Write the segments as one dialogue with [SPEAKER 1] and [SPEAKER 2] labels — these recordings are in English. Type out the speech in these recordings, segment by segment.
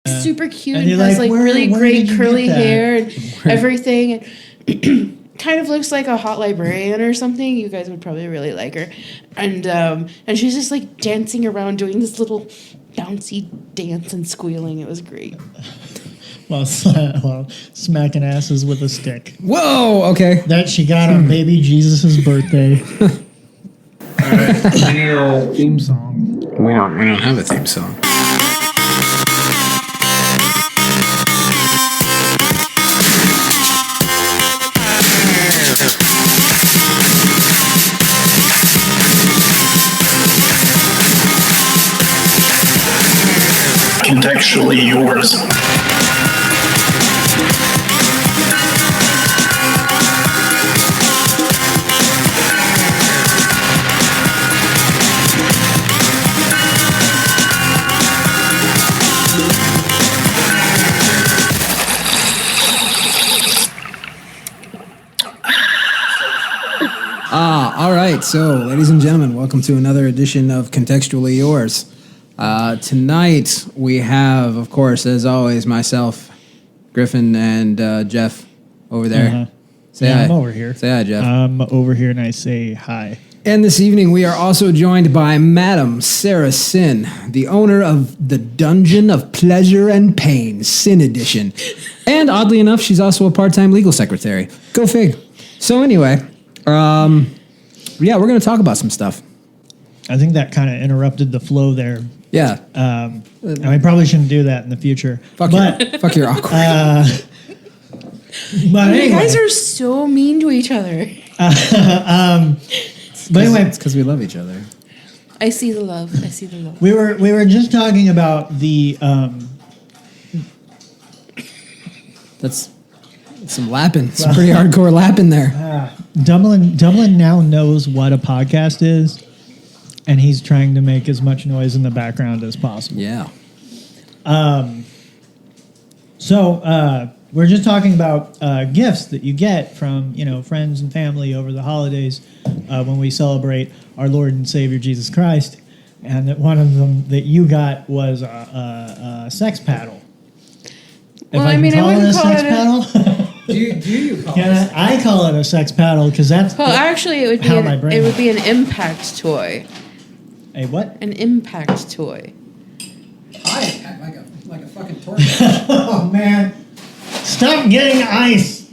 [SPEAKER 1] super cute
[SPEAKER 2] and
[SPEAKER 1] and has like really
[SPEAKER 2] where
[SPEAKER 1] great
[SPEAKER 2] did you
[SPEAKER 1] curly
[SPEAKER 2] get that?
[SPEAKER 1] hair and everything. And kind of looks like a hot librarian or something. You guys would probably really like her. And she's just like dancing around doing this little bouncy dance and squealing. It was great.
[SPEAKER 2] Well, smacking asses with a stick.
[SPEAKER 3] Whoa, okay.
[SPEAKER 2] That she got on baby Jesus' birthday. Theme song.
[SPEAKER 3] We don't have a theme song.
[SPEAKER 4] Contextually yours.
[SPEAKER 3] All right. So, ladies and gentlemen, welcome to another edition of Contextually Yours. Tonight we have, of course, as always, myself, Griffin, and Jeff over there.
[SPEAKER 2] Uh-huh.
[SPEAKER 3] Say hi.
[SPEAKER 2] I'm over here.
[SPEAKER 3] Say hi, Jeff.
[SPEAKER 2] I'm over here and I say hi.
[SPEAKER 3] And this evening we are also joined by Madam Sara Sin, the owner of the Dungeon of Pleasure and Pain, Sin Edition. And oddly enough, she's also a part-time legal secretary. Go fig. So anyway, yeah, we're going to talk about some stuff.
[SPEAKER 2] I think that kind of interrupted the flow there.
[SPEAKER 3] Yeah.
[SPEAKER 2] And we probably shouldn't do that in the future.
[SPEAKER 3] Fuck your awkward.
[SPEAKER 2] But
[SPEAKER 1] You
[SPEAKER 2] anyway,
[SPEAKER 1] guys are so mean to each other.
[SPEAKER 2] but anyway,
[SPEAKER 3] It's because we love each other.
[SPEAKER 1] I see the love. I see the love.
[SPEAKER 2] we were just talking about the
[SPEAKER 3] That's some lapping. Some pretty hardcore lapping there.
[SPEAKER 2] Dumlin now knows what a podcast is, and he's trying to make as much noise in the background as possible.
[SPEAKER 3] Yeah.
[SPEAKER 2] So we're just talking about gifts that you get from friends and family over the holidays when we celebrate our Lord and Savior Jesus Christ, and that one of them that you got was a sex paddle.
[SPEAKER 1] Well,
[SPEAKER 2] If
[SPEAKER 1] I mean, I
[SPEAKER 2] call it a
[SPEAKER 1] wouldn't call
[SPEAKER 2] sex
[SPEAKER 1] it a-
[SPEAKER 2] paddle.
[SPEAKER 3] Do you call
[SPEAKER 2] Can I call it a sex paddle because that's
[SPEAKER 1] Well, actually, it would be
[SPEAKER 2] how my brain
[SPEAKER 1] it would be an impact toy.
[SPEAKER 2] a what?
[SPEAKER 1] An impact toy.
[SPEAKER 3] like a fucking tornado.
[SPEAKER 2] Oh man! Stop getting ice.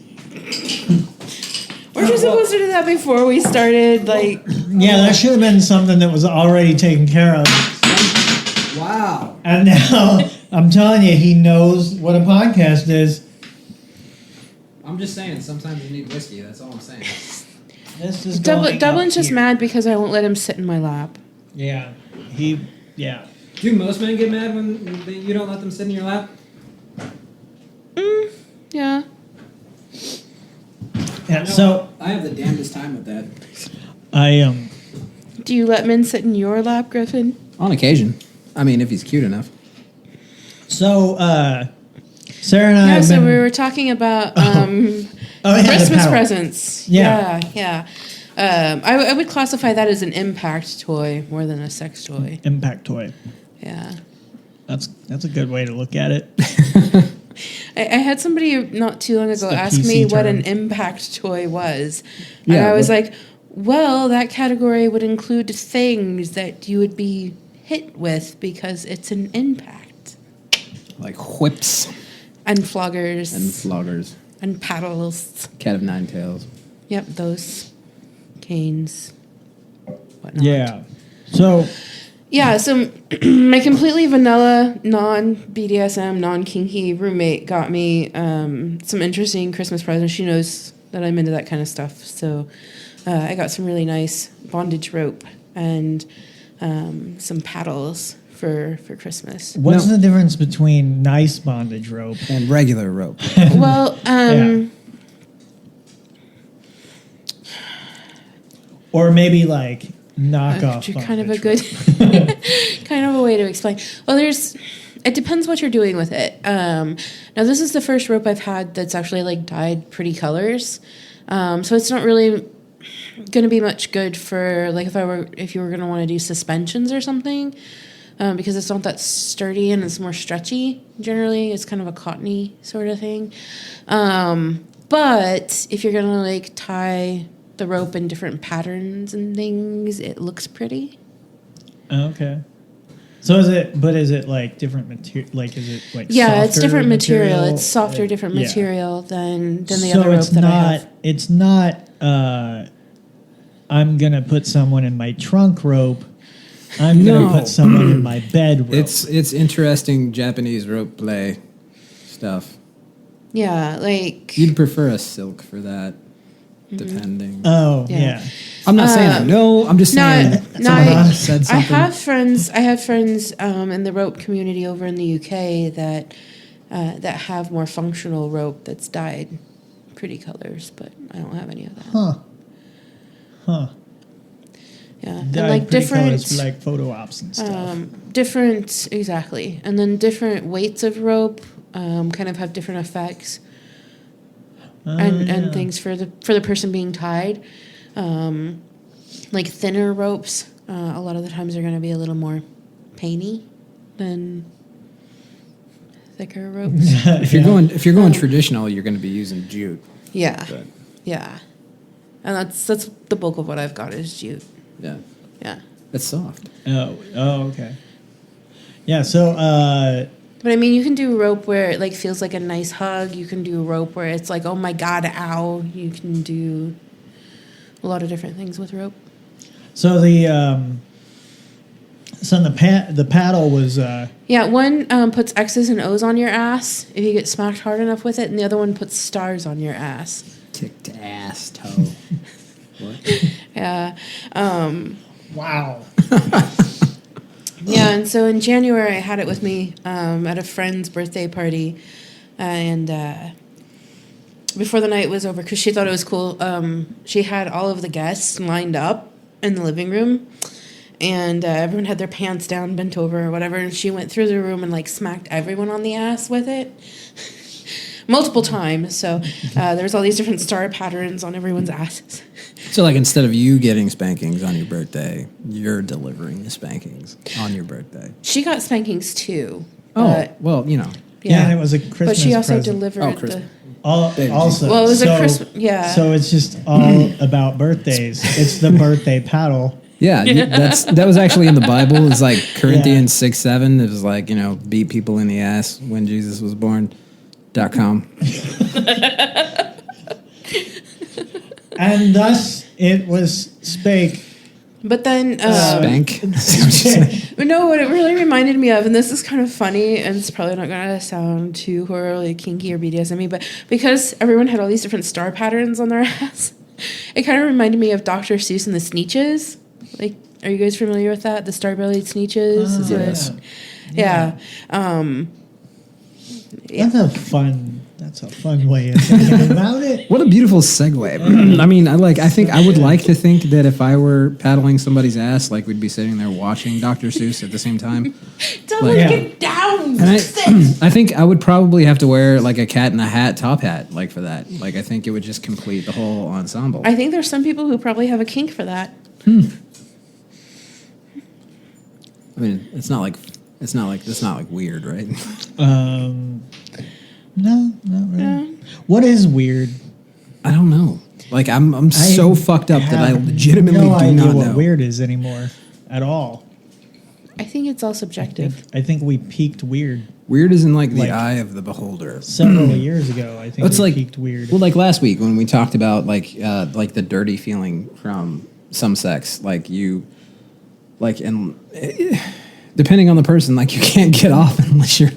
[SPEAKER 1] Weren't you supposed to do that before we started? Like,
[SPEAKER 2] Yeah, that should have been something that was already taken care of.
[SPEAKER 3] Wow.
[SPEAKER 2] And now I'm telling you, he knows what a podcast is.
[SPEAKER 3] I'm just saying, sometimes you need whiskey. That's all I'm saying.
[SPEAKER 2] This is going
[SPEAKER 1] Dublin's
[SPEAKER 2] up
[SPEAKER 1] just
[SPEAKER 2] here.
[SPEAKER 1] mad because I won't let him sit in my lap.
[SPEAKER 2] Yeah, yeah.
[SPEAKER 3] Do most men get mad when you don't let them sit in your lap?
[SPEAKER 1] Yeah.
[SPEAKER 2] Yeah. So
[SPEAKER 3] I have the damnedest time with that.
[SPEAKER 2] I
[SPEAKER 1] Do you let men sit in your lap, Griffin?
[SPEAKER 3] On occasion. I mean, if he's cute enough.
[SPEAKER 2] So Sarah and I.
[SPEAKER 1] Yeah.
[SPEAKER 2] have
[SPEAKER 1] So
[SPEAKER 2] been,
[SPEAKER 1] we were talking about
[SPEAKER 2] yeah, the
[SPEAKER 1] Christmas
[SPEAKER 2] paddle.
[SPEAKER 1] presents.
[SPEAKER 2] Yeah.
[SPEAKER 1] Yeah. I would classify that as an impact toy more than a sex toy.
[SPEAKER 2] Impact toy.
[SPEAKER 1] Yeah.
[SPEAKER 2] That's a good way to look at it.
[SPEAKER 1] I had somebody not too long ago
[SPEAKER 2] the
[SPEAKER 1] ask
[SPEAKER 2] PC
[SPEAKER 1] me what
[SPEAKER 2] term.
[SPEAKER 1] an impact toy was. And
[SPEAKER 2] Yeah,
[SPEAKER 1] I was
[SPEAKER 2] what-
[SPEAKER 1] like, well, that category would include things that you would be hit with because it's an impact.
[SPEAKER 3] Like whips
[SPEAKER 1] And floggers.
[SPEAKER 3] and floggers.
[SPEAKER 1] And paddles.
[SPEAKER 3] Cat of nine tails.
[SPEAKER 1] Yep, those. Canes. Whatnot.
[SPEAKER 2] Yeah. So
[SPEAKER 1] Yeah, so my completely vanilla, non-BDSM, non-kinky roommate got me some interesting Christmas presents. She knows that I'm into that kind of stuff. So I got some really nice bondage rope and some paddles for Christmas.
[SPEAKER 2] what's the difference between nice bondage rope?
[SPEAKER 3] And regular rope.
[SPEAKER 1] Well,
[SPEAKER 2] Yeah. Or maybe like knockoff.
[SPEAKER 1] kind of a
[SPEAKER 2] bondage
[SPEAKER 1] good,
[SPEAKER 2] rope.
[SPEAKER 1] kind of a way to explain. Well, it depends what you're doing with it. Now, this is the first rope I've had that's actually like dyed pretty colors. So it's not really going to be much good for like if you were going to want to do suspensions or something. because it's not that sturdy and it's more stretchy. Generally, it's kind of a cottony sort of thing. But if you're gonna like tie the rope in different patterns and things, it looks pretty.
[SPEAKER 2] Okay. So is it like different material? Like, is it like
[SPEAKER 1] It's different material.
[SPEAKER 2] material?
[SPEAKER 1] It's softer, different
[SPEAKER 2] Yeah.
[SPEAKER 1] material than the
[SPEAKER 2] So
[SPEAKER 1] other rope
[SPEAKER 2] it's
[SPEAKER 1] that I
[SPEAKER 2] not.
[SPEAKER 1] have.
[SPEAKER 2] It's not. I'm gonna put someone in my trunk rope. I'm
[SPEAKER 3] No.
[SPEAKER 2] gonna put someone in my bed rope.
[SPEAKER 3] It's interesting Japanese rope play stuff.
[SPEAKER 1] Yeah, like
[SPEAKER 3] You'd prefer a silk for that, depending.
[SPEAKER 2] Oh
[SPEAKER 1] Yeah.
[SPEAKER 2] yeah.
[SPEAKER 3] I'm not saying I know. I'm just saying
[SPEAKER 1] no,
[SPEAKER 3] someone else said
[SPEAKER 1] I
[SPEAKER 3] something.
[SPEAKER 1] have friends in the rope community over in the UK that have more functional rope that's dyed pretty colors, but I don't have any of that.
[SPEAKER 2] Huh.
[SPEAKER 1] Yeah,
[SPEAKER 2] Dyed
[SPEAKER 1] and like
[SPEAKER 2] pretty colors
[SPEAKER 1] different
[SPEAKER 2] for like photo ops and stuff.
[SPEAKER 1] different exactly, and then different weights of rope kind of have different effects and things for the person being tied. Like thinner ropes, a lot of the times are going to be a little more painy than thicker ropes.
[SPEAKER 3] if you're going traditional, you're going to be using jute.
[SPEAKER 1] Yeah,
[SPEAKER 3] But,
[SPEAKER 1] yeah, and that's the bulk of what I've got is jute.
[SPEAKER 3] yeah,
[SPEAKER 1] Yeah,
[SPEAKER 3] it's soft.
[SPEAKER 2] Oh, okay. Yeah, so
[SPEAKER 1] but I mean, you can do rope where it like feels like a nice hug. You can do rope where it's like, oh my god, ow. You can do a lot of different things with rope.
[SPEAKER 2] so the paddle was
[SPEAKER 1] Yeah, one puts X's and O's on your ass if you get smacked hard enough with it, and the other one puts stars on your ass.
[SPEAKER 3] Ticked ass toe. What?
[SPEAKER 1] Yeah.
[SPEAKER 2] wow.
[SPEAKER 1] Yeah, and so in January I had it with me at a friend's birthday party, and before the night was over, because she thought it was cool, she had all of the guests lined up in the living room, and everyone had their pants down, bent over or whatever, and she went through the room and like smacked everyone on the ass with it multiple times. So there's all these different star patterns on everyone's asses.
[SPEAKER 3] So, like, instead of you getting spankings on your birthday, you're delivering the spankings on your birthday.
[SPEAKER 1] She got spankings too.
[SPEAKER 3] Oh,
[SPEAKER 1] but,
[SPEAKER 3] well, you know.
[SPEAKER 2] Yeah, and it was a Christmas
[SPEAKER 1] but she also
[SPEAKER 2] present.
[SPEAKER 1] delivered
[SPEAKER 3] Oh,
[SPEAKER 1] the.
[SPEAKER 3] Christmas.
[SPEAKER 2] Also,
[SPEAKER 1] Well, it was a
[SPEAKER 2] so,
[SPEAKER 1] Christmas. Yeah.
[SPEAKER 2] So it's just all about birthdays. It's the birthday paddle.
[SPEAKER 3] Yeah, that was actually in the Bible. It's like Corinthians 6:7. It was like, you know, beat people in the ass when Jesus was born.com.
[SPEAKER 2] And thus it was spake.
[SPEAKER 1] But then,
[SPEAKER 3] Spank.
[SPEAKER 1] but no, what it really reminded me of, and this is kind of funny, and it's probably not going to sound too horribly kinky or BDSM-y, but because everyone had all these different star patterns on their ass, it kind of reminded me of Dr. Seuss and the Sneetches. Like, are you guys familiar with that? The star-bellied Sneetches? Is
[SPEAKER 3] yes.
[SPEAKER 1] Yeah.
[SPEAKER 2] That's a fun way of thinking about it.
[SPEAKER 3] What a beautiful segue. I mean, I think I would like to think that if I were paddling somebody's ass, like we'd be sitting there watching Dr. Seuss at the same time.
[SPEAKER 1] Don't get down!
[SPEAKER 3] And I think I would probably have to wear like a cat in a hat top hat, like for that. Like I think it would just complete the whole ensemble.
[SPEAKER 1] I think there's some people who probably have a kink for that.
[SPEAKER 3] I mean, it's not like weird, right?
[SPEAKER 2] No, not really.
[SPEAKER 1] Yeah.
[SPEAKER 2] What is weird?
[SPEAKER 3] I don't know. Like I'm so fucked up that I legitimately
[SPEAKER 2] no
[SPEAKER 3] do
[SPEAKER 2] idea
[SPEAKER 3] not
[SPEAKER 2] what
[SPEAKER 3] know.
[SPEAKER 2] weird is anymore at all.
[SPEAKER 1] I think it's all subjective.
[SPEAKER 2] I think we peaked weird
[SPEAKER 3] Weird is in like the
[SPEAKER 2] Like-
[SPEAKER 3] eye of the beholder.
[SPEAKER 2] several years ago. I think
[SPEAKER 3] It's
[SPEAKER 2] we
[SPEAKER 3] like
[SPEAKER 2] peaked weird.
[SPEAKER 3] Well, like last week when we talked about like the dirty feeling from some sex, like you, like and depending on the person, like you can't get off unless you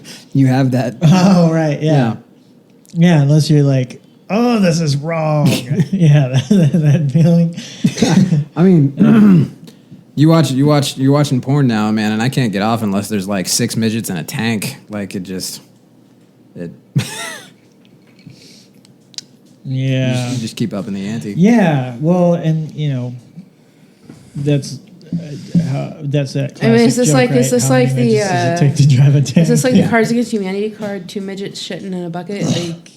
[SPEAKER 3] have that.
[SPEAKER 2] Oh right, yeah. Unless you're like, oh, this is wrong. Yeah, that feeling.
[SPEAKER 3] I mean, you're watching porn now, man, and I can't get off unless there's like 6 midgets in a tank. Like it.
[SPEAKER 2] Yeah.
[SPEAKER 3] You just keep up in the ante.
[SPEAKER 2] Yeah. Well, and you know, that's that.
[SPEAKER 1] I mean, is this
[SPEAKER 2] classic
[SPEAKER 1] like
[SPEAKER 2] joke,
[SPEAKER 1] is
[SPEAKER 2] right?
[SPEAKER 1] this
[SPEAKER 2] How
[SPEAKER 1] like
[SPEAKER 2] many
[SPEAKER 1] the
[SPEAKER 2] midgets does it take to drive a tank?
[SPEAKER 1] is this like
[SPEAKER 3] Yeah.
[SPEAKER 1] the Cards Against Humanity card? 2 midgets shitting in a bucket. Like,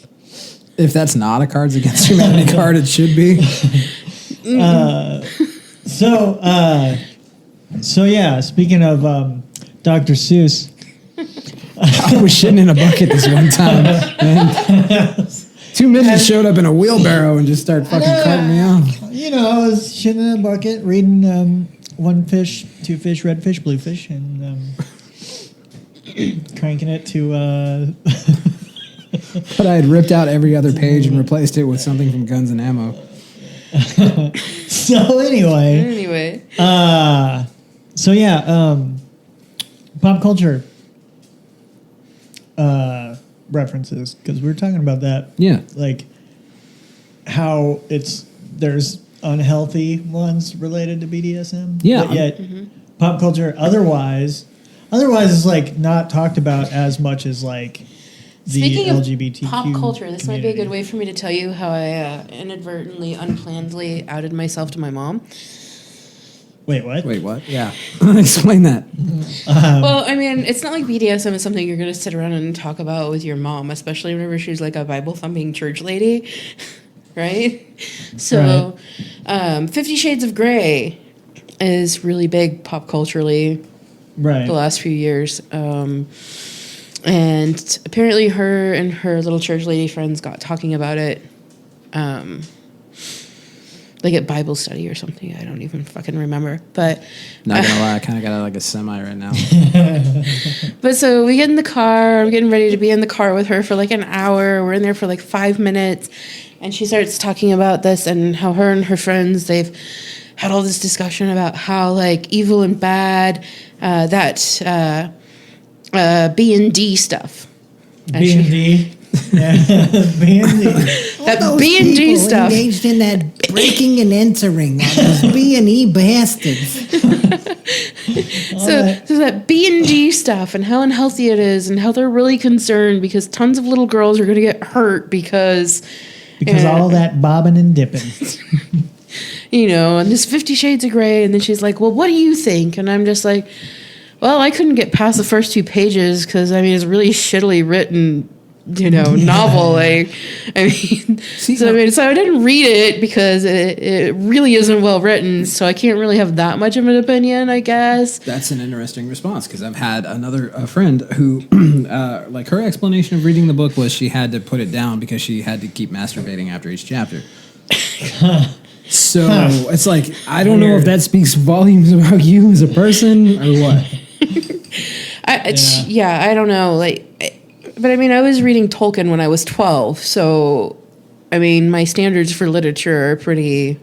[SPEAKER 3] If that's not a Cards Against Humanity card, it should be.
[SPEAKER 2] So yeah. Speaking of Dr. Seuss.
[SPEAKER 3] I was shitting in a bucket this one time, and 2 midgets showed up in a wheelbarrow and just started fucking carting me out.
[SPEAKER 2] You know, I was shitting in a bucket, reading one fish, two fish, red fish, blue fish, and cranking it to...
[SPEAKER 3] But I had ripped out every other page and replaced it with something from Guns and Ammo.
[SPEAKER 2] So anyway. So yeah, pop culture references, because we were talking about that.
[SPEAKER 3] Yeah.
[SPEAKER 2] Like how there's unhealthy ones related to BDSM.
[SPEAKER 3] Yeah.
[SPEAKER 2] But yet pop culture otherwise is like not talked about as much as like the
[SPEAKER 1] Speaking
[SPEAKER 2] LGBTQ
[SPEAKER 1] of pop culture, this might be a
[SPEAKER 2] community.
[SPEAKER 1] good way for me to tell you how I inadvertently, unplannedly outed myself to my mom.
[SPEAKER 2] Wait, what?
[SPEAKER 3] Wait, what? Yeah. Explain that.
[SPEAKER 1] Well, I mean, it's not like BDSM is something you're going to sit around and talk about with your mom, especially whenever she's like a Bible-thumping church lady, right? So, 50 Shades of Grey is really big pop culturally
[SPEAKER 2] Right.
[SPEAKER 1] the last few years. And apparently her and her little church lady friends got talking about it, like at Bible study or something. I don't even fucking remember. But
[SPEAKER 3] Not gonna lie, I kind of got like a semi right now.
[SPEAKER 1] but so we get in the car. I'm getting ready to be in the car with her for like an hour. We're in there for like 5 minutes, and she starts talking about this and how her and her friends, they've had all this discussion about how like evil and bad, that B&D stuff.
[SPEAKER 2] B&D. Yeah, B&D.
[SPEAKER 1] That B&D stuff.
[SPEAKER 4] Engaged in that breaking and entering, those B&E bastards.
[SPEAKER 1] So that B&D stuff and how unhealthy it is and how they're really concerned because tons of little girls are going to get hurt because
[SPEAKER 2] all that bobbing and dipping.
[SPEAKER 1] you know, and this 50 Shades of Grey. And then she's like, well, what do you think? And I'm just like, well, I couldn't get past the first 2 pages because, I mean, it's really shittily written, you know, novel. Like, I mean, so I didn't read it because it really isn't well written. So I can't really have that much of an opinion, I guess.
[SPEAKER 3] That's an interesting response because I've had a friend who, like her explanation of reading the book was she had to put it down because she had to keep masturbating after each chapter. So it's like, I don't know if that speaks volumes about you as a person or what.
[SPEAKER 1] I don't know. But I mean, I was reading Tolkien when I was 12. So, I mean, my standards for literature are pretty...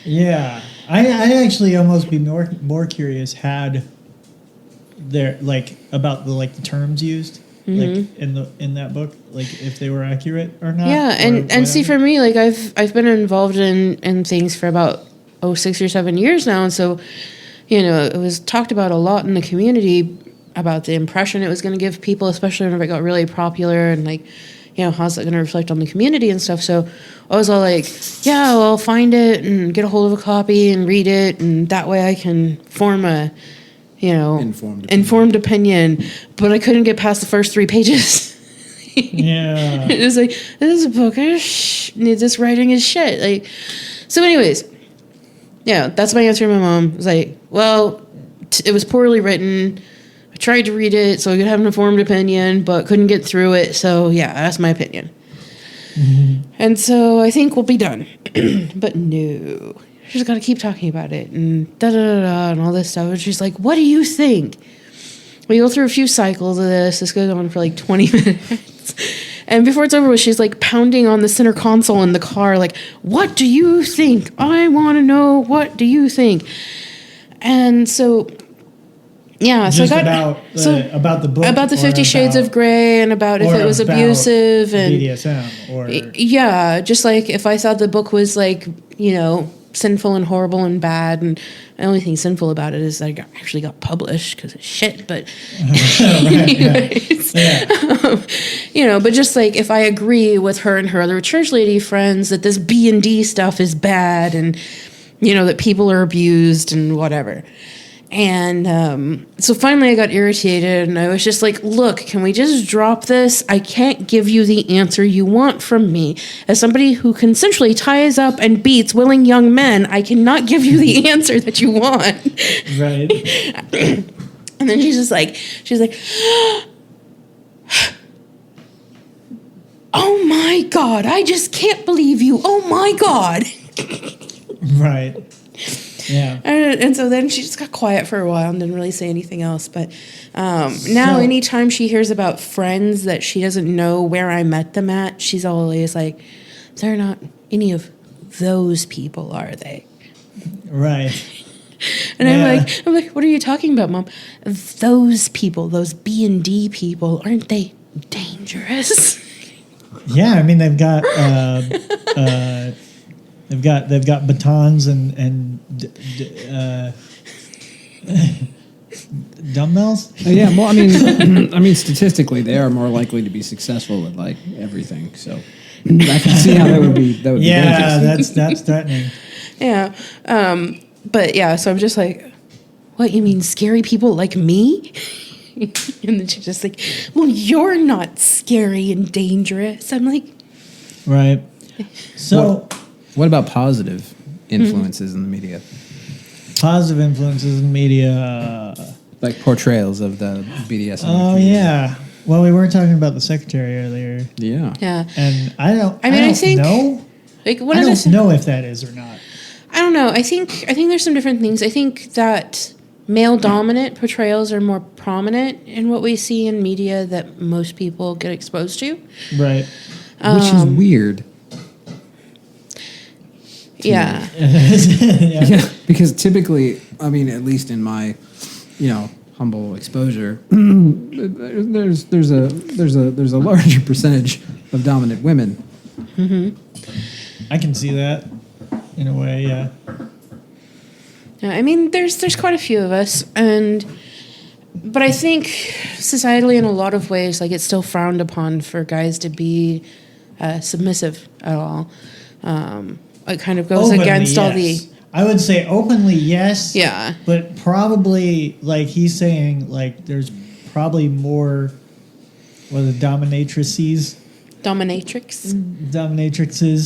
[SPEAKER 2] Yeah. I'd actually almost be more curious had there, like, about the terms used. Like in that book, like if they were accurate or not.
[SPEAKER 1] Yeah, and see, for me, like I've been involved in things for about 6 or 7 years now, and so, you know, it was talked about a lot in the community about the impression it was going to give people, especially whenever it got really popular, and like, you know, how's that going to reflect on the community and stuff. So I was all like, yeah, well, I'll find it and get a hold of a copy and read it, and that way I can form a, you know, informed opinion. But I couldn't get past the first 3 pages.
[SPEAKER 2] Yeah.
[SPEAKER 1] It was like, this is a book. This writing is shit. Like, so anyways, yeah, that's my answer to my mom. It was like, well, it was poorly written. I tried to read it so I could have an informed opinion, but couldn't get through it. So yeah, that's my opinion. Mm-hmm. And so I think we'll be done. But no. She's got to keep talking about it and da-da-da-da and all this stuff. And she's like, what do you think? We go through a few cycles of this. This goes on for like 20 minutes. And before it's over with, she's like pounding on the center console in the car, like, what do you think? I want to know, what do you think? And so, yeah.
[SPEAKER 2] Just
[SPEAKER 1] so I got
[SPEAKER 2] about the book,
[SPEAKER 1] about the 50 Shades of Grey, and about if it was abusive and
[SPEAKER 2] BDSM, or
[SPEAKER 1] yeah, just like if I thought the book was like, you know, sinful and horrible and bad, and the only thing sinful about it is that it actually got published because it's shit. But anyways, you know, but just like if I agree with her and her other church lady friends that this B&D stuff is bad, and you know that people are abused and whatever. And so finally I got irritated, and I was just like, look, can we just drop this? I can't give you the answer you want from me. As somebody who consensually ties up and beats willing young men, I cannot give you the answer that you want.
[SPEAKER 2] right.
[SPEAKER 1] And then she's like, oh my God, I just can't believe you. Oh my God.
[SPEAKER 2] Right. Yeah.
[SPEAKER 1] And so then she just got quiet for a while and didn't really say anything else. But now
[SPEAKER 2] So-
[SPEAKER 1] anytime she hears about friends that she doesn't know where I met them at, she's always like, they're not any of those people, are they?
[SPEAKER 2] Right.
[SPEAKER 1] And
[SPEAKER 2] Yeah.
[SPEAKER 1] I'm like, what are you talking about, Mom? Those people, those B&D people, aren't they dangerous?
[SPEAKER 2] Yeah, I mean they've got batons and dumbbells.
[SPEAKER 3] Yeah, well, I mean, statistically, they are more likely to be successful at like everything. So I can see how that would be. That would be
[SPEAKER 2] Yeah,
[SPEAKER 3] dangerous.
[SPEAKER 2] that's threatening.
[SPEAKER 1] Yeah. But yeah, so I'm just like, what, you mean scary people like me? And then she's just like, well, you're not scary and dangerous. I'm like,
[SPEAKER 2] Right. So
[SPEAKER 3] What about positive influences in the media,
[SPEAKER 2] positive influences in media.
[SPEAKER 3] like portrayals of the BDSM?
[SPEAKER 2] Oh
[SPEAKER 3] community?
[SPEAKER 2] yeah. Well, we were talking about the secretary earlier,
[SPEAKER 3] Yeah.
[SPEAKER 1] yeah.
[SPEAKER 2] and I don't
[SPEAKER 1] think
[SPEAKER 2] know.
[SPEAKER 1] Like, one
[SPEAKER 2] I
[SPEAKER 1] of the
[SPEAKER 2] don't know if that is or not.
[SPEAKER 1] I don't know. I think there's some different things. I think that male dominant portrayals are more prominent in what we see in media that most people get exposed to.
[SPEAKER 2] Right.
[SPEAKER 3] Which is weird.
[SPEAKER 1] Yeah.
[SPEAKER 2] Yeah.
[SPEAKER 3] Yeah, because typically, I mean, at least in my, humble exposure, there's a larger percentage of dominant women.
[SPEAKER 2] I can see that in a way. Yeah.
[SPEAKER 1] Yeah, I mean, there's quite a few of us, but I think societally, in a lot of ways, like, it's still frowned upon for guys to be submissive at all. It kind of goes
[SPEAKER 2] Openly,
[SPEAKER 1] against all the
[SPEAKER 2] yes. I would say openly, yes.
[SPEAKER 1] Yeah.
[SPEAKER 2] But probably, like he's saying, like there's probably more, dominatrices,
[SPEAKER 1] dominatrix.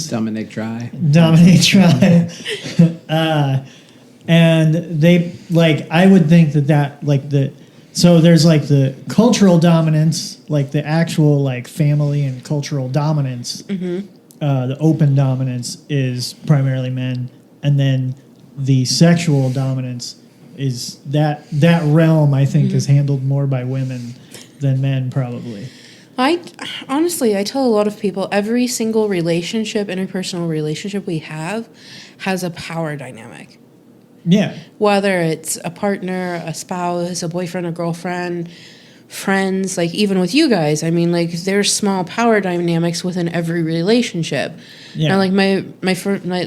[SPEAKER 3] Dominic Dry.
[SPEAKER 2] dominate, and they I would think that so there's like the cultural dominance, like the actual like family and cultural dominance. The open dominance is primarily men, and then the sexual dominance is that realm. I think is handled more by women than men, probably.
[SPEAKER 1] I honestly, I tell a lot of people every single interpersonal relationship we have has a power dynamic.
[SPEAKER 2] Yeah,
[SPEAKER 1] Whether it's a partner, a spouse, a boyfriend, a girlfriend, friends, like even with you guys, I mean, like there's small power dynamics within every relationship.
[SPEAKER 2] Yeah.
[SPEAKER 1] And like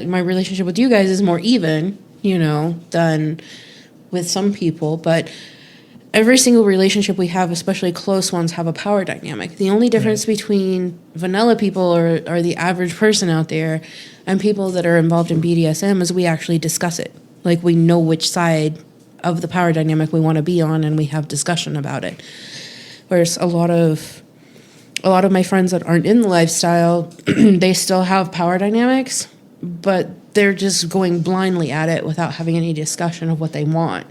[SPEAKER 1] my relationship with you guys is more even, than with some people, but every single relationship we have, especially close ones, have a power dynamic. The only difference between vanilla people or the average person out there and people that are involved in BDSM is we actually discuss it. Like, we know which side of the power dynamic we want to be on, and we have discussion about it. Whereas a lot of my friends that aren't in the lifestyle, they still have power dynamics, but they're just going blindly at it without having any discussion of what they want.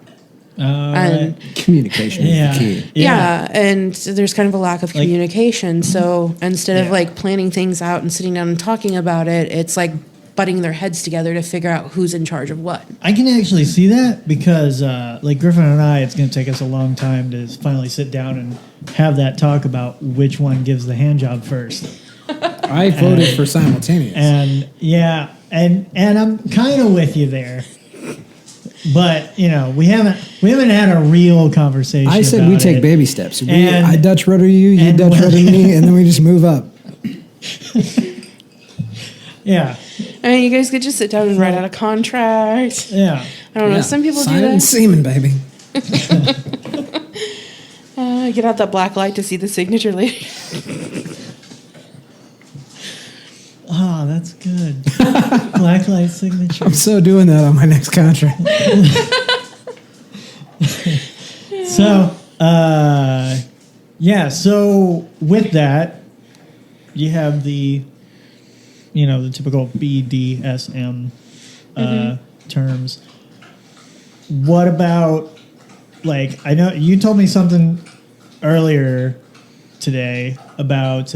[SPEAKER 1] And
[SPEAKER 3] Communication is the key.
[SPEAKER 1] yeah, and there's kind of a lack of communication. So instead of like planning things out and sitting down and talking about it, it's like butting their heads together to figure out who's in charge of what.
[SPEAKER 2] I can actually see that because, like Griffin and I, it's going to take us a long time to finally sit down and have that talk about which one gives the hand job first.
[SPEAKER 3] I voted for simultaneous.
[SPEAKER 2] And yeah, and I'm kind of with you there. But we haven't had a real conversation.
[SPEAKER 3] I said we
[SPEAKER 2] about
[SPEAKER 3] take
[SPEAKER 2] it.
[SPEAKER 3] baby steps.
[SPEAKER 2] And-
[SPEAKER 3] I Dutch rudder you, you
[SPEAKER 2] and-
[SPEAKER 3] Dutch rudder me, and then we just move up.
[SPEAKER 2] Yeah,
[SPEAKER 1] I mean, you guys could just sit down and write out a contract.
[SPEAKER 2] yeah.
[SPEAKER 1] I don't know.
[SPEAKER 3] Yeah.
[SPEAKER 1] Some people
[SPEAKER 3] Sign
[SPEAKER 1] do
[SPEAKER 3] it and
[SPEAKER 1] that.
[SPEAKER 3] semen, baby.
[SPEAKER 1] Get out that black light to see the signature later.
[SPEAKER 2] Oh, that's good. Blacklight signature.
[SPEAKER 3] I'm so doing that on my next contract.
[SPEAKER 2] So, so with that, you have the typical BDSM terms. What about like, I know you told me something earlier today about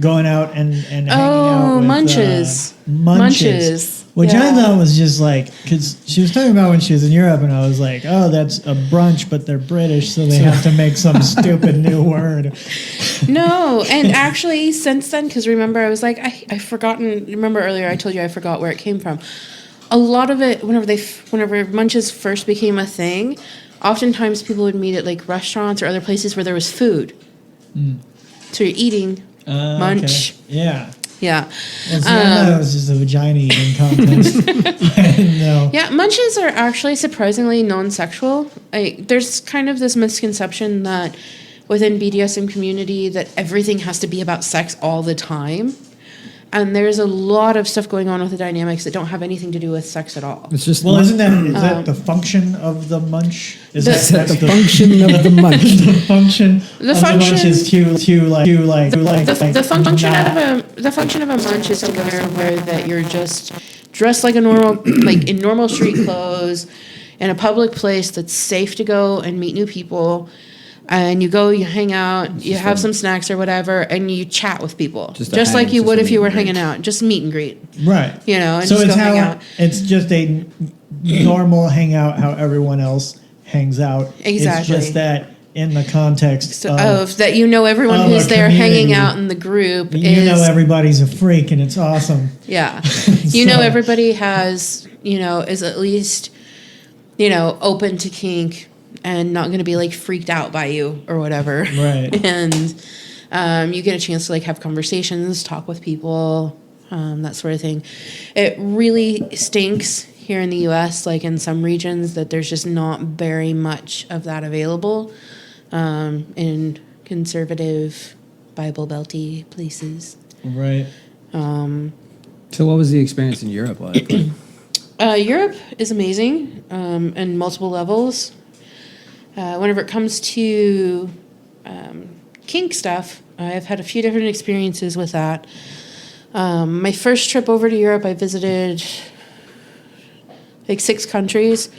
[SPEAKER 2] going out and hanging out with
[SPEAKER 1] munches.
[SPEAKER 2] munches, which I
[SPEAKER 1] Yeah.
[SPEAKER 2] thought was just like, because she was talking about when she was in Europe, and I was like, oh, that's a brunch, but they're British, so they have to make some stupid new word.
[SPEAKER 1] No, and actually, since then, because remember, I was like, I've forgotten. Remember earlier, I told you I forgot where it came from. A lot of it, whenever munches first became a thing, oftentimes people would meet at like restaurants or other places where there was food. So you're eating munch.
[SPEAKER 2] Okay. Yeah.
[SPEAKER 1] Yeah.
[SPEAKER 2] Well, see, I thought it was just a vagina eating contest. I didn't know.
[SPEAKER 1] Yeah, munches are actually surprisingly non-sexual. There's kind of this misconception that within BDSM community that everything has to be about sex all the time. And there's a lot of stuff going on with the dynamics that don't have anything to do with sex at all.
[SPEAKER 3] It's just
[SPEAKER 2] Well, is that the function of the munch? Is
[SPEAKER 1] The-
[SPEAKER 3] that's the function of the munch.
[SPEAKER 2] the function
[SPEAKER 1] The
[SPEAKER 2] of
[SPEAKER 1] function-
[SPEAKER 2] the munch is to
[SPEAKER 1] The function of a munch is to where that you're just dressed like a normal, like in normal street clothes, in a public place that's safe to go and meet new people, and you go, you hang out, you have some snacks or whatever, and you chat with people,
[SPEAKER 3] Just a
[SPEAKER 1] just
[SPEAKER 3] hang,
[SPEAKER 1] like you
[SPEAKER 3] just
[SPEAKER 1] would
[SPEAKER 3] a
[SPEAKER 1] if you
[SPEAKER 3] meet
[SPEAKER 1] were
[SPEAKER 3] and greet.
[SPEAKER 1] hanging out, just meet and greet,
[SPEAKER 2] right.
[SPEAKER 1] you know, and
[SPEAKER 2] So
[SPEAKER 1] just
[SPEAKER 2] it's
[SPEAKER 1] go hang out.
[SPEAKER 2] it's just a normal hangout how everyone else hangs out.
[SPEAKER 1] Exactly.
[SPEAKER 2] It's just that in the context
[SPEAKER 1] Of that, you know, everyone
[SPEAKER 2] of
[SPEAKER 1] who's
[SPEAKER 2] a
[SPEAKER 1] there hanging
[SPEAKER 2] community.
[SPEAKER 1] out in the group
[SPEAKER 2] you know
[SPEAKER 1] is
[SPEAKER 2] everybody's a freak and it's awesome.
[SPEAKER 1] Yeah. You know,
[SPEAKER 2] So-
[SPEAKER 1] everybody has, you know, is at least, you know, open to kink and not going to be like freaked out by you or whatever.
[SPEAKER 2] Right.
[SPEAKER 1] And you get a chance to like have conversations, talk with people, that sort of thing. It really stinks here in the US, like in some regions, that there's just not very much of that available in conservative Bible Belty places.
[SPEAKER 2] Right.
[SPEAKER 3] So what was the experience in Europe like?
[SPEAKER 1] Europe is amazing in multiple levels. Whenever it comes to kink stuff, I've had a few different experiences with that. My first trip over to Europe, I visited like 6 countries,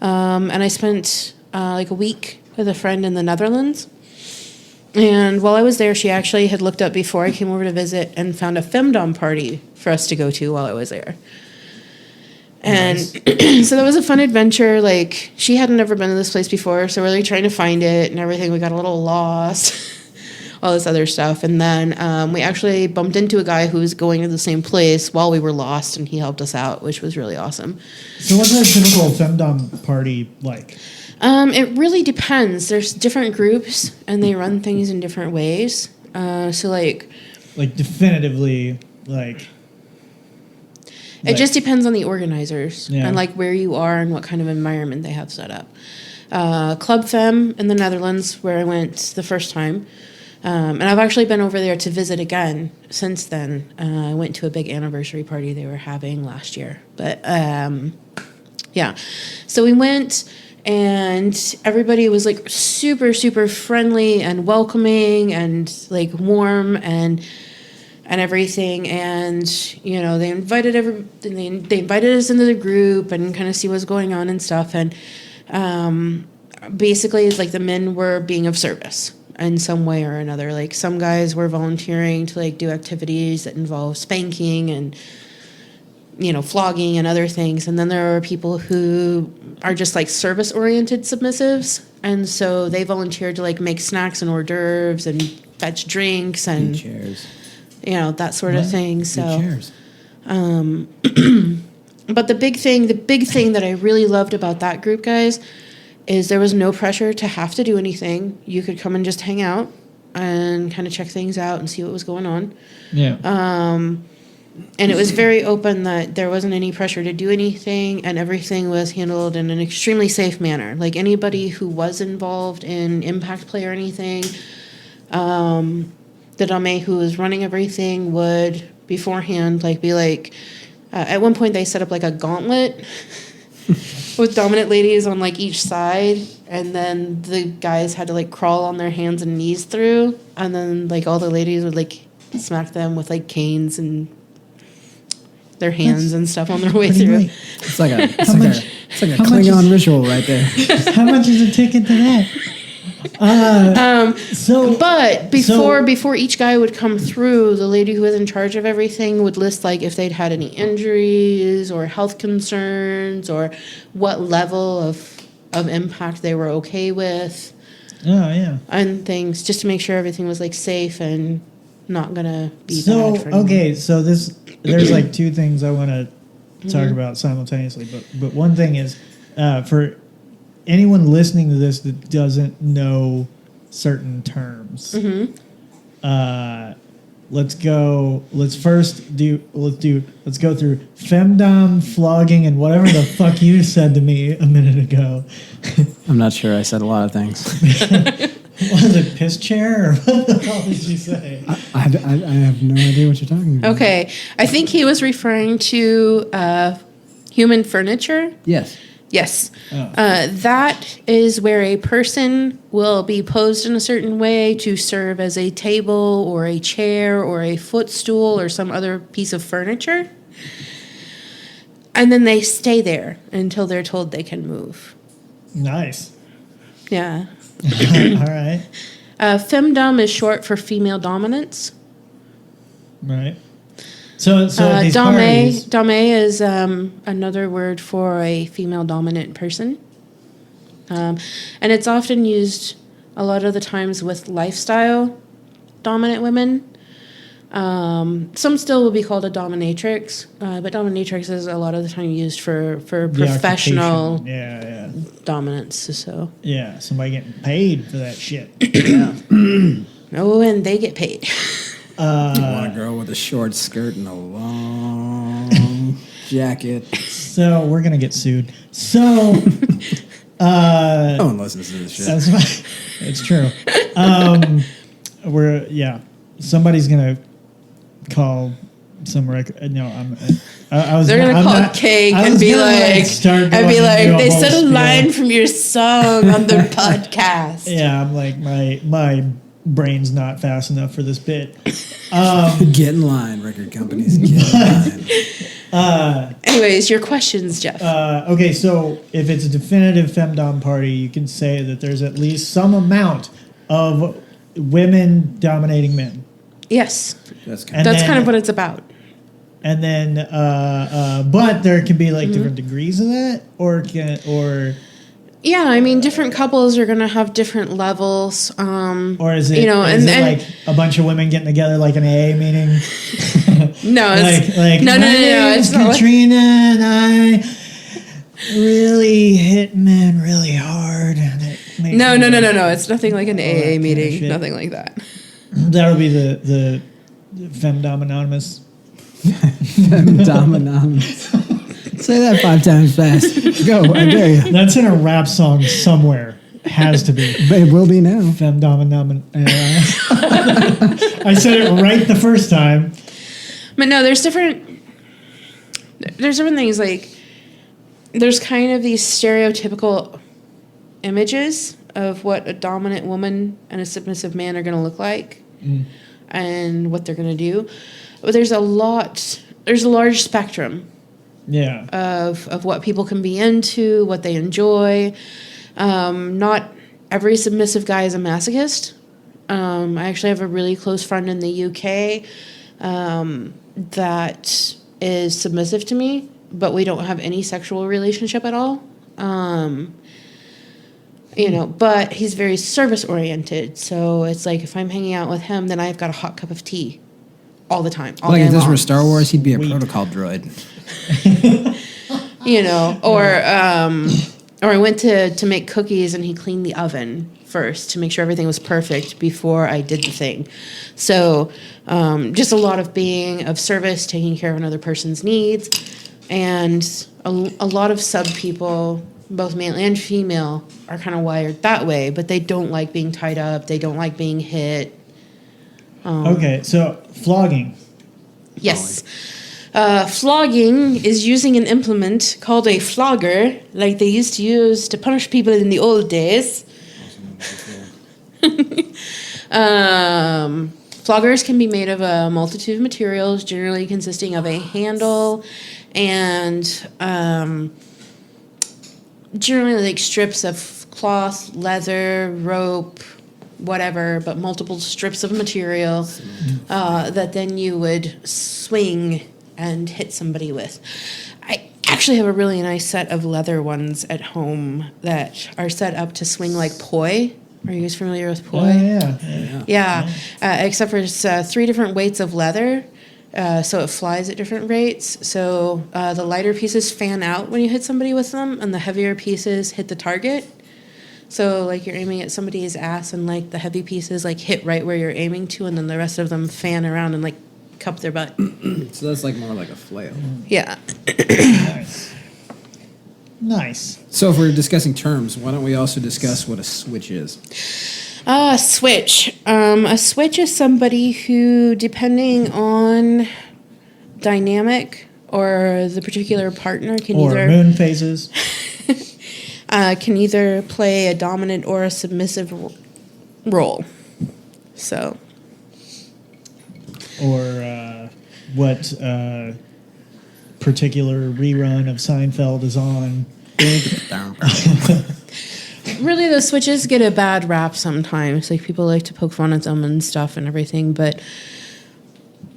[SPEAKER 1] and I spent like a week with a friend in the Netherlands. And while I was there, she actually had looked up before I came over to visit and found a femdom party for us to go to while I was there. And so that was a fun adventure. Like, she hadn't never been to this place before, so we're like trying to find it and everything. We got a little lost, all this other stuff. And then we actually bumped into a guy who was going to the same place while we were lost, and he helped us out, which was really awesome.
[SPEAKER 2] So what's a typical femdom party like?
[SPEAKER 1] It really depends. There's different groups, and they run things in different ways. So, like
[SPEAKER 2] Definitively,
[SPEAKER 1] it just depends on the organizers
[SPEAKER 2] Yeah.
[SPEAKER 1] and like where you are and what kind of environment they have set up. Club Femme in the Netherlands, where I went the first time, and I've actually been over there to visit again since then. I went to a big anniversary party they were having last year, but yeah. So we went, and everybody was like super, super friendly and welcoming and like warm and everything. And you know, they invited they invited us into the group and kind of see what's going on and stuff. And basically, it's like the men were being of service in some way or another. Like, some guys were volunteering to like do activities that involve spanking and, you know, flogging and other things. And then there are people who are just like service oriented submissives, and so they volunteered to like make snacks and hors d'oeuvres and fetch drinks and
[SPEAKER 3] Chairs.
[SPEAKER 1] you know, that sort of thing. So
[SPEAKER 3] Chairs.
[SPEAKER 1] but the big thing that I really loved about that group, guys, is there was no pressure to have to do anything. You could come and just hang out and kind of check things out and see what was going on.
[SPEAKER 2] Yeah.
[SPEAKER 1] And it was very open, that there wasn't any pressure to do anything, and everything was handled in an extremely safe manner. Like, anybody who was involved in impact play or anything, the dame who was running everything would beforehand be like, at one point they set up like a gauntlet with dominant ladies on like each side, and then the guys had to like crawl on their hands and knees through, and then like all the ladies would like smack them with like canes and their hands and stuff on their way
[SPEAKER 2] Pretty
[SPEAKER 1] through.
[SPEAKER 2] great.
[SPEAKER 3] It's like a
[SPEAKER 2] How much
[SPEAKER 3] Klingon ritual right there.
[SPEAKER 2] How much is a ticket to that?
[SPEAKER 1] But before each guy would come through, the lady who was in charge of everything would list like if they'd had any injuries or health concerns or what level of impact they were okay with.
[SPEAKER 2] Oh yeah.
[SPEAKER 1] And things just to make sure everything was like safe and not gonna be bad for anyone.
[SPEAKER 2] So there's like two things I want to talk about simultaneously, but one thing is for anyone listening to this that doesn't know certain terms, let's go through femdom, flogging, and whatever the fuck you said to me a minute ago.
[SPEAKER 3] I'm not sure. I said a lot of things.
[SPEAKER 2] Was it piss chair or what the hell did you say?
[SPEAKER 3] I have no idea what you're talking about.
[SPEAKER 1] Okay, I think he was referring to human furniture.
[SPEAKER 3] Yes.
[SPEAKER 1] Yes.
[SPEAKER 2] Oh.
[SPEAKER 1] That is where a person will be posed in a certain way to serve as a table or a chair or a footstool or some other piece of furniture. And then they stay there until they're told they can move.
[SPEAKER 2] Nice.
[SPEAKER 1] Yeah.
[SPEAKER 2] All right.
[SPEAKER 1] Femdom is short for female dominance.
[SPEAKER 2] Right. So these parties,
[SPEAKER 1] Dame is another word for a female dominant person. And it's often used a lot of the times with lifestyle dominant women. Some still will be called a dominatrix, but dominatrix is a lot of the time used for
[SPEAKER 2] the
[SPEAKER 1] professional
[SPEAKER 2] occupation. Yeah.
[SPEAKER 1] dominance. So
[SPEAKER 2] Yeah, somebody getting paid for that shit.
[SPEAKER 1] oh, and they get paid.
[SPEAKER 3] I want a girl with a short skirt and a long jacket.
[SPEAKER 2] So we're gonna get sued. So
[SPEAKER 3] No one listens to this shit.
[SPEAKER 2] that's why it's true. Somebody's gonna call some record. No, I was.
[SPEAKER 1] They're gonna
[SPEAKER 2] I'm
[SPEAKER 1] call
[SPEAKER 2] not-
[SPEAKER 1] Cake
[SPEAKER 2] I
[SPEAKER 1] and
[SPEAKER 2] was
[SPEAKER 1] be
[SPEAKER 2] gonna,
[SPEAKER 1] like,
[SPEAKER 2] start
[SPEAKER 1] and
[SPEAKER 2] going
[SPEAKER 1] be
[SPEAKER 2] into
[SPEAKER 1] like,
[SPEAKER 2] a
[SPEAKER 1] they
[SPEAKER 2] whole
[SPEAKER 1] said a
[SPEAKER 2] spiel.
[SPEAKER 1] line from your song on their podcast.
[SPEAKER 2] Yeah, I'm like my brain's not fast enough for this bit.
[SPEAKER 3] Get in line, record companies. Get in line.
[SPEAKER 1] Anyways, your questions, Jeff.
[SPEAKER 2] Okay, so if it's a definitive femdom party, you can say that there's at least some amount of women dominating men.
[SPEAKER 1] Yes,
[SPEAKER 3] That's
[SPEAKER 2] And
[SPEAKER 1] that's
[SPEAKER 2] then-
[SPEAKER 1] kind of what it's about.
[SPEAKER 2] And then, but there can be like different degrees of that, or
[SPEAKER 1] Yeah, I mean, different couples are gonna have different levels.
[SPEAKER 2] or is it,
[SPEAKER 1] you know,
[SPEAKER 2] is
[SPEAKER 1] and
[SPEAKER 2] it like a bunch of women getting together like an AA meeting?
[SPEAKER 1] no, it's
[SPEAKER 2] like
[SPEAKER 1] no,
[SPEAKER 2] my
[SPEAKER 1] no.
[SPEAKER 2] name's
[SPEAKER 1] It's not like,
[SPEAKER 2] Katrina, and I really hit men really hard. And it makes
[SPEAKER 1] no.
[SPEAKER 2] me-
[SPEAKER 1] It's nothing like an
[SPEAKER 2] that
[SPEAKER 1] AA
[SPEAKER 2] kind of
[SPEAKER 1] meeting.
[SPEAKER 2] shit.
[SPEAKER 1] Nothing like that.
[SPEAKER 2] That'll be the Femdom Anonymous.
[SPEAKER 3] Dominance. Say that 5 times fast. Go, I dare you.
[SPEAKER 2] That's in a rap song somewhere. Has to be.
[SPEAKER 3] But it will be now.
[SPEAKER 2] Femdom Anonymous. I said it right the first time.
[SPEAKER 1] But no, there's different things. Like, there's kind of these stereotypical images of what a dominant woman and a submissive man are going to look like, and what they're going to do. But there's a large spectrum
[SPEAKER 2] Yeah.
[SPEAKER 1] of what people can be into, what they enjoy. Not every submissive guy is a masochist. I actually have a really close friend in the UK that is submissive to me, but we don't have any sexual relationship at all. But he's very service oriented. So it's like if I'm hanging out with him, then I've got a hot cup of tea all the time. All
[SPEAKER 3] Like
[SPEAKER 1] day
[SPEAKER 3] if this
[SPEAKER 1] long.
[SPEAKER 3] were Star Wars, he'd be a
[SPEAKER 2] Sweet.
[SPEAKER 3] protocol droid.
[SPEAKER 1] Or I went to make cookies and he cleaned the oven first to make sure everything was perfect before I did the thing. So just a lot of being of service, taking care of another person's needs, and a lot of sub people, both male and female, are kind of wired that way, but they don't like being tied up. They don't like being hit.
[SPEAKER 2] Okay, so flogging.
[SPEAKER 1] Yes. Flogging is using an implement called a flogger, like they used to use to punish people in the old days. floggers can be made of a multitude of materials, generally consisting of a handle and generally like strips of cloth, leather, rope, whatever, but multiple strips of material that then you would swing and hit somebody with. I actually have a really nice set of leather ones at home that are set up to swing like poi. Are you guys familiar with poi?
[SPEAKER 2] Yeah.
[SPEAKER 1] Except for it's 3 different weights of leather, so it flies at different rates. So the lighter pieces fan out when you hit somebody with them, and the heavier pieces hit the target. So like you're aiming at somebody's ass, and like the heavy pieces like hit right where you're aiming to, and then the rest of them fan around and like cup their butt.
[SPEAKER 3] So that's like more like a flail.
[SPEAKER 1] Yeah.
[SPEAKER 2] Nice.
[SPEAKER 3] So if we're discussing terms, why don't we also discuss what a switch is?
[SPEAKER 1] Switch. A switch is somebody who, depending on dynamic or the particular partner, can
[SPEAKER 2] Or
[SPEAKER 1] either
[SPEAKER 2] moon phases.
[SPEAKER 1] can either play a dominant or a submissive role. So.
[SPEAKER 2] Or what particular rerun of Seinfeld is on.
[SPEAKER 1] Really, the switches get a bad rap sometimes. Like, people like to poke fun at them and stuff and everything, but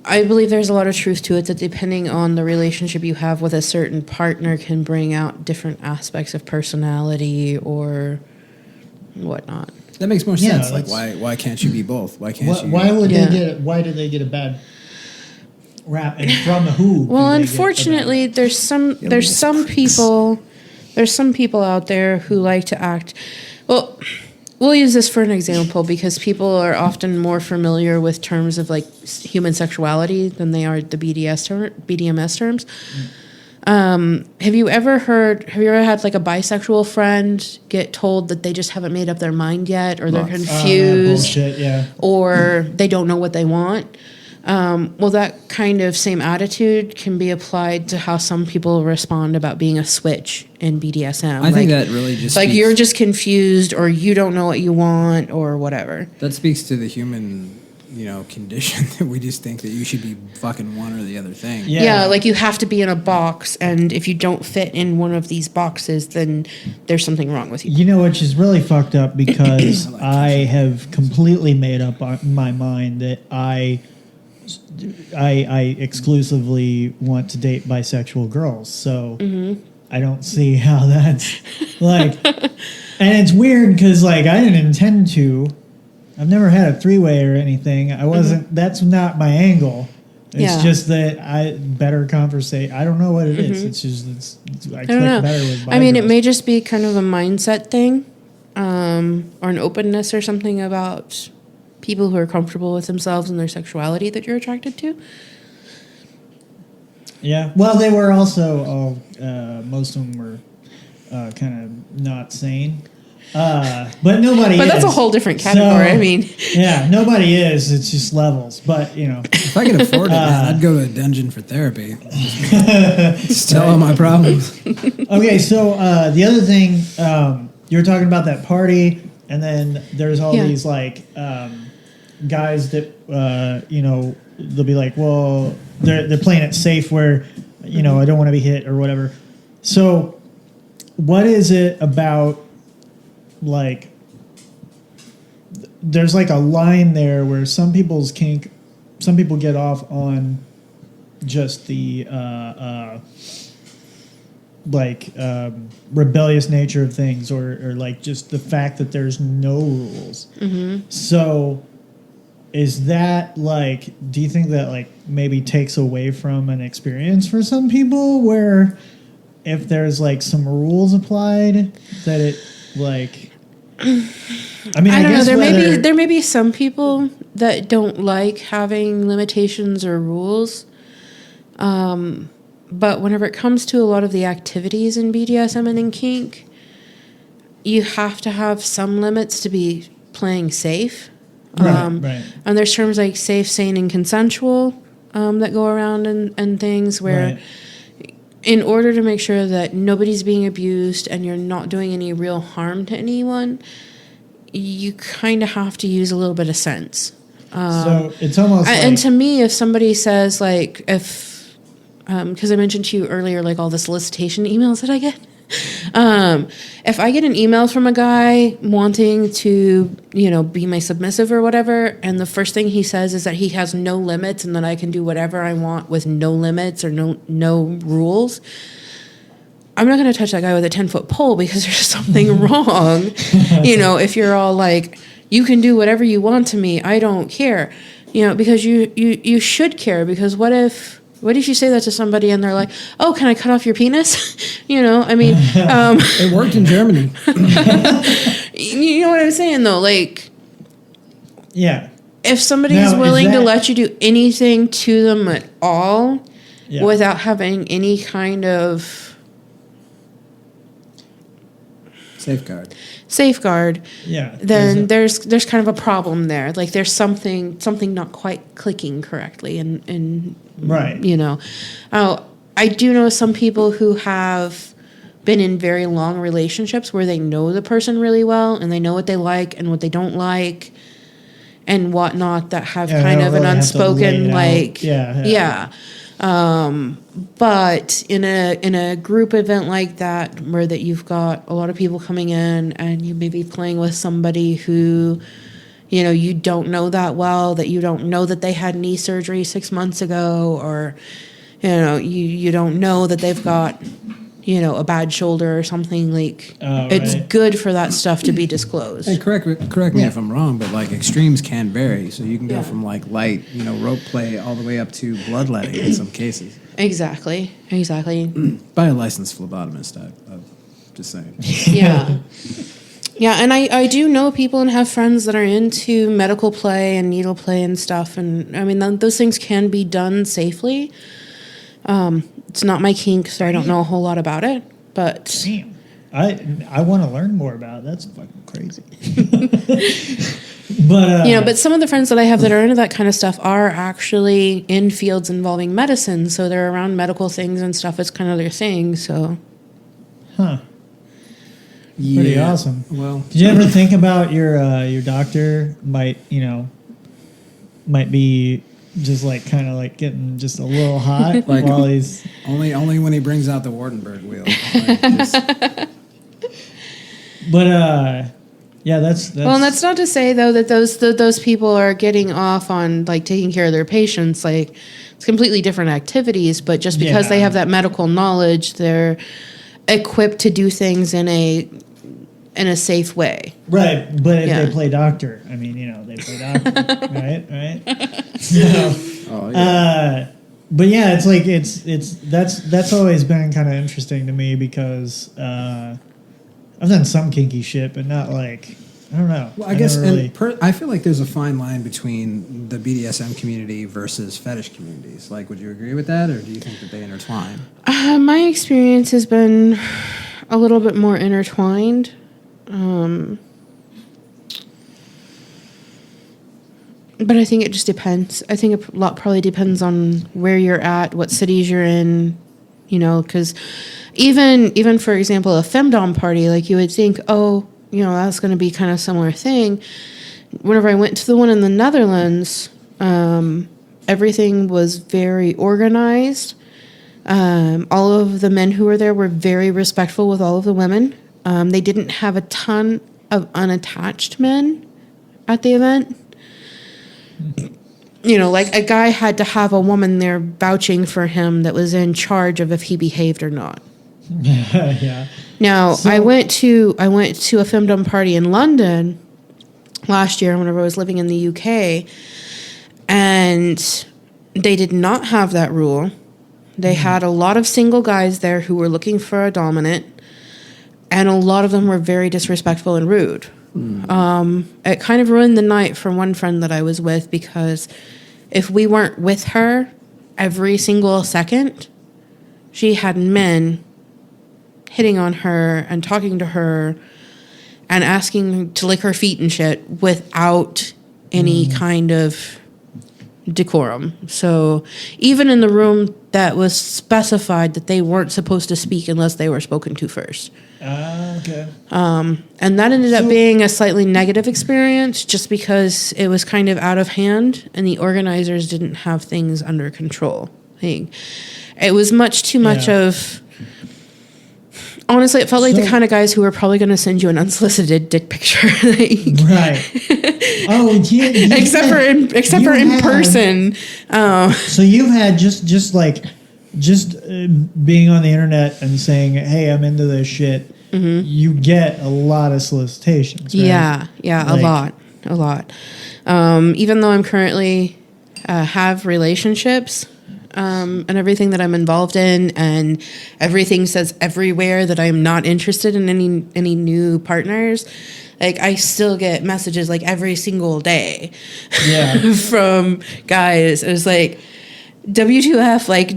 [SPEAKER 1] I believe there's a lot of truth to it, that depending on the relationship you have with a certain partner can bring out different aspects of personality or whatnot.
[SPEAKER 3] That makes more
[SPEAKER 2] Yeah,
[SPEAKER 3] sense. Like, why can't you be both? Why can't you?
[SPEAKER 2] Why would
[SPEAKER 1] Yeah.
[SPEAKER 2] they get? Why do they get a bad rap? And from who?
[SPEAKER 1] Well,
[SPEAKER 2] do they get
[SPEAKER 1] unfortunately,
[SPEAKER 2] a bad
[SPEAKER 1] there's some people out there who like to act. Well, we'll use this for an example because people are often more familiar with terms of like human sexuality than they are the BDMS terms. Have you ever had like a bisexual friend get told that they just haven't made up their mind yet, or they're confused,
[SPEAKER 2] bullshit, yeah.
[SPEAKER 1] or they don't know what they want? Well, that kind of same attitude can be applied to how some people respond about being a switch in BDSM.
[SPEAKER 3] I think that really just
[SPEAKER 1] like
[SPEAKER 3] speaks,
[SPEAKER 1] you're just confused, or you don't know what you want, or whatever.
[SPEAKER 3] that speaks to the human, condition that we just think that you should be fucking one or the other thing.
[SPEAKER 1] Yeah, like you have to be in a box, and if you don't fit in one of these boxes, then there's something wrong with you.
[SPEAKER 2] You know, which is really fucked up because I have completely made up my mind that I exclusively want to date bisexual girls. So I don't see how that's like, and it's weird because like I didn't intend to. I've never had a 3-way or anything. I wasn't. That's not my angle. It's just that I better conversate. I don't know what it is. It's just I click
[SPEAKER 1] know.
[SPEAKER 2] better with.
[SPEAKER 1] I mean, it
[SPEAKER 2] girls.
[SPEAKER 1] may just be kind of a mindset thing, or an openness or something about people who are comfortable with themselves and their sexuality that you're attracted to.
[SPEAKER 2] Yeah. Well, they were also most of them were kind of not sane. But nobody.
[SPEAKER 1] But that's a
[SPEAKER 2] is.
[SPEAKER 1] whole different category.
[SPEAKER 2] So,
[SPEAKER 1] I mean,
[SPEAKER 2] yeah, nobody is. It's just levels. But
[SPEAKER 3] If I could afford it, man, I'd go to a dungeon for therapy. Just tell all my problems.
[SPEAKER 2] Okay, so the other thing, you were talking about that party, and then there's all these like guys that they'll be like, well, they're playing it safe where I don't want to be hit or whatever. So, what is it about like? There's like a line there where some people get off on just the rebellious nature of things, or like just the fact that there's no rules. So is that like, do you think that like maybe takes away from an experience for some people where if there's like some rules applied that it like, I mean, I
[SPEAKER 1] don't
[SPEAKER 2] guess
[SPEAKER 1] know. There may be some people that don't like having limitations or rules. But whenever it comes to a lot of the activities in BDSM and in kink, you have to have some limits to be playing safe.
[SPEAKER 2] Right.
[SPEAKER 1] And there's terms like safe, sane, and consensual that go around and things where in order to make sure that nobody's being abused and you're not doing any real harm to anyone, you kind of have to use a little bit of sense.
[SPEAKER 2] So it's almost like,
[SPEAKER 1] And to me, if somebody says like, because I mentioned to you earlier, like all the solicitation emails that I get. If I get an email from a guy wanting to, be my submissive or whatever, and the first thing he says is that he has no limits and that I can do whatever I want with no limits or no rules, I'm not going to touch that guy with a 10-foot pole because there's something wrong. If you're all like, you can do whatever you want to me, I don't care. Because you should care, because what if you say that to somebody and they're like, oh, can I cut off your penis?
[SPEAKER 3] It worked in Germany.
[SPEAKER 1] You know what I'm saying, though? Like,
[SPEAKER 2] yeah.
[SPEAKER 1] if somebody
[SPEAKER 2] Now,
[SPEAKER 1] is
[SPEAKER 2] is
[SPEAKER 1] willing to
[SPEAKER 2] that-
[SPEAKER 1] let you do anything to them at all
[SPEAKER 2] Yeah.
[SPEAKER 1] without having any kind of safeguard,
[SPEAKER 2] Yeah.
[SPEAKER 1] then there's kind of a problem there. Like there's something not quite clicking correctly, and
[SPEAKER 2] Right.
[SPEAKER 1] I do know some people who have been in very long relationships where they know the person really well and they know what they like and what they don't like and whatnot, that have
[SPEAKER 2] Yeah,
[SPEAKER 1] kind
[SPEAKER 2] they
[SPEAKER 1] of
[SPEAKER 2] don't
[SPEAKER 1] an
[SPEAKER 2] really have to lay
[SPEAKER 1] unspoken
[SPEAKER 2] it out.
[SPEAKER 1] like
[SPEAKER 2] Yeah.
[SPEAKER 1] But in a group event like that, where that you've got a lot of people coming in and you may be playing with somebody who, you don't know that well, that you don't know that they had knee surgery 6 months ago, or, you don't know that they've got, a bad shoulder or something, like it's
[SPEAKER 2] right.
[SPEAKER 1] good for that stuff to be disclosed.
[SPEAKER 3] And correct me if I'm wrong, but like extremes can vary. So you can go from like light, rope play all the way up to bloodletting in some cases.
[SPEAKER 1] Exactly.
[SPEAKER 3] By a licensed phlebotomist, I'm just saying.
[SPEAKER 1] Yeah. Yeah, and I do know people and have friends that are into medical play and needle play and stuff, and I mean those things can be done safely. It's not my kink, so I don't know a whole lot about it, but
[SPEAKER 2] Damn. I want to learn more about it. That's fucking crazy. But
[SPEAKER 1] but some of the friends that I have that are into that kind of stuff are actually in fields involving medicine, so they're around medical things and stuff. It's kind of their thing. So,
[SPEAKER 2] pretty awesome.
[SPEAKER 3] Well,
[SPEAKER 2] did you ever think about your doctor might be just like kind of like getting just a little hot
[SPEAKER 3] Like-
[SPEAKER 2] while he's
[SPEAKER 3] only when he brings out the Wartenberg wheel. Like,
[SPEAKER 2] but yeah, that's
[SPEAKER 1] well, and that's not to say though that those people are getting off on like taking care of their patients. Like it's completely different activities, but just because they
[SPEAKER 2] Yeah.
[SPEAKER 1] have that medical knowledge, they're equipped to do things in a safe way.
[SPEAKER 2] right. But if
[SPEAKER 1] Yeah.
[SPEAKER 2] they play doctor, I mean, they play doctor, right? So,
[SPEAKER 3] oh yeah.
[SPEAKER 2] but yeah, it's like that's always been kind of interesting to me because I've done some kinky shit, but not like I don't know.
[SPEAKER 3] Well, I guess
[SPEAKER 2] never really,
[SPEAKER 3] I feel like there's a fine line between the BDSM community versus fetish communities. Like, would you agree with that, or do you think that they intertwine?
[SPEAKER 1] My experience has been a little bit more intertwined. But I think it just depends. I think a lot probably depends on where you're at, what cities you're in, because even for example, a femdom party, like you would think, oh, that's going to be kind of similar thing. Whenever I went to the one in the Netherlands, everything was very organized. All of the men who were there were very respectful with all of the women. They didn't have a ton of unattached men at the event. Like a guy had to have a woman there vouching for him that was in charge of if he behaved or not.
[SPEAKER 2] yeah.
[SPEAKER 1] Now,
[SPEAKER 2] So-
[SPEAKER 1] I went to a femdom party in London last year whenever I was living in the UK, and they did not have that rule. They had a lot of single guys there who were looking for a dominant, and a lot of them were very disrespectful and rude. It kind of ruined the night for one friend that I was with, because if we weren't with her every single second, she had men hitting on her and talking to her and asking to lick her feet and shit without any kind of decorum. So even in the room that was specified that they weren't supposed to speak unless they were spoken to first.
[SPEAKER 2] Okay.
[SPEAKER 1] And that ended up being a slightly negative experience just because it was kind of out of hand and the organizers didn't have things under control. It was much too much of... Honestly, it felt like the kind of guys who were probably going to send you an unsolicited dick picture.
[SPEAKER 2] Right. Oh, yeah.
[SPEAKER 1] Except for in person.
[SPEAKER 2] So you had just being on the internet and saying, "Hey, I'm into this shit." Mm-hmm. You get a lot of solicitations. Right?
[SPEAKER 1] Yeah, a lot. Even though I'm currently have relationships. And everything that I'm involved in, and everything says everywhere that I'm not interested in any new partners. Like, I still get messages like every single day from guys. It was like, W2F, like,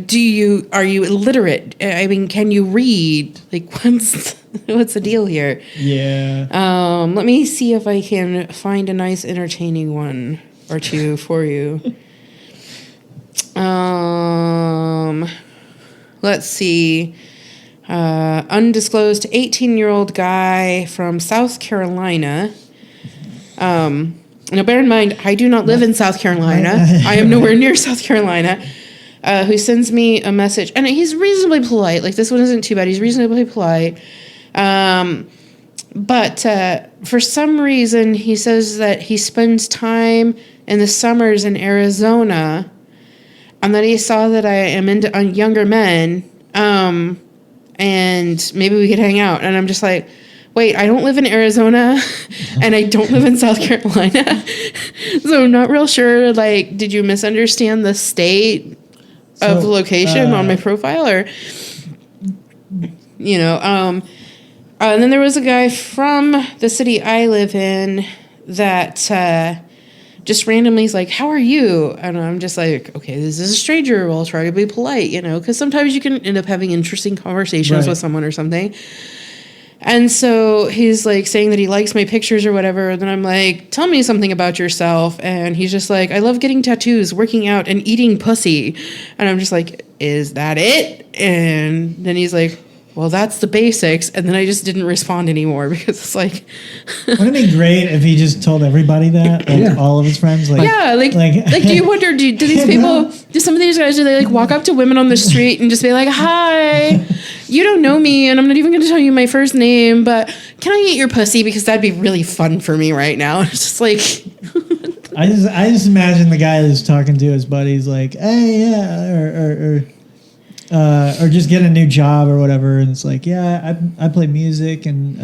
[SPEAKER 1] are you illiterate? I mean, can you read? Like, what's the deal here?
[SPEAKER 2] Yeah.
[SPEAKER 1] Let me see if I can find a nice entertaining one or two for you. Let's see. Undisclosed 18-year-old guy from South Carolina. Now, bear in mind, I do not live in South Carolina. I am nowhere near South Carolina. Who sends me a message. And he's reasonably polite. Like, this one isn't too bad. He's reasonably polite. But for some reason, he says that he spends time in the summers in Arizona... And then he saw that I am into younger men, and maybe we could hang out. And I'm just like, wait, I don't live in Arizona, and I don't live in South Carolina. So I'm not real sure, like, did you misunderstand the state of location on my profile? Or, and then there was a guy from the city I live in that... just randomly is like, how are you? And I'm just like, okay, this is a stranger. We'll try to be polite, because sometimes you can end up having interesting conversations with someone or something. And so he's like saying that he likes my pictures or whatever. And then I'm like, tell me something about yourself. And he's just like, I love getting tattoos, working out, and eating pussy. And I'm just like, is that it? And then he's like, well, that's the basics. And then I just didn't respond anymore because it's like...
[SPEAKER 2] Wouldn't it be great if he just told everybody that? Like all of his friends? Like,
[SPEAKER 1] do you wonder, do these people... Do some of these guys, do they like walk up to women on the street and just be like, hi, you don't know me and I'm not even going to tell you my first name, but can I eat your pussy? Because that'd be really fun for me right now. It's just like...
[SPEAKER 2] I just imagine the guy that's talking to his buddies like, hey, yeah, or just get a new job or whatever, and it's like, yeah, I play music, and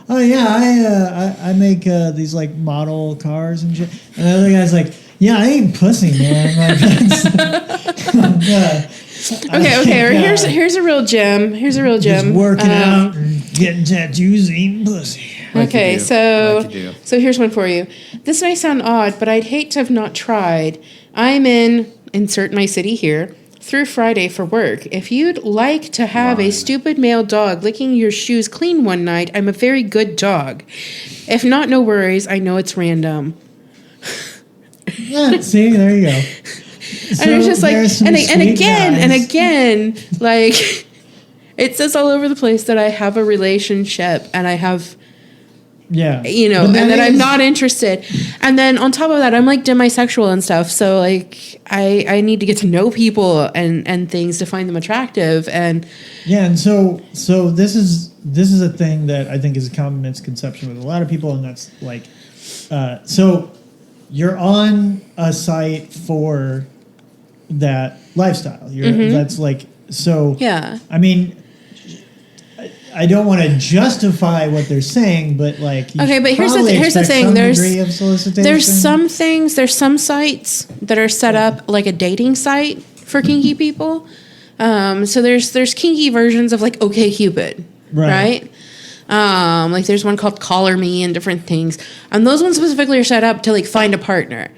[SPEAKER 2] oh yeah, I make these like model cars and shit. And the other guy's like, yeah, I ain't pussy, man.
[SPEAKER 1] Okay. Here's a real gem.
[SPEAKER 2] Just working out and getting tattoos, eating pussy.
[SPEAKER 1] Okay, so here's one for you. This may sound odd, but I'd hate to have not tried. I'm in insert my city here. Through Friday for work. If you'd like to have a stupid male dog licking your shoes clean one night, I'm a very good dog. If not, no worries. I know it's random.
[SPEAKER 2] Yeah, see, there you go.
[SPEAKER 1] And it's just like, and again, like, it says all over the place that I have a relationship and I have...
[SPEAKER 2] Yeah.
[SPEAKER 1] And that I'm not interested. And then on top of that, I'm like demisexual and stuff. So like I need to get to know people and things to find them attractive. And
[SPEAKER 2] and so this is a thing that I think is a common misconception with a lot of people, and that's like so you're on a site for that lifestyle. That's like so I mean, I don't want to justify what they're saying, but like,
[SPEAKER 1] okay, but here's the thing. There's some sites that are set up like a dating site for kinky people. So there's kinky versions of like OkCupid, right? Like there's one called Collar Me and different things, and those ones specifically are set up to like find a partner.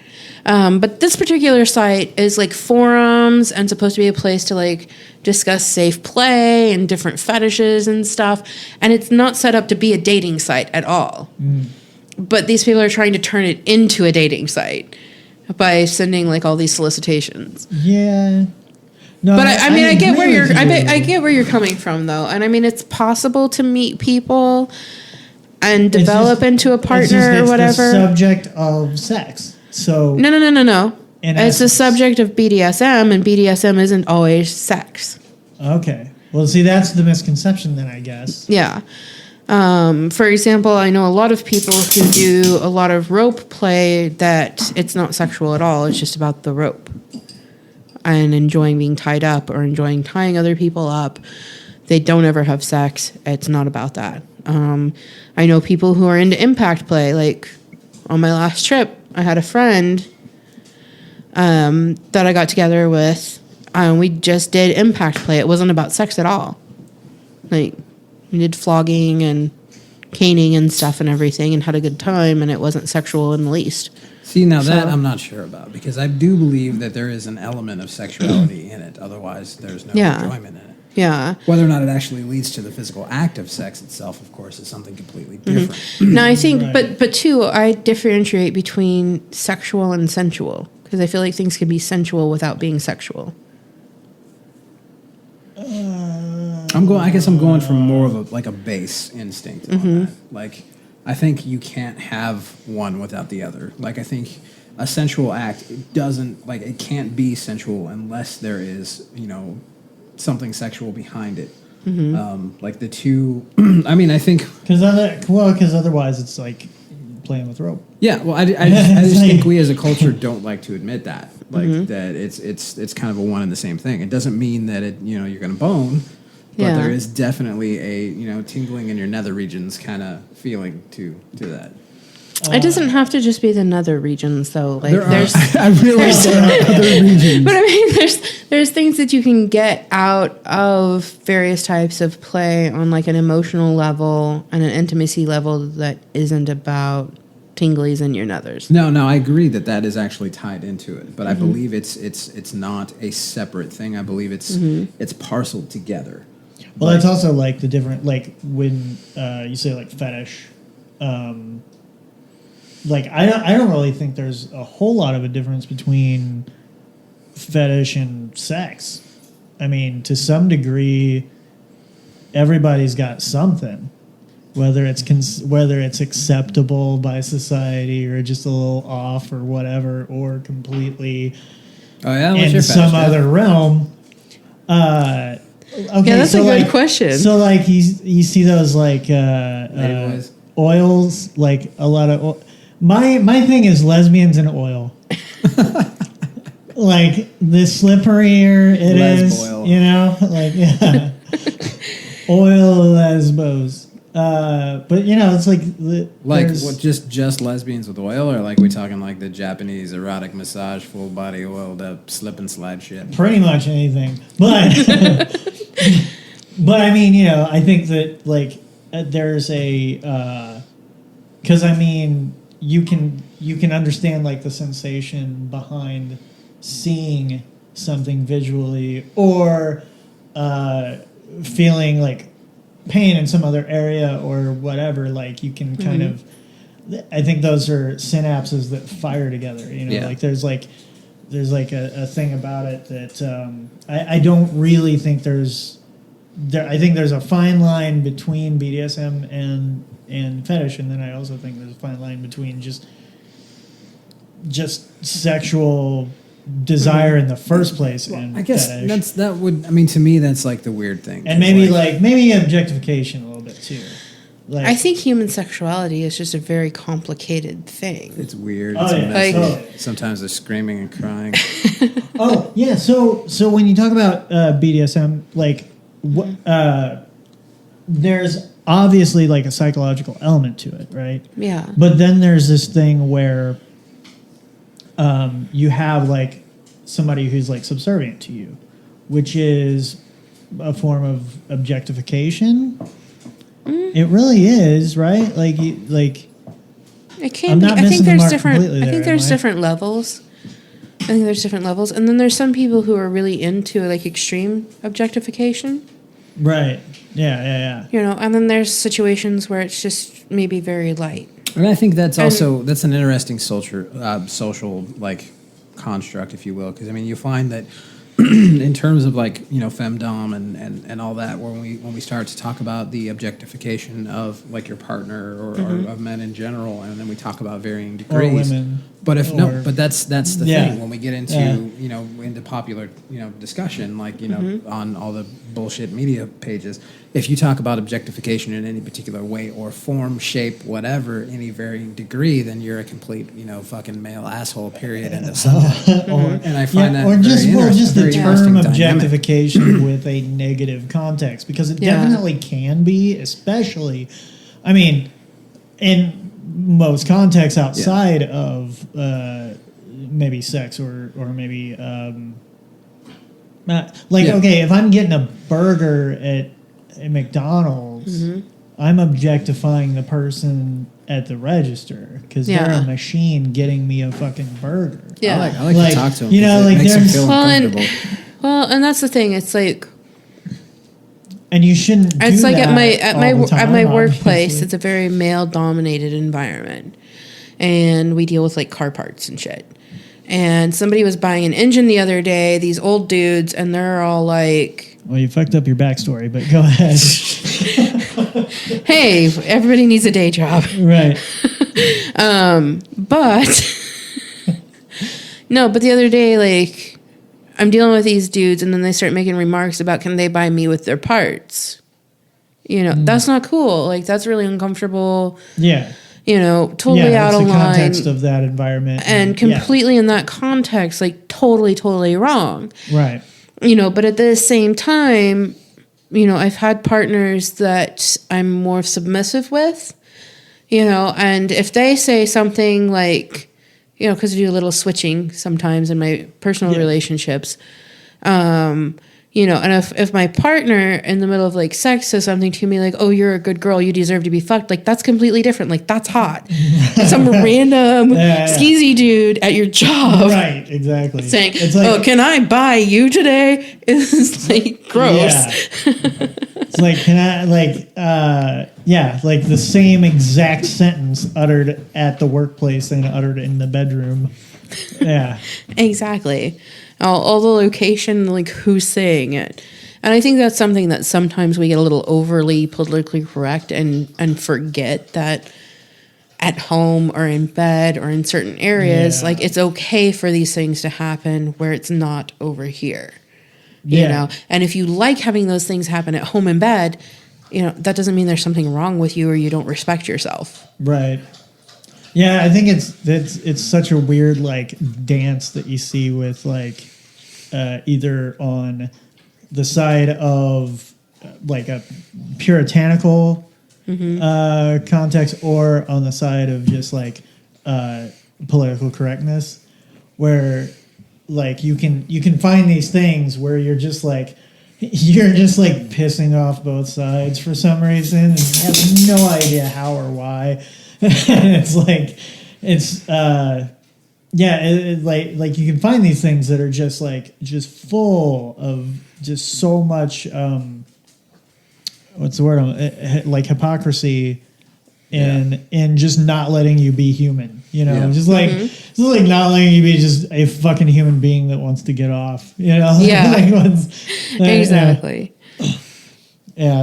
[SPEAKER 1] But this particular site is like forums and supposed to be a place to like discuss safe play and different fetishes and stuff. And it's not set up to be a dating site at all. But these people are trying to turn it into a dating site by sending like all these solicitations.
[SPEAKER 2] Yeah. No,
[SPEAKER 1] But I mean, I get where
[SPEAKER 2] agree
[SPEAKER 1] you're.
[SPEAKER 2] with you.
[SPEAKER 1] I get where you're coming from, though, and I mean, it's possible to meet people and
[SPEAKER 2] It's
[SPEAKER 1] develop
[SPEAKER 2] just-
[SPEAKER 1] into a
[SPEAKER 2] it's
[SPEAKER 1] partner
[SPEAKER 2] just-
[SPEAKER 1] or
[SPEAKER 2] it's
[SPEAKER 1] whatever.
[SPEAKER 2] the subject of sex. So
[SPEAKER 1] No.
[SPEAKER 2] In
[SPEAKER 1] It's the
[SPEAKER 2] essence.
[SPEAKER 1] subject of BDSM, and BDSM isn't always sex.
[SPEAKER 2] okay. Well, see, that's the misconception then, I guess.
[SPEAKER 1] Yeah. For example, I know a lot of people who do a lot of rope play that it's not sexual at all. It's just about the rope and enjoying being tied up or enjoying tying other people up. They don't ever have sex. It's not about that. I know people who are into impact play. Like on my last trip, I had a friend that I got together with. We just did impact play. It wasn't about sex at all. Like we did flogging and caning and stuff and everything and had a good time, and it wasn't sexual in the least.
[SPEAKER 3] See, now that
[SPEAKER 1] So-
[SPEAKER 3] I'm not sure about, because I do believe that there is an element of sexuality in it. Otherwise, there's no
[SPEAKER 1] Yeah.
[SPEAKER 3] enjoyment in it.
[SPEAKER 1] Yeah.
[SPEAKER 3] Whether or not it actually leads to the physical act of sex itself, of course, is something completely different.
[SPEAKER 1] Now I think,
[SPEAKER 2] Right.
[SPEAKER 1] but too, I differentiate between sexual and sensual because I feel like things can be sensual without being sexual.
[SPEAKER 3] I guess I'm going for more of a base instinct on that. Like, I think you can't have one without the other. Like, I think a sensual act it can't be sensual unless there is, something sexual behind it. Like the two, I mean, I think.
[SPEAKER 2] Because otherwise it's like playing with rope.
[SPEAKER 3] Yeah, well, I just think we as a culture don't like to admit that, that it's kind of a one and the same thing. It doesn't mean that you're going to bone, but
[SPEAKER 1] Yeah.
[SPEAKER 3] there is definitely a tingling in your nether regions kind of feeling to that.
[SPEAKER 1] It doesn't have to just be the nether regions, though. Like there's,
[SPEAKER 3] I realize there are other regions.
[SPEAKER 1] but I mean, there's things that you can get out of various types of play on like an emotional level and an intimacy level that isn't about tinglies in your nethers.
[SPEAKER 3] No, I agree that is actually tied into it, but I believe it's not a separate thing. I believe it's parceled together.
[SPEAKER 2] Well, that's also like the different, like when you say like fetish, like I don't really think there's a whole lot of a difference between fetish and sex. I mean, to some degree, everybody's got something, whether it's acceptable by society or just a little off or whatever, or completely
[SPEAKER 3] Oh yeah, what's
[SPEAKER 2] in
[SPEAKER 3] your
[SPEAKER 2] some
[SPEAKER 3] fetish, Dad?
[SPEAKER 2] other realm. Okay,
[SPEAKER 1] Yeah, that's
[SPEAKER 2] so
[SPEAKER 1] a good
[SPEAKER 2] like,
[SPEAKER 1] question.
[SPEAKER 2] So like you see those like
[SPEAKER 3] Ladyboys?
[SPEAKER 2] oils, like a lot of oil. My thing is lesbians and oil. Like the slipperier it is,
[SPEAKER 3] Lesboil.
[SPEAKER 2] like yeah, oil lesbos. But it's like
[SPEAKER 3] Like
[SPEAKER 2] there's-
[SPEAKER 3] what? Just lesbians with oil, or like we talking like the Japanese erotic massage, full body oiled up slip and slide shit.
[SPEAKER 2] pretty much anything. But but I mean, I think that like there's a because I mean you can understand like the sensation behind seeing something visually or feeling like pain in some other area or whatever. Like you can kind of, I think those are synapses that fire together.
[SPEAKER 3] Yeah.
[SPEAKER 2] Like there's a thing about it that I don't really think there's. I think there's a fine line between BDSM and fetish, and then I also think there's a fine line between just sexual desire in the first place and
[SPEAKER 3] I guess
[SPEAKER 2] fetish.
[SPEAKER 3] to me that's like the weird thing.
[SPEAKER 2] And maybe objectification a little bit too. Like
[SPEAKER 1] I think human sexuality is just a very complicated thing.
[SPEAKER 3] it's weird.
[SPEAKER 2] Oh,
[SPEAKER 3] It's
[SPEAKER 2] yeah.
[SPEAKER 3] messy.
[SPEAKER 2] Like-
[SPEAKER 3] Sometimes they're screaming and crying.
[SPEAKER 2] oh yeah, so when you talk about BDSM, like there's obviously like a psychological element to it, right?
[SPEAKER 1] Yeah.
[SPEAKER 2] But then there's this thing where you have like somebody who's like subservient to you, which is a form of objectification. It really is, right? Like
[SPEAKER 1] It can
[SPEAKER 2] I'm
[SPEAKER 1] be.
[SPEAKER 2] not
[SPEAKER 1] I think
[SPEAKER 2] missing the
[SPEAKER 1] there's
[SPEAKER 2] mark
[SPEAKER 1] different.
[SPEAKER 2] completely
[SPEAKER 1] I think
[SPEAKER 2] there,
[SPEAKER 1] there's
[SPEAKER 2] am I?
[SPEAKER 1] different levels. I think there's different levels, and then there's some people who are really into like extreme objectification.
[SPEAKER 2] right. Yeah.
[SPEAKER 1] And then there's situations where it's just maybe very light.
[SPEAKER 3] And I think that's an interesting social like construct, if you will, because I mean you find that in terms of like, femdom and all that, when we start to talk about the objectification of like your partner or of men in general, and then we talk about varying degrees.
[SPEAKER 2] Or women.
[SPEAKER 3] But that's the
[SPEAKER 2] Yeah.
[SPEAKER 3] thing when we get into into popular discussion, like on all the bullshit media pages. If you talk about objectification in any particular way or form, shape, whatever, any varying degree, then you're a complete fucking male asshole. Period. End of subject. And I find that
[SPEAKER 2] or just the
[SPEAKER 3] very
[SPEAKER 2] term
[SPEAKER 3] interesting dynamic.
[SPEAKER 2] objectification with a negative context, because it definitely can be, especially, I mean, in most contexts outside of maybe sex or maybe okay, if I'm getting a burger at McDonald's, I'm objectifying the person at the register because they're a machine getting me a fucking burger.
[SPEAKER 1] Yeah.
[SPEAKER 3] I like to talk to them.
[SPEAKER 2] Like
[SPEAKER 3] makes them
[SPEAKER 2] there's
[SPEAKER 3] feel uncomfortable.
[SPEAKER 1] And that's the thing. It's like,
[SPEAKER 2] and you shouldn't.
[SPEAKER 1] it's like
[SPEAKER 2] at
[SPEAKER 1] my workplace. It's a very male dominated environment, and we deal with like car parts and shit. And somebody was buying an engine the other day. These old dudes, and they're all like,
[SPEAKER 2] "Well, you fucked up your backstory, but go ahead."
[SPEAKER 1] Hey, everybody needs a day job,
[SPEAKER 2] Right?
[SPEAKER 1] But no. But the other day, like, I'm dealing with these dudes, and then they start making remarks about, can they buy me with their parts? That's not cool. Like, that's really uncomfortable.
[SPEAKER 2] Yeah.
[SPEAKER 1] Totally out of
[SPEAKER 2] the
[SPEAKER 1] line.
[SPEAKER 2] Context of that environment,
[SPEAKER 1] And completely in that context, like, totally wrong.
[SPEAKER 2] Right.
[SPEAKER 1] But at the same time, I've had partners that I'm more submissive with, and if they say something like, because I do a little switching sometimes in my personal relationships, and if my partner in the middle of like sex says something to me like, "Oh, you're a good girl, you deserve to be fucked," like, that's completely different. Like, that's hot. Some random skeezy dude at your job,
[SPEAKER 2] right? Exactly.
[SPEAKER 1] Saying,
[SPEAKER 2] it's like,
[SPEAKER 1] "Oh, can I buy you today?" Is like gross.
[SPEAKER 2] Yeah. It's like, can I like the same exact sentence uttered at the workplace and uttered in the bedroom. Yeah.
[SPEAKER 1] Exactly. All the location, like who's saying it. And I think that's something that sometimes we get a little overly politically correct and forget that at home or in bed or in certain areas, like, it's okay for these things to happen where it's not over here. And if you like having those things happen at home in bed, that doesn't mean there's something wrong with you or you don't respect yourself.
[SPEAKER 2] Right. Yeah, I think it's such a weird like dance that you see with like either on the side of like a puritanical context or on the side of just like political correctness, where like you can find these things where you're just like pissing off both sides for some reason and have no idea how or why. It's like like you can find these things that are just full of just so much what's the word, like hypocrisy in just not letting you be human, just like not letting you be just a fucking human being that wants to get off,
[SPEAKER 1] Exactly.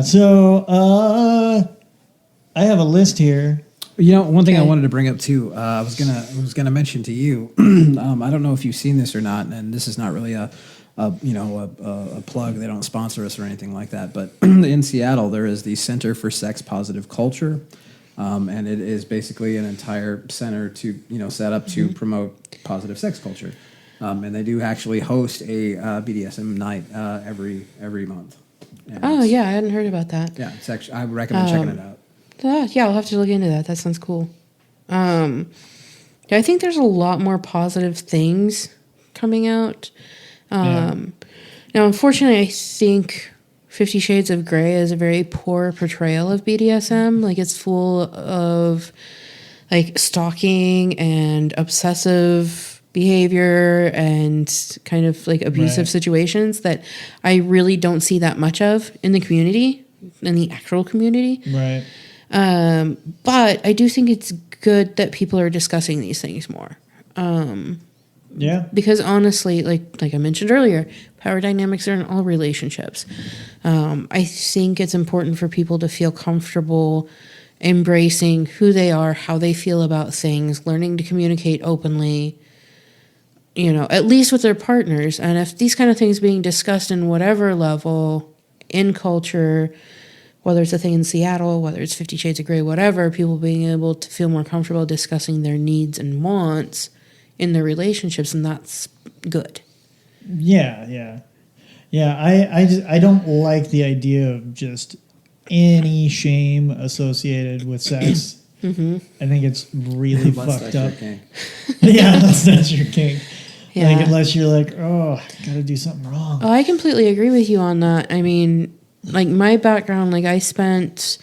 [SPEAKER 2] So I have a list here.
[SPEAKER 3] One thing I wanted to bring up too, I was gonna mention to you. I don't know if you've seen this or not, and this is not really a plug. They don't sponsor us or anything like that. But in Seattle, there is the Center for Sex Positive Culture, and it is basically an entire center to set up to promote positive sex culture. And they do actually host a BDSM night every month. And
[SPEAKER 1] I hadn't heard about that.
[SPEAKER 3] Yeah, it's actually, I would recommend checking it out.
[SPEAKER 1] Yeah, I'll have to look into that. That sounds cool. I think there's a lot more positive things coming out. Now, unfortunately, I think 50 Shades of Grey is a very poor portrayal of BDSM. Like, it's full of like stalking and obsessive behavior and kind of like abusive situations that I really don't see that much of in the community, in the actual community.
[SPEAKER 2] Right.
[SPEAKER 1] But I do think it's good that people are discussing these things more.
[SPEAKER 2] Yeah.
[SPEAKER 1] Because honestly, like I mentioned earlier, power dynamics are in all relationships. I think it's important for people to feel comfortable embracing who they are, how they feel about things, learning to communicate openly, at least with their partners. And if these kind of things being discussed in whatever level in culture, whether it's a thing in Seattle, whether it's 50 Shades of Grey, whatever, people being able to feel more comfortable discussing their needs and wants in their relationships, and that's good.
[SPEAKER 2] Yeah. I don't like the idea of just any shame associated with sex.
[SPEAKER 1] Mm-hmm.
[SPEAKER 2] I think it's really fucked up.
[SPEAKER 3] Okay.
[SPEAKER 2] Yeah, unless that's your kink.
[SPEAKER 1] Yeah.
[SPEAKER 2] Like, unless you're like, oh, I gotta do something wrong.
[SPEAKER 1] Oh, I completely agree with you on that. I mean, like my background, like I spent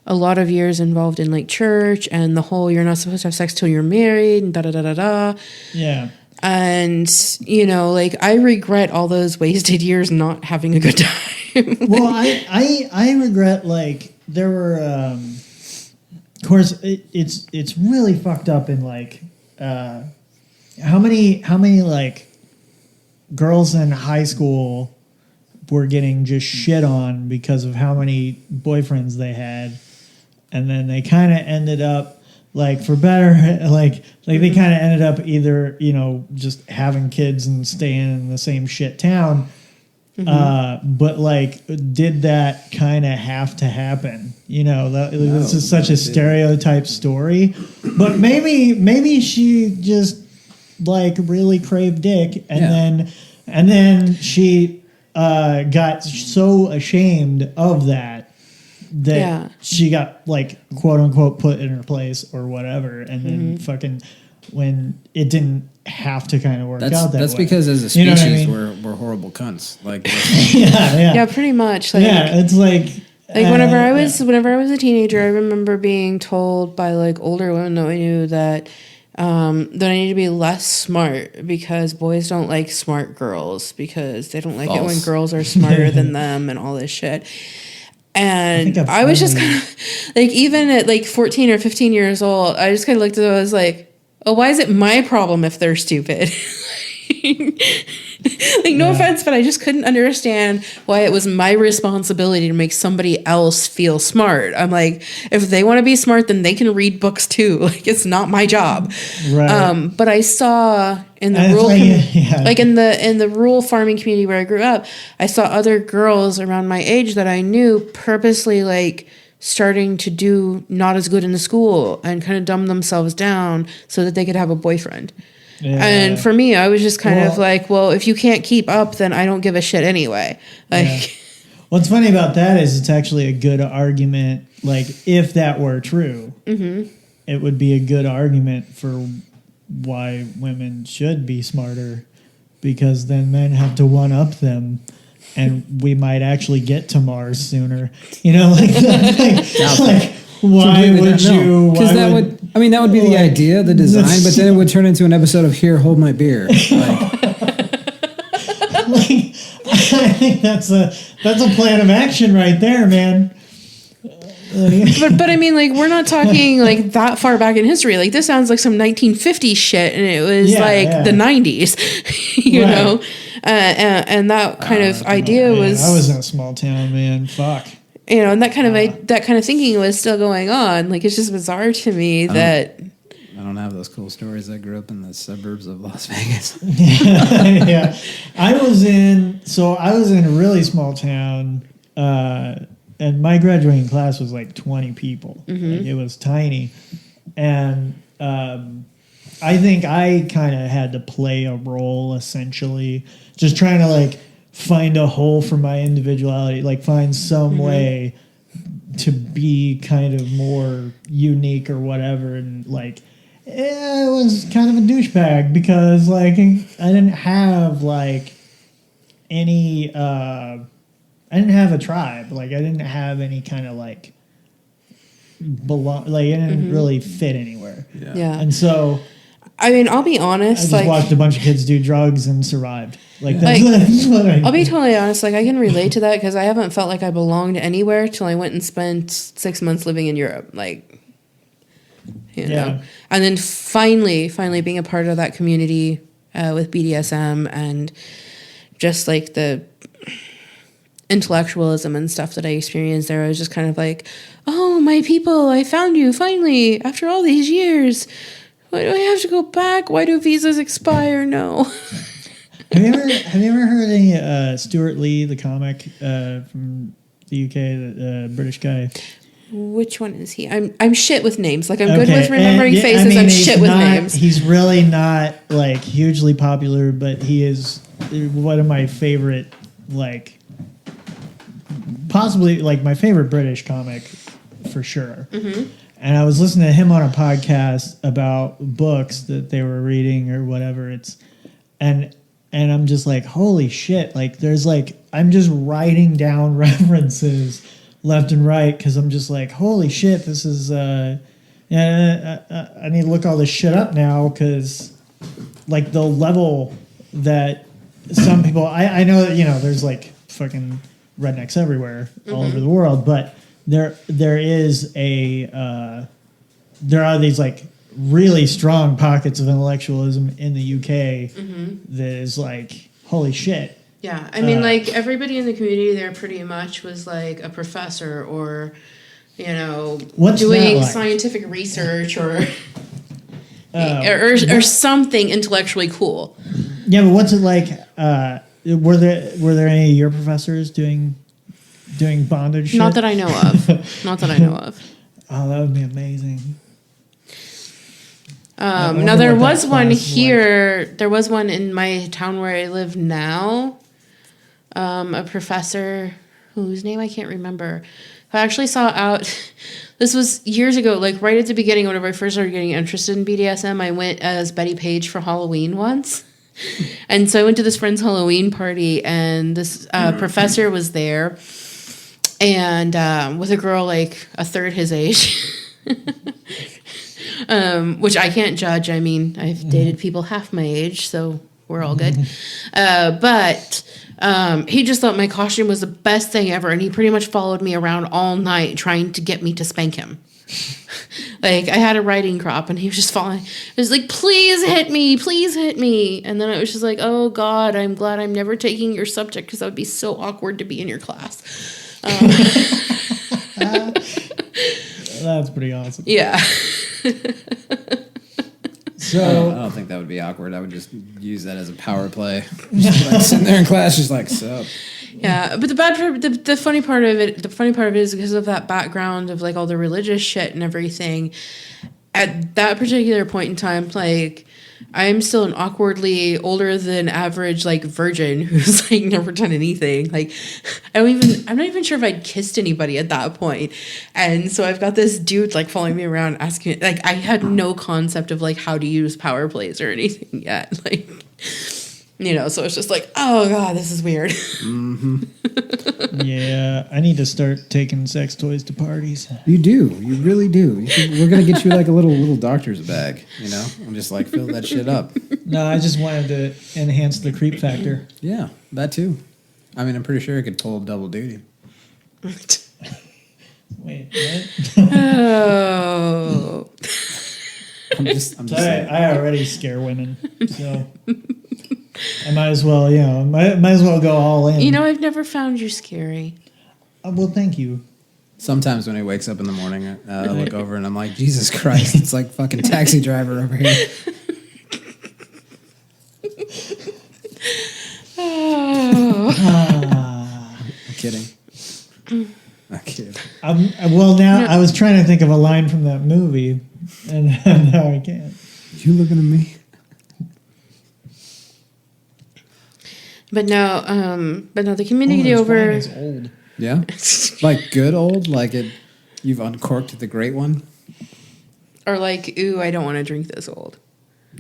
[SPEAKER 1] a lot of years involved in like church and the whole you're not supposed to have sex till you're married and da da da da da.
[SPEAKER 2] Yeah.
[SPEAKER 1] And like I regret all those wasted years not having a good time.
[SPEAKER 2] Well, I regret, like, there were of course it's really fucked up in like how many like girls in high school were getting just shit on because of how many boyfriends they had, and then they kind of ended up, like, for better, like they kind of ended up either just having kids and staying in the same shit town. But like, did that kind of have to happen? This is such a stereotype story. But maybe she just like really craved dick, and then she got so ashamed of that she got, like, quote unquote put in her place or whatever, and then fucking when it didn't have to kind of work out that way.
[SPEAKER 3] That's because as a species we're horrible cunts. Like
[SPEAKER 1] yeah, pretty much. Like,
[SPEAKER 2] it's like
[SPEAKER 1] whenever I was a teenager, I remember being told by like older women that I knew that I need to be less smart because boys don't like smart girls because they don't like it when girls are smarter than them and all this shit. And I was just kind of like, even at like 14 or 15 years old, I just kind of looked at it. I was like, oh, why is it my problem if they're stupid? Like, no offense, but I just couldn't understand why it was my responsibility to make somebody else feel smart. I'm like, if they want to be smart, then they can read books too. Like, it's not my job.
[SPEAKER 2] Right.
[SPEAKER 1] But I saw in the rural, like in the rural farming community where I grew up, I saw other girls around my age that I knew purposely like starting to do not as good in the school and kind of dumb themselves down so that they could have a boyfriend. Yeah. And for me, I was just kind of like, well, if you can't keep up, then I don't give a shit anyway. Like,
[SPEAKER 2] what's funny about that is it's actually a good argument. Like, if that were true, it would be a good argument for why women should be smarter, because then men have to one up them. And we might actually get to Mars sooner. Like why would you?
[SPEAKER 3] Because that would be the idea, the design, but then it would turn into an episode of Here, Hold My Beer.
[SPEAKER 2] I think that's a plan of action right there, man.
[SPEAKER 1] But I mean, like, we're not talking like that far back in history. Like, this sounds like some 1950s shit, and it was the 90s, you know. And that kind of idea was.
[SPEAKER 2] I was in a small town, man. Fuck.
[SPEAKER 1] And that kind of thinking was still going on. Like, it's just bizarre to me that.
[SPEAKER 3] I don't have those cool stories. I grew up in the suburbs of Las Vegas.
[SPEAKER 2] Yeah, I was in a really small town, and my graduating class was like 20 people. Like, it was tiny, and I think I kind of had to play a role, essentially, just trying to like find a hole for my individuality, like find some way to be kind of more unique or whatever, and like. It was kind of a douchebag because, like, I didn't have, like, any, I didn't have a tribe. Like, I didn't have any kind of, like, I didn't really fit anywhere.
[SPEAKER 1] Yeah.
[SPEAKER 2] And so...
[SPEAKER 1] I mean, I'll be honest.
[SPEAKER 2] I just watched a bunch of kids do drugs and survived. That's what
[SPEAKER 1] I'll be totally honest. Like, I can relate to that because I haven't felt like I belonged anywhere till I went and spent 6 months living in Europe. Like... You know, and then finally being a part of that community with BDSM and just like the intellectualism and stuff that I experienced there. I was just kind of like, oh, my people, I found you finally after all these years. Why do I have to go back? Why do visas expire? No.
[SPEAKER 2] Have you ever heard any Stuart Lee, the comic from the UK, the British guy?
[SPEAKER 1] Which one is he? I'm shit with names. Like I'm good with remembering faces.
[SPEAKER 2] I mean,
[SPEAKER 1] I'm shit with names.
[SPEAKER 2] He's really not like hugely popular, but he is one of my favorite, like possibly like my favorite British comic for sure. Mm-hmm. And I was listening to him on a podcast about books that they were reading or whatever. And I'm just like, holy shit! Like there's like I'm just writing down references left and right because I'm just like, holy shit, this is I need to look all this shit up now because like the level that some people I know that there's like fucking rednecks everywhere all over the world, but there is there are these like really strong pockets of intellectualism in the UK that is like, holy shit.
[SPEAKER 1] Yeah, I mean, like, everybody in the community there pretty much was, like, a professor or, doing
[SPEAKER 2] like?
[SPEAKER 1] scientific research or something intellectually cool.
[SPEAKER 2] Yeah, but what's it like? Were there any of your professors doing bondage shit?
[SPEAKER 1] Not that I know of. Not that I know of.
[SPEAKER 2] Oh, that would be amazing.
[SPEAKER 1] Now, there was one here. Like. There was one in my town where I live now. A professor whose name I can't remember. I actually saw out. This was years ago, like right at the beginning, whenever I first started getting interested in BDSM. I went as Betty Page for Halloween once, and so I went to this friend's Halloween party, and this professor was there, and with a girl like a third his age. Which I can't judge. I mean, I've dated people half my age, so we're all good. But he just thought my costume was the best thing ever, and he pretty much followed me around all night trying to get me to spank him. Like, I had a riding crop, and he was just following. It was like, please hit me, please hit me. And then I was just like, oh, God, I'm glad I'm never taking your subject because that would be so awkward to be in your class.
[SPEAKER 2] That's pretty awesome.
[SPEAKER 1] Yeah.
[SPEAKER 3] So I don't think that would be awkward. I would just use that as a power play. Just like sitting there in class, just like, sup.
[SPEAKER 1] Yeah, but the funny part of it is because of that background of like all the religious shit and everything. At that particular point in time, like I'm still an awkwardly older than average like virgin who's like never done anything. Like I'm not even sure if I'd kissed anybody at that point. And so I've got this dude like following me around asking, like I had no concept of like how to use power plays or anything yet. Like, so it's just like, oh God, this is weird. Mm-hmm.
[SPEAKER 2] Yeah, I need to start taking sex toys to parties.
[SPEAKER 3] You do. You really do. We're going to get you like a little doctor's bag, and just like fill that shit up.
[SPEAKER 2] No, I just wanted to enhance the creep factor.
[SPEAKER 3] Yeah, that too. I mean, I'm pretty sure it could pull double duty.
[SPEAKER 2] Wait, what?
[SPEAKER 1] Oh.
[SPEAKER 3] I'm just saying.
[SPEAKER 2] I already scare women, so I might as well, might as well go all in.
[SPEAKER 1] I've never found you scary.
[SPEAKER 2] Well, thank you.
[SPEAKER 3] Sometimes when he wakes up in the morning, I look over and I'm like, Jesus Christ, it's like fucking Taxi Driver over here. I'm kidding. I'm kidding.
[SPEAKER 2] I was trying to think of a line from that movie, and now I can't.
[SPEAKER 3] You looking at me?
[SPEAKER 1] But no, the community over.
[SPEAKER 2] Is old.
[SPEAKER 3] Yeah, like good old, like it. You've uncorked the great one.
[SPEAKER 1] Or like, ooh, I don't want to drink this old.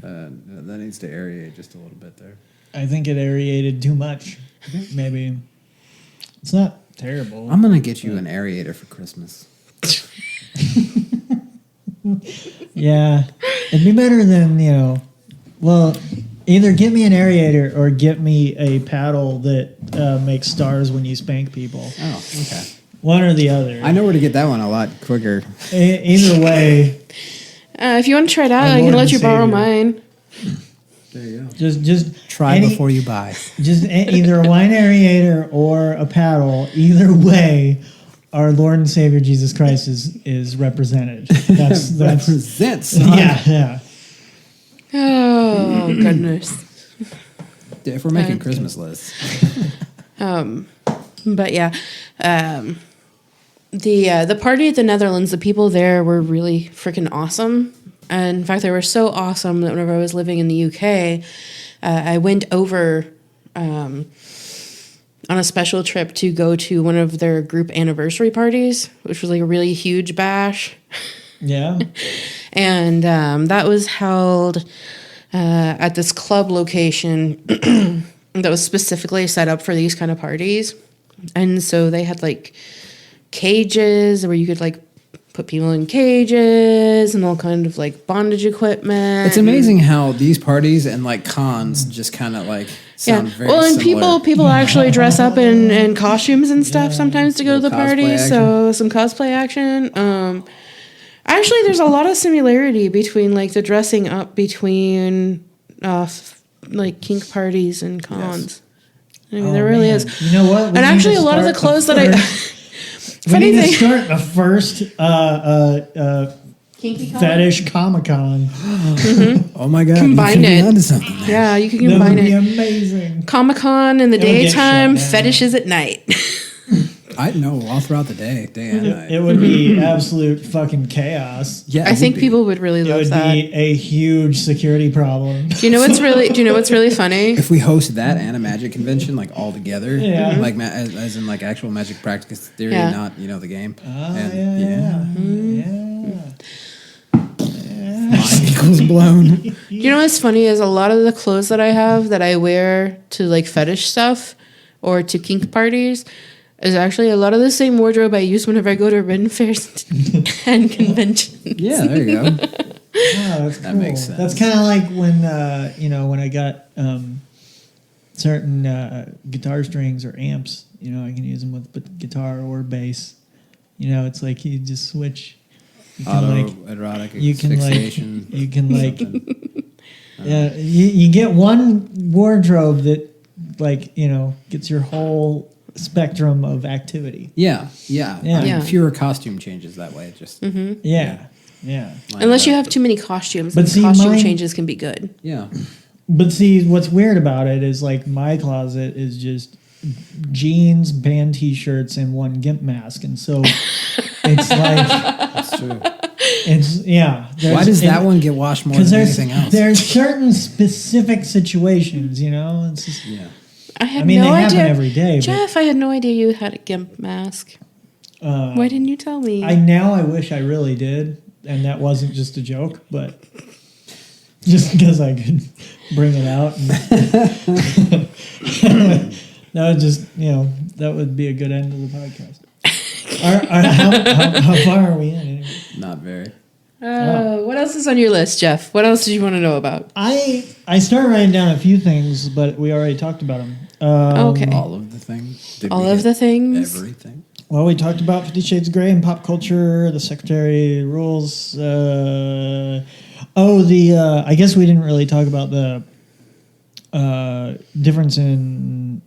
[SPEAKER 3] That needs to aerate just a little bit there.
[SPEAKER 2] I think it aerated too much. Maybe it's not terrible.
[SPEAKER 3] I'm gonna get you an aerator for Christmas.
[SPEAKER 2] Yeah, it'd be better than either get me an aerator or get me a paddle that makes stars when you spank people.
[SPEAKER 3] Oh, okay.
[SPEAKER 2] One or the other.
[SPEAKER 3] I know where to get that one a lot quicker.
[SPEAKER 2] Either way.
[SPEAKER 1] If you want to try it out, I can let you borrow mine.
[SPEAKER 3] There you go.
[SPEAKER 2] Just
[SPEAKER 3] Try before you buy.
[SPEAKER 2] Just either a wine aerator or a paddle. Either way, our Lord and Savior Jesus Christ is represented. That's
[SPEAKER 3] Represents.
[SPEAKER 2] yeah.
[SPEAKER 1] Oh goodness.
[SPEAKER 3] If we're making Christmas lists.
[SPEAKER 1] But yeah, the party at the Netherlands, the people there were really freaking awesome. And in fact, they were so awesome that whenever I was living in the UK, I went over on a special trip to go to one of their group anniversary parties, which was like a really huge bash.
[SPEAKER 2] Yeah.
[SPEAKER 1] And that was held at this club location that was specifically set up for these kind of parties. And so they had like cages where you could like put people in cages and all kind of like bondage equipment.
[SPEAKER 3] It's amazing how these parties and like cons just kind of like sound very
[SPEAKER 1] well, and
[SPEAKER 3] similar.
[SPEAKER 1] people actually dress up in costumes and stuff sometimes to go to the
[SPEAKER 3] Little cosplay
[SPEAKER 1] party.
[SPEAKER 3] action.
[SPEAKER 1] So some cosplay action. Actually, there's a lot of similarity between like the dressing up between like kink parties and cons. I mean, there really is.
[SPEAKER 2] You know what?
[SPEAKER 1] And actually, a lot of the clothes that I.
[SPEAKER 2] We
[SPEAKER 1] Funny
[SPEAKER 2] need to
[SPEAKER 1] thing.
[SPEAKER 2] start the first
[SPEAKER 1] Kinky con?
[SPEAKER 2] fetish Comic-Con.
[SPEAKER 3] Oh my god!
[SPEAKER 1] Combine
[SPEAKER 2] Mm-hmm.
[SPEAKER 3] you could be
[SPEAKER 1] it.
[SPEAKER 3] onto something there.
[SPEAKER 1] Yeah, you can
[SPEAKER 2] That would
[SPEAKER 1] combine
[SPEAKER 2] be
[SPEAKER 1] it.
[SPEAKER 2] amazing.
[SPEAKER 1] Comic-Con in the
[SPEAKER 2] It would get
[SPEAKER 1] daytime,
[SPEAKER 2] shut down.
[SPEAKER 1] fetishes at night.
[SPEAKER 3] I know all throughout the day and night.
[SPEAKER 2] It would be absolute fucking chaos.
[SPEAKER 3] Yeah,
[SPEAKER 1] I think people would really
[SPEAKER 2] It
[SPEAKER 1] love
[SPEAKER 2] would
[SPEAKER 1] that.
[SPEAKER 2] be a huge security problem.
[SPEAKER 1] Do you know what's really funny?
[SPEAKER 3] If we host that and a magic convention like all together,
[SPEAKER 2] Yeah.
[SPEAKER 3] like as in like actual magic practice theory,
[SPEAKER 1] Yeah.
[SPEAKER 3] not the game.
[SPEAKER 2] Yeah.
[SPEAKER 3] Mind equals blown.
[SPEAKER 1] You know what's funny is a lot of the clothes that I have that I wear to like fetish stuff or to kink parties is actually a lot of the same wardrobe I use whenever I go to Ren fairs and conventions.
[SPEAKER 3] Yeah, there you go.
[SPEAKER 2] Wow, that's
[SPEAKER 3] That
[SPEAKER 2] cool.
[SPEAKER 3] makes sense.
[SPEAKER 2] That's kind of like when when I got certain guitar strings or amps. I can use them with guitar or bass. It's like you just switch. You can
[SPEAKER 3] Autoerotic
[SPEAKER 2] you can
[SPEAKER 3] asphyxiation.
[SPEAKER 2] you can yeah. You get one wardrobe that gets your whole spectrum of activity.
[SPEAKER 3] Yeah.
[SPEAKER 2] Yeah.
[SPEAKER 3] I mean,
[SPEAKER 1] Yeah.
[SPEAKER 3] fewer costume changes that way. Just
[SPEAKER 2] Yeah.
[SPEAKER 1] Unless you have too many costumes,
[SPEAKER 2] But
[SPEAKER 1] and
[SPEAKER 2] see,
[SPEAKER 1] costume
[SPEAKER 2] mine-
[SPEAKER 1] changes can be good.
[SPEAKER 3] Yeah.
[SPEAKER 2] But see, what's weird about it is like my closet is just jeans, band t-shirts, and one gimp mask, and so it's like
[SPEAKER 3] That's true.
[SPEAKER 2] Why
[SPEAKER 3] does that one get washed more than anything else?
[SPEAKER 2] There's certain specific situations, It's just,
[SPEAKER 3] Yeah.
[SPEAKER 1] I had
[SPEAKER 2] they
[SPEAKER 1] no
[SPEAKER 2] happen
[SPEAKER 1] idea.
[SPEAKER 2] every day.
[SPEAKER 1] Jeff, I had no idea you had a gimp mask. Why didn't you tell me?
[SPEAKER 2] I wish I really did, and that wasn't just a joke, but just because I could bring it out. That would just, that would be a good end to the podcast. How far are we in? Anyway?
[SPEAKER 3] Not very.
[SPEAKER 1] What else is on your list, Jeff? What else did you want to know about?
[SPEAKER 2] I started writing down a few things, but we already talked about them.
[SPEAKER 1] Okay.
[SPEAKER 3] All of the things. Did
[SPEAKER 1] All
[SPEAKER 3] we
[SPEAKER 1] of
[SPEAKER 3] hit
[SPEAKER 1] the things?
[SPEAKER 3] Everything.
[SPEAKER 2] Well, we talked about 50 Shades of Grey and pop culture, the secretary rules. I guess we didn't really talk about the difference in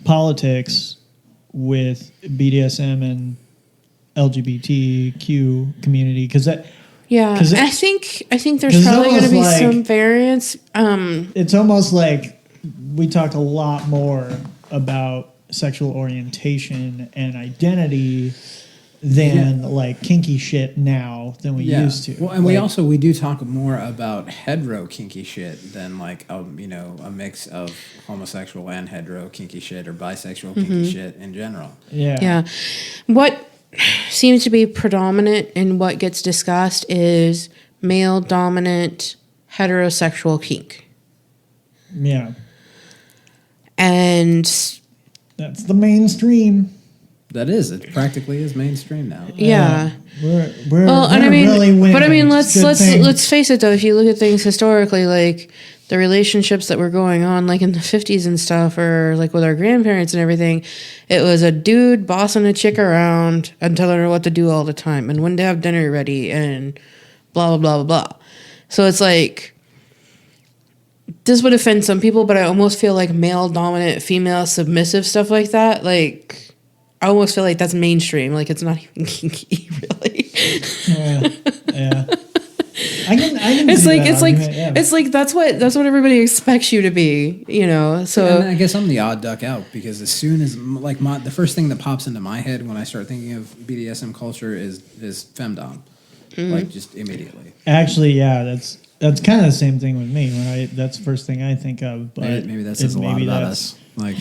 [SPEAKER 2] politics with BDSM and LGBTQ community, because that
[SPEAKER 1] Yeah,
[SPEAKER 2] 'Cause
[SPEAKER 1] I think there's
[SPEAKER 2] 'cause it's
[SPEAKER 1] probably going to
[SPEAKER 2] almost
[SPEAKER 1] be
[SPEAKER 2] like-
[SPEAKER 1] some variance.
[SPEAKER 2] it's almost like we talk a lot more about sexual orientation and identity than like kinky shit now than we used to.
[SPEAKER 3] Well, and we do talk more about hetero kinky shit than like a mix of homosexual and hetero kinky shit or bisexual kinky shit in general.
[SPEAKER 1] Yeah. What seems to be predominant in what gets discussed is male dominant heterosexual kink.
[SPEAKER 2] Yeah.
[SPEAKER 1] And
[SPEAKER 2] That's the mainstream.
[SPEAKER 3] That is, it practically is mainstream now.
[SPEAKER 1] yeah.
[SPEAKER 2] We're
[SPEAKER 1] And I mean,
[SPEAKER 2] really winning.
[SPEAKER 1] but I mean,
[SPEAKER 2] It's a good thing.
[SPEAKER 1] let's face it though. If you look at things historically, like the relationships that were going on, like in the 50s and stuff, or like with our grandparents and everything, it was a dude bossing a chick around and telling her what to do all the time and when to have dinner ready and blah blah blah blah blah. So it's like this would offend some people, but I almost feel like male dominant, female submissive stuff like that. Like, I almost feel like that's mainstream. Like, it's not even kinky, really.
[SPEAKER 2] Yeah. I can
[SPEAKER 1] It's
[SPEAKER 2] see
[SPEAKER 1] like
[SPEAKER 2] that
[SPEAKER 1] it's like
[SPEAKER 2] argument, yeah.
[SPEAKER 1] it's like that's what everybody expects you to be, you know. So
[SPEAKER 3] And I guess I'm the odd duck out because as soon as like the first thing that pops into my head when I start thinking of BDSM culture is femdom, like just immediately.
[SPEAKER 2] Actually, yeah, that's kind of the same thing with me. That's the first thing I think of. But
[SPEAKER 3] Maybe that says a lot about us. Like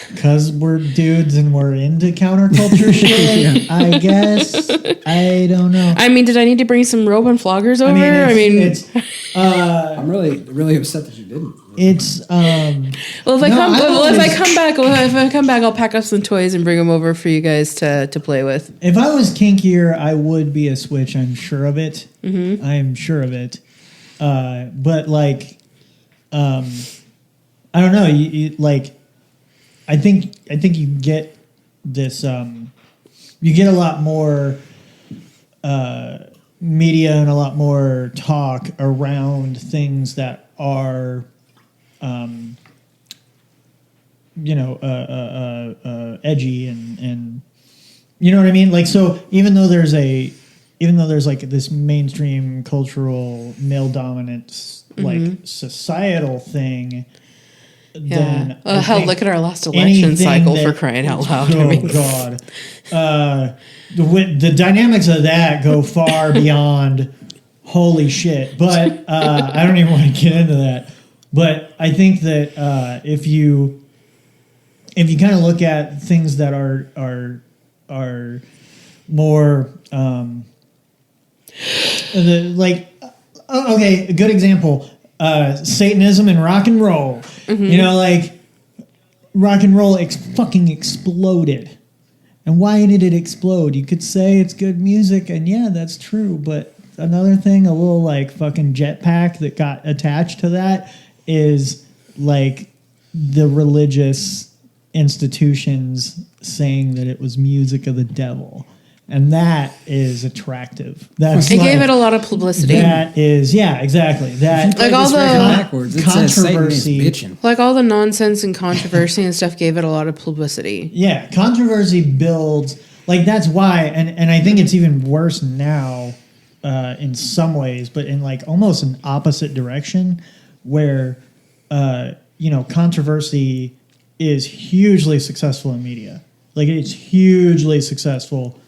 [SPEAKER 2] because we're dudes and we're into counterculture shit. I guess I don't know.
[SPEAKER 1] I mean, did I need to bring some rope and floggers over?
[SPEAKER 3] I'm really upset that you didn't.
[SPEAKER 1] Well, if I come back, I'll pack up some toys and bring them over for you guys to play with.
[SPEAKER 2] If I was kinkier, I would be a switch. I'm sure of it. Mm-hmm. I'm sure of it. But like, I don't know. You like, I think you get this. You get a lot more media and a lot more talk around things that are, edgy and you know what I mean. Like, so even though there's like this mainstream cultural male dominant like societal thing.
[SPEAKER 1] Yeah. Hell, look at our last election cycle for crying out loud.
[SPEAKER 2] Oh God. The dynamics of that go far beyond holy shit. But I don't even want to get into that. But I think that if you kind of look at things that are more okay, a good example. Satanism and rock and roll. Mm-hmm. You know, like rock and roll fucking exploded. And why did it explode? You could say it's good music, and yeah, that's true. But another thing, a little like fucking jetpack that got attached to that is like the religious institutions saying that it was music of the devil. And that is attractive.
[SPEAKER 1] It gave it a lot of publicity.
[SPEAKER 2] That is, yeah, exactly. That
[SPEAKER 1] like all the
[SPEAKER 2] controversy,
[SPEAKER 1] like all the nonsense and controversy and stuff gave it a lot of publicity.
[SPEAKER 2] Yeah, controversy builds. Like that's why, and I think it's even worse now, in some ways, but in like almost an opposite direction, where controversy is hugely successful in media. Like it's hugely successful.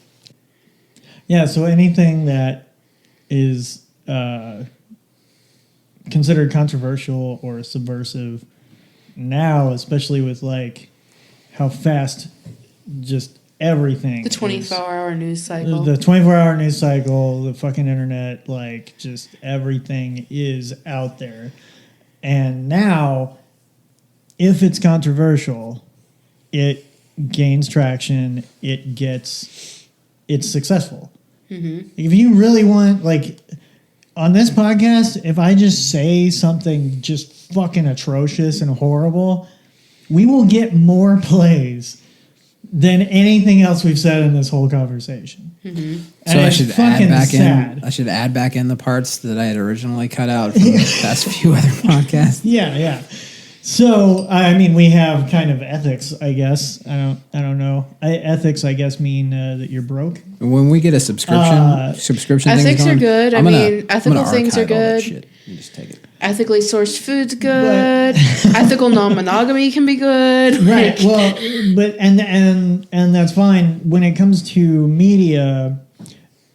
[SPEAKER 2] Yeah, so anything that is considered controversial or subversive now, especially with like how fast just everything.
[SPEAKER 1] The 24-hour news cycle.
[SPEAKER 2] The 24-hour news cycle, the fucking internet, like just everything is out there. And now, if it's controversial, it gains traction, it's successful. Mm-hmm. If you really want, like, on this podcast, if I just say something just fucking atrocious and horrible, we will get more plays than anything else we've said in this whole conversation. Mm-hmm.
[SPEAKER 3] So I should add back in. I should add back in the parts that I had originally cut out from the past few other podcasts.
[SPEAKER 2] Yeah. So, I mean, we have kind of ethics, I guess. I don't know. Ethics, I guess, mean that you're broke.
[SPEAKER 3] When we get a subscription
[SPEAKER 1] ethics
[SPEAKER 3] thing
[SPEAKER 1] are good. Ethical things are good.
[SPEAKER 3] Shit. You just take it.
[SPEAKER 1] Ethically sourced food's good. Ethical non-monogamy can be good.
[SPEAKER 2] Right. Well, but and that's fine. When it comes to media,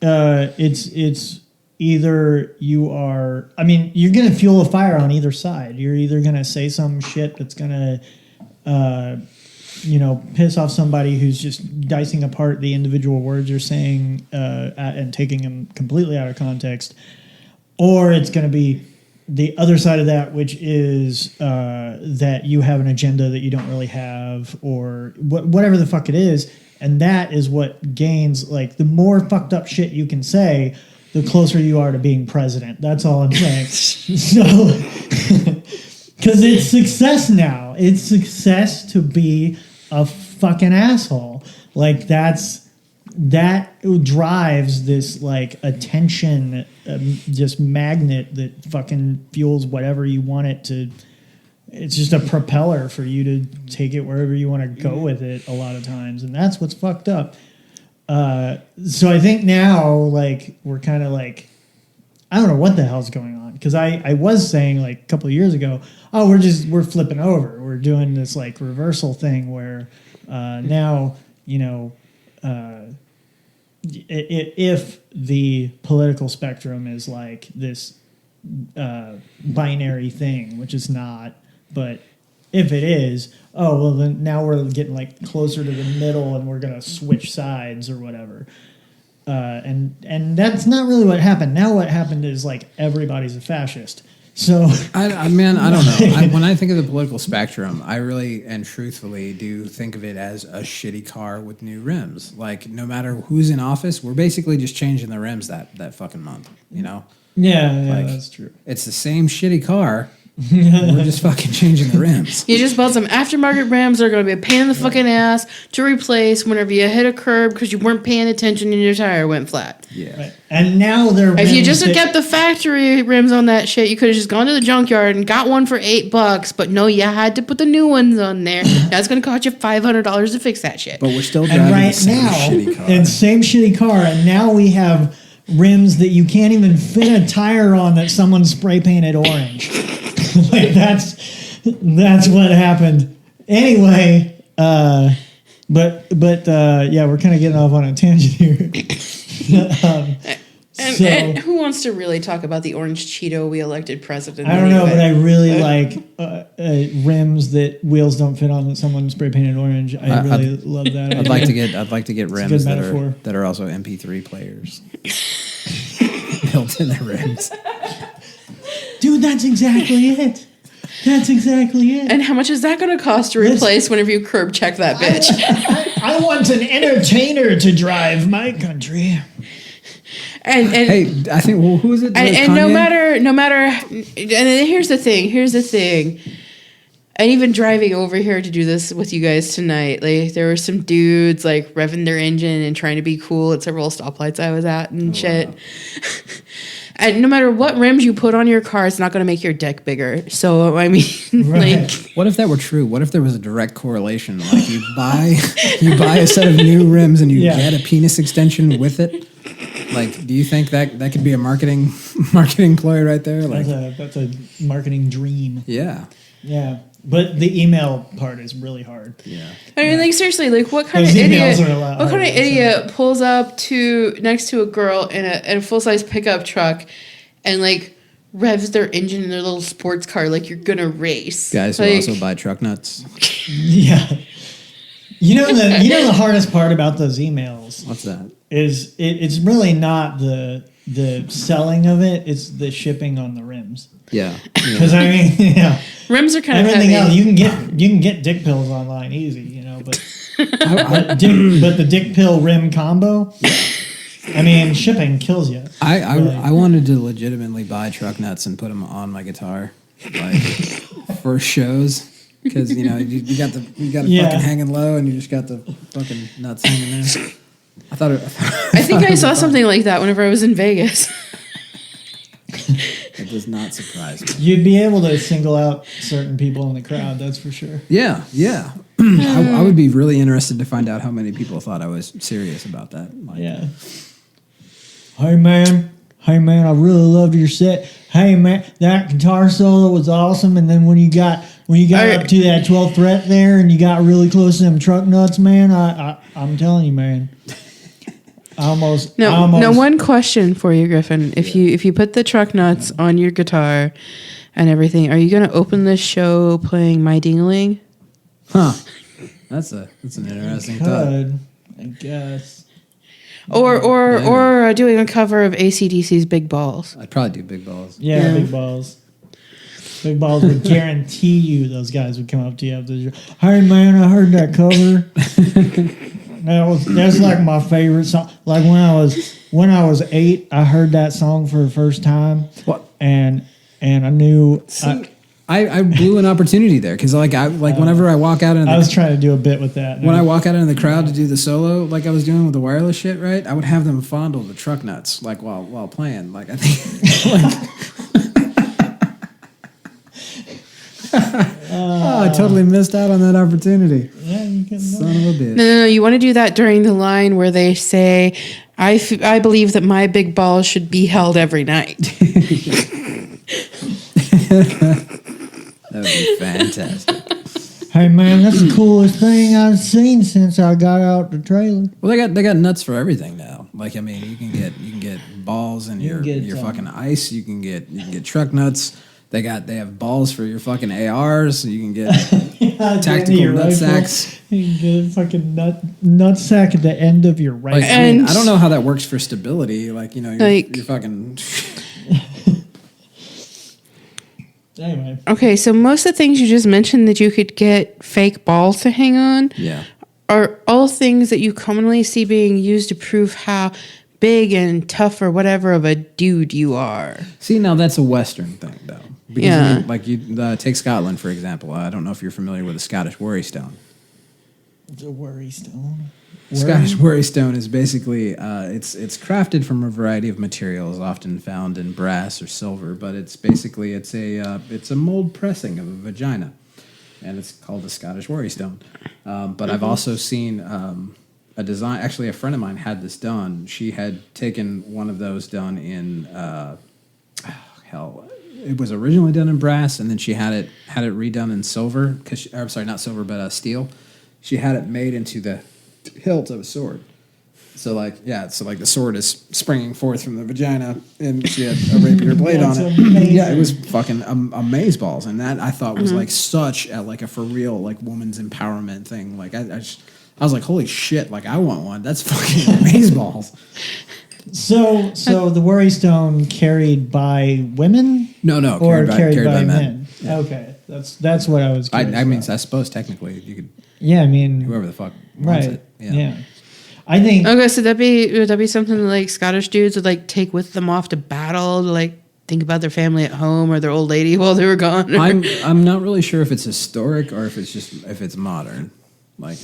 [SPEAKER 2] it's either you are, I mean, you're going to fuel a fire on either side. You're either going to say some shit that's going to, piss off somebody who's just dicing apart the individual words you're saying and taking them completely out of context. Or it's going to be the other side of that, which is that you have an agenda that you don't really have, or whatever the fuck it is. And that is what gains, like, the more fucked up shit you can say, the closer you are to being president. That's all I'm saying. So, because it's success now. It's success to be a fucking asshole. Like, that's that drives this like attention, just magnet that fucking fuels whatever you want it to. It's just a propeller for you to take it wherever you want to go with it a lot of times. And that's what's fucked up. So I think now, like, we're kind of like, I don't know what the hell's going on. Because I was saying, like, a couple of years ago, oh, we're flipping over. We're doing this, like, reversal thing where now, you know, if the political spectrum is like this binary thing, which is not, but if it is, oh, well, then now we're getting like closer to the middle and we're going to switch sides or whatever. And that's not really what happened. Now what happened is like everybody's a fascist. So
[SPEAKER 3] I don't know. When I think of the political spectrum, I really and truthfully do think of it as a shitty car with new rims. Like, no matter who's in office, we're basically just changing the rims that fucking month, you know?
[SPEAKER 2] Yeah,
[SPEAKER 3] Like,
[SPEAKER 2] that's true.
[SPEAKER 3] It's the same shitty car. We're just fucking changing the rims.
[SPEAKER 1] You just bought some aftermarket rims that are going to be a pain in the fucking ass to replace whenever you hit a curb because you weren't paying attention and your tire went flat.
[SPEAKER 3] Yeah.
[SPEAKER 2] Right. And now they're
[SPEAKER 1] If you just had kept the factory rims on that shit, you could have just gone to the junkyard and got one for $8. But no, you had to put the new ones on there. That's going to cost you $500 to fix that shit.
[SPEAKER 3] But we're still driving
[SPEAKER 2] and right
[SPEAKER 3] the same
[SPEAKER 2] now,
[SPEAKER 3] shitty car.
[SPEAKER 2] and same shitty car, and now we have rims that you can't even fit a tire on that someone spray painted orange. Like that's what happened. Anyway, but yeah, we're kind of getting off on a tangent here.
[SPEAKER 1] And who wants to really talk about the orange Cheeto we elected president?
[SPEAKER 2] I don't know, but I really like rims that wheels don't fit on that someone spray painted orange. I really love that.
[SPEAKER 3] I'd like to get rims
[SPEAKER 2] metaphor.
[SPEAKER 3] that are also MP3 players built in the rims.
[SPEAKER 2] Dude, that's exactly it. That's exactly it.
[SPEAKER 1] And how much is that going to cost to replace whenever you curb check that bitch?
[SPEAKER 2] I want an entertainer to drive my country.
[SPEAKER 1] And
[SPEAKER 3] Hey, I think who is it?
[SPEAKER 1] and no matter, and then here's the thing. And even driving over here to do this with you guys tonight, like there were some dudes like revving their engine and trying to be cool at several stoplights I was at and shit. Wow. And no matter what rims you put on your car, it's not going to make your dick bigger. So, I mean,
[SPEAKER 2] right.
[SPEAKER 1] like...
[SPEAKER 3] What if that were true? What if there was a direct correlation? Like, you buy a set of new rims and you get a penis extension with it? Like, do you think that could be a marketing ploy right there? Like,
[SPEAKER 2] that's a marketing dream.
[SPEAKER 3] Yeah.
[SPEAKER 2] Yeah. But the email part is really hard.
[SPEAKER 3] Yeah.
[SPEAKER 1] I mean, like, seriously, like, what kind
[SPEAKER 2] Those
[SPEAKER 1] of
[SPEAKER 2] emails
[SPEAKER 1] idiot...
[SPEAKER 2] are a lot
[SPEAKER 1] What kind of
[SPEAKER 2] harder,
[SPEAKER 1] idiot pulls up next to a girl in a full-size pickup truck and, like, revs their engine in their little sports car like you're gonna race?
[SPEAKER 3] Guys who
[SPEAKER 1] like,
[SPEAKER 3] also buy truck nuts.
[SPEAKER 2] Yeah. You know the hardest part about those emails?
[SPEAKER 3] What's that?
[SPEAKER 2] Is it's really not the selling of it, it's the shipping on the rims.
[SPEAKER 3] Yeah.
[SPEAKER 2] Because I mean,
[SPEAKER 1] rims are kind of
[SPEAKER 2] everything
[SPEAKER 1] heavy.
[SPEAKER 2] else you can get dick pills online easy, but the dick pill rim combo. I mean, shipping kills you.
[SPEAKER 3] I wanted to legitimately buy truck nuts and put them on my guitar, like for shows, because you got the fucking hanging low and you just got the fucking nuts hanging there. I think
[SPEAKER 1] I saw something like that whenever I was in Vegas.
[SPEAKER 3] It does not surprise me.
[SPEAKER 2] You'd be able to single out certain people in the crowd, that's for sure.
[SPEAKER 3] Yeah. I would be really interested to find out how many people thought I was serious about that. Like,
[SPEAKER 2] yeah. Hey man, I really loved your set. Hey man, that guitar solo was awesome. And then when you got up to that 12th fret there, and you got really close to them truck nuts, man, I'm telling you, man.
[SPEAKER 1] Now, one question for you, Griffin. If you put the truck nuts on your guitar and everything, are you going to open this show playing My Ding-a-Ling?
[SPEAKER 3] Huh. That's an interesting thought.
[SPEAKER 2] I guess.
[SPEAKER 1] Or doing a cover of AC/DC's Big Balls.
[SPEAKER 3] I'd probably do Big Balls.
[SPEAKER 2] Yeah, Big Balls. Big Balls would guarantee you those guys would come up to you after the show. Hey man, I heard that cover. That's like my favorite song. Like when I was 8, I heard that song for the first time.
[SPEAKER 3] What?
[SPEAKER 2] And I knew
[SPEAKER 3] I blew an opportunity there because whenever I walk out into
[SPEAKER 2] I was trying to do a bit with that.
[SPEAKER 3] when I walk out into the crowd to do the solo, like I was doing with the wireless shit, right? I would have them fondle the truck nuts like while playing. Like I think, I totally missed out on that opportunity.
[SPEAKER 2] Yeah, you can.
[SPEAKER 3] Son of a bitch.
[SPEAKER 1] No. You want to do that during the line where they say, I believe that my big balls should be held every night.
[SPEAKER 3] That would be fantastic.
[SPEAKER 2] Hey man, that's the coolest thing I've seen since I got out the trailer.
[SPEAKER 3] Well, they got nuts for everything now. Like I mean, you can get balls in your
[SPEAKER 2] can get,
[SPEAKER 3] fucking ice. You can get truck nuts. They have balls for your fucking ARs. You can get tactical nut sacks.
[SPEAKER 2] You can get a fucking nut sack at the end of your rifle.
[SPEAKER 3] Like, I mean, I don't know how that works for stability. Like you're fucking.
[SPEAKER 2] Anyway.
[SPEAKER 1] Okay, so most of the things you just mentioned that you could get fake balls to hang on are all things that you commonly see being used to prove how big and tough or whatever of a dude you are.
[SPEAKER 3] See, now that's a Western thing, though. Because
[SPEAKER 1] Yeah.
[SPEAKER 3] you take Scotland, for example. I don't know if you're familiar with the Scottish worry stone.
[SPEAKER 2] The worry stone.
[SPEAKER 3] Scottish worry stone is basically it's crafted from a variety of materials, often found in brass or silver. But it's a mold pressing of a vagina, and it's called the Scottish worry stone. But I've also seen a design. Actually, a friend of mine had this done. She had taken one of those done in It was originally done in brass, and then she had it redone in silver. I'm sorry, not silver, but steel. She had it made into the hilt of a sword. So the sword is springing forth from the vagina, and she had a rapier blade on it.
[SPEAKER 2] Amazing.
[SPEAKER 3] Yeah, it was fucking amazeballs, and that I thought was like such a for real like woman's empowerment thing. Like I was like, holy shit! Like I want one. That's fucking amazeballs.
[SPEAKER 2] So the worry stone carried by women?
[SPEAKER 3] No,
[SPEAKER 2] or carried by
[SPEAKER 3] men.
[SPEAKER 2] Yeah. Okay, that's what I was.
[SPEAKER 3] I mean,
[SPEAKER 2] about.
[SPEAKER 3] I suppose technically you could.
[SPEAKER 2] Yeah, I mean,
[SPEAKER 3] Whoever the fuck wants
[SPEAKER 2] right?
[SPEAKER 3] it.
[SPEAKER 2] Yeah. I think.
[SPEAKER 1] Okay, so would that be something that like Scottish dudes would like take with them off to battle to like think about their family at home or their old lady while they were gone?
[SPEAKER 3] I'm not really sure if it's historic or if it's modern. Like